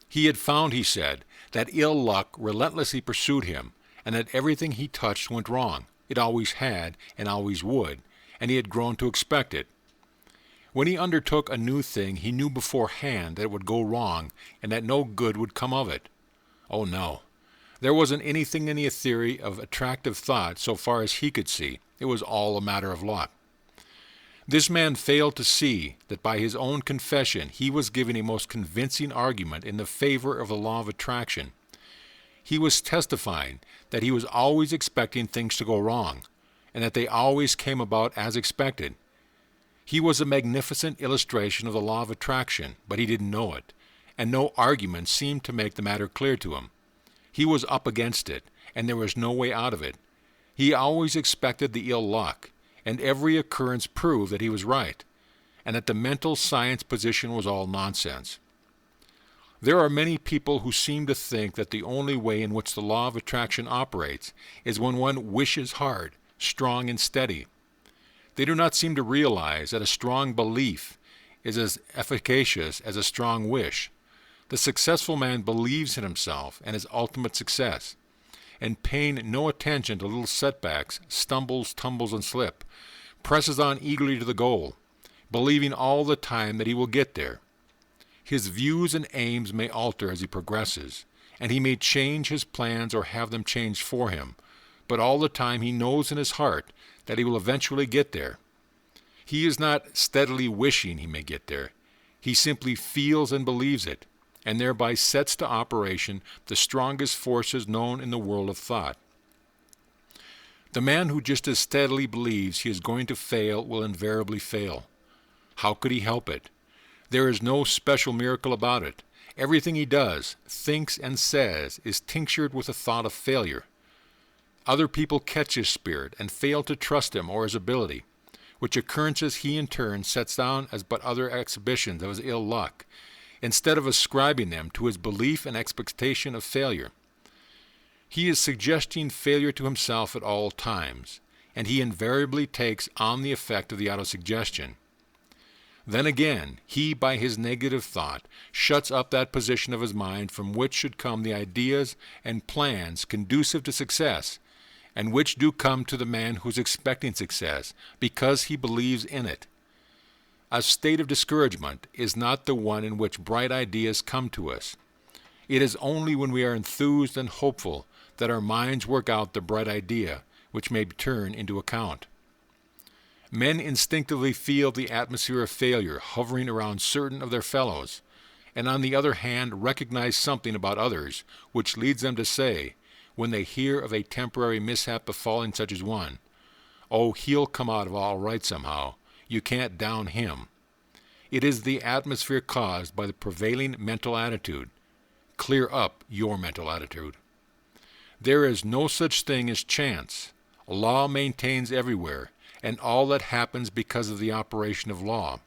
He had found, he said, that ill luck relentlessly pursued him, and that everything he touched went wrong. It always had, and always would, and he had grown to expect it. When he undertook a new thing, he knew beforehand that it would go wrong, and that no good would come of it. Oh no. There wasn't anything in the theory of attractive thought so far as he could see. It was all a matter of luck. This man failed to see that by his own confession he was giving a most convincing argument in the favor of the law of attraction. He was testifying that he was always expecting things to go wrong, and that they always came about as expected. He was a magnificent illustration of the law of attraction, but he didn't know it, and no argument seemed to make the matter clear to him. He was up against it, and there was no way out of it. He always expected the ill luck, and every occurrence proved that he was right, and that the mental science position was all nonsense. There are many people who seem to think that the only way in which the law of attraction operates is when one wishes hard, strong and steady. They do not seem to realize that a strong belief is as efficacious as a strong wish. The successful man believes in himself and his ultimate success, and paying no attention to little setbacks, stumbles, tumbles, and slip, presses on eagerly to the goal, believing all the time that he will get there. His views and aims may alter as he progresses, and he may change his plans or have them changed for him, but all the time he knows in his heart that he will eventually get there. He is not steadily wishing he may get there. He simply feels and believes it, and thereby sets to operation the strongest forces known in the world of thought. The man who just as steadily believes he is going to fail will invariably fail. How could he help it? There is no special miracle about it. Everything he does, thinks, and says is tinctured with the thought of failure. Other people catch his spirit and fail to trust him or his ability, which occurrences he in turn sets down as but other exhibitions of his ill luck, instead of ascribing them to his belief and expectation of failure. He is suggesting failure to himself at all times, and he invariably takes on the effect of the autosuggestion. Then again, he, by his negative thought, shuts up that position of his mind from which should come the ideas and plans conducive to success, and which do come to the man who is expecting success, because he believes in it. A state of discouragement is not the one in which bright ideas come to us. It is only when we are enthused and hopeful that our minds work out the bright idea, which may be turned into account. Men instinctively feel the atmosphere of failure hovering around certain of their fellows, and on the other hand recognize something about others which leads them to say, when they hear of a temporary mishap befalling such as one, "Oh, he'll come out of all right somehow. You can't down him." It is the atmosphere caused by the prevailing mental attitude. Clear up your mental attitude. There is no such thing as chance. Law maintains everywhere, and all that happens because of the operation of law.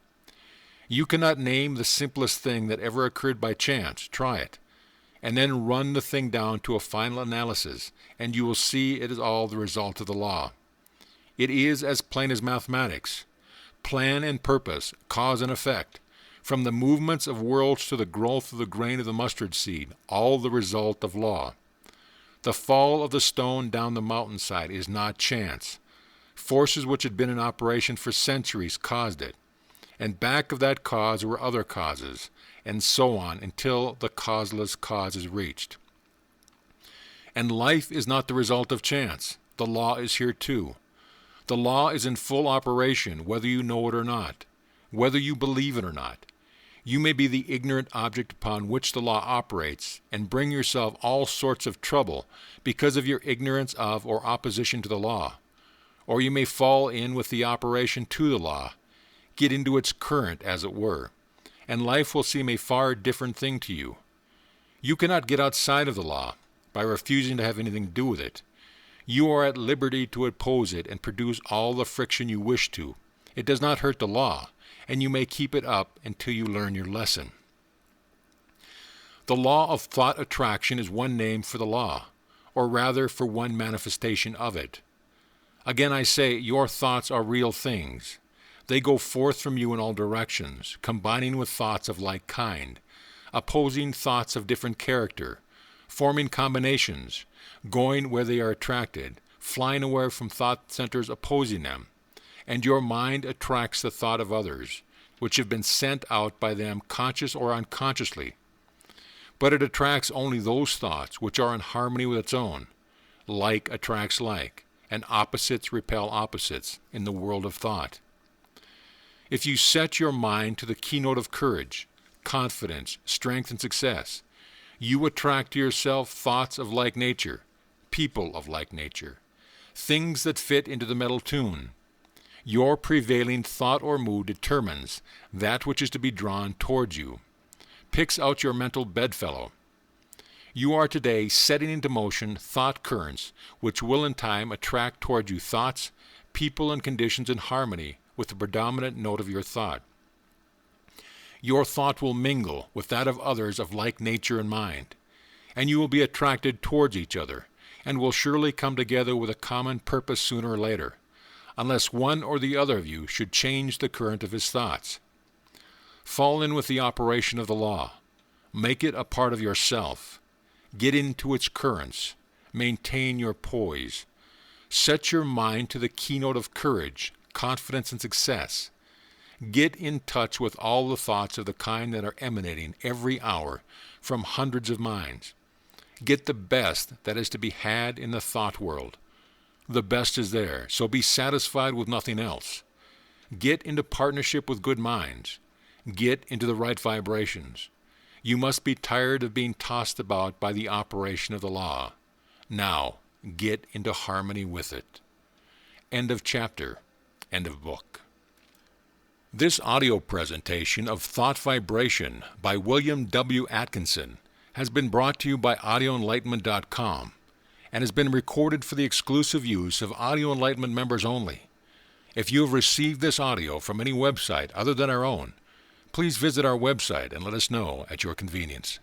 You cannot name the simplest thing that ever occurred by chance. Try it, and then run the thing down to a final analysis, and you will see it is all the result of the law. It is as plain as mathematics. Plan and purpose, cause and effect, from the movements of worlds to the growth of the grain of the mustard seed, all the result of law. The fall of the stone down the mountainside is not chance. Forces which had been in operation for centuries caused it, and back of that cause were other causes, and so on until the causeless cause is reached. And life is not the result of chance. The law is here too. The law is in full operation, whether you know it or not, whether you believe it or not. You may be the ignorant object upon which the law operates and bring yourself all sorts of trouble because of your ignorance of or opposition to the law. Or you may fall in with the operation to the law, get into its current, as it were, and life will seem a far different thing to you. You cannot get outside of the law by refusing to have anything to do with it. You are at liberty to oppose it and produce all the friction you wish to. It does not hurt the law, and you may keep it up until you learn your lesson. The law of thought attraction is one name for the law, or rather for one manifestation of it. Again I say, your thoughts are real things. They go forth from you in all directions, combining with thoughts of like kind, opposing thoughts of different character, forming combinations, going where they are attracted, flying away from thought centers opposing them. And your mind attracts the thought of others, which have been sent out by them conscious or unconsciously. But it attracts only those thoughts which are in harmony with its own. Like attracts like, and opposites repel opposites in the world of thought. If you set your mind to the keynote of courage, confidence, strength, and success, you attract to yourself thoughts of like nature, people of like nature, things that fit into the metal tune. Your prevailing thought or mood determines that which is to be drawn towards you, picks out your mental bedfellow. You are today setting into motion thought currents which will in time attract toward you thoughts, people, and conditions in harmony with the predominant note of your thought. Your thought will mingle with that of others of like nature and mind, and you will be attracted towards each other, and will surely come together with a common purpose sooner or later, unless one or the other of you should change the current of his thoughts. Fall in with the operation of the law. Make it a part of yourself. Get into its currents. Maintain your poise. Set your mind to the keynote of courage, confidence, and success. Get in touch with all the thoughts of the kind that are emanating every hour from hundreds of minds. Get the best that is to be had in the thought world. The best is there, so be satisfied with nothing else. Get into partnership with good minds. Get into the right vibrations. You must be tired of being tossed about by the operation of the law. Now, get into harmony with it. End of chapter. End of book. This audio presentation of Thought Vibration by William W. Atkinson has been brought to you by audioenlightenment.com and has been recorded for the exclusive use of Audio Enlightenment members only. If you have received this audio from any website other than our own, please visit our website and let us know at your convenience.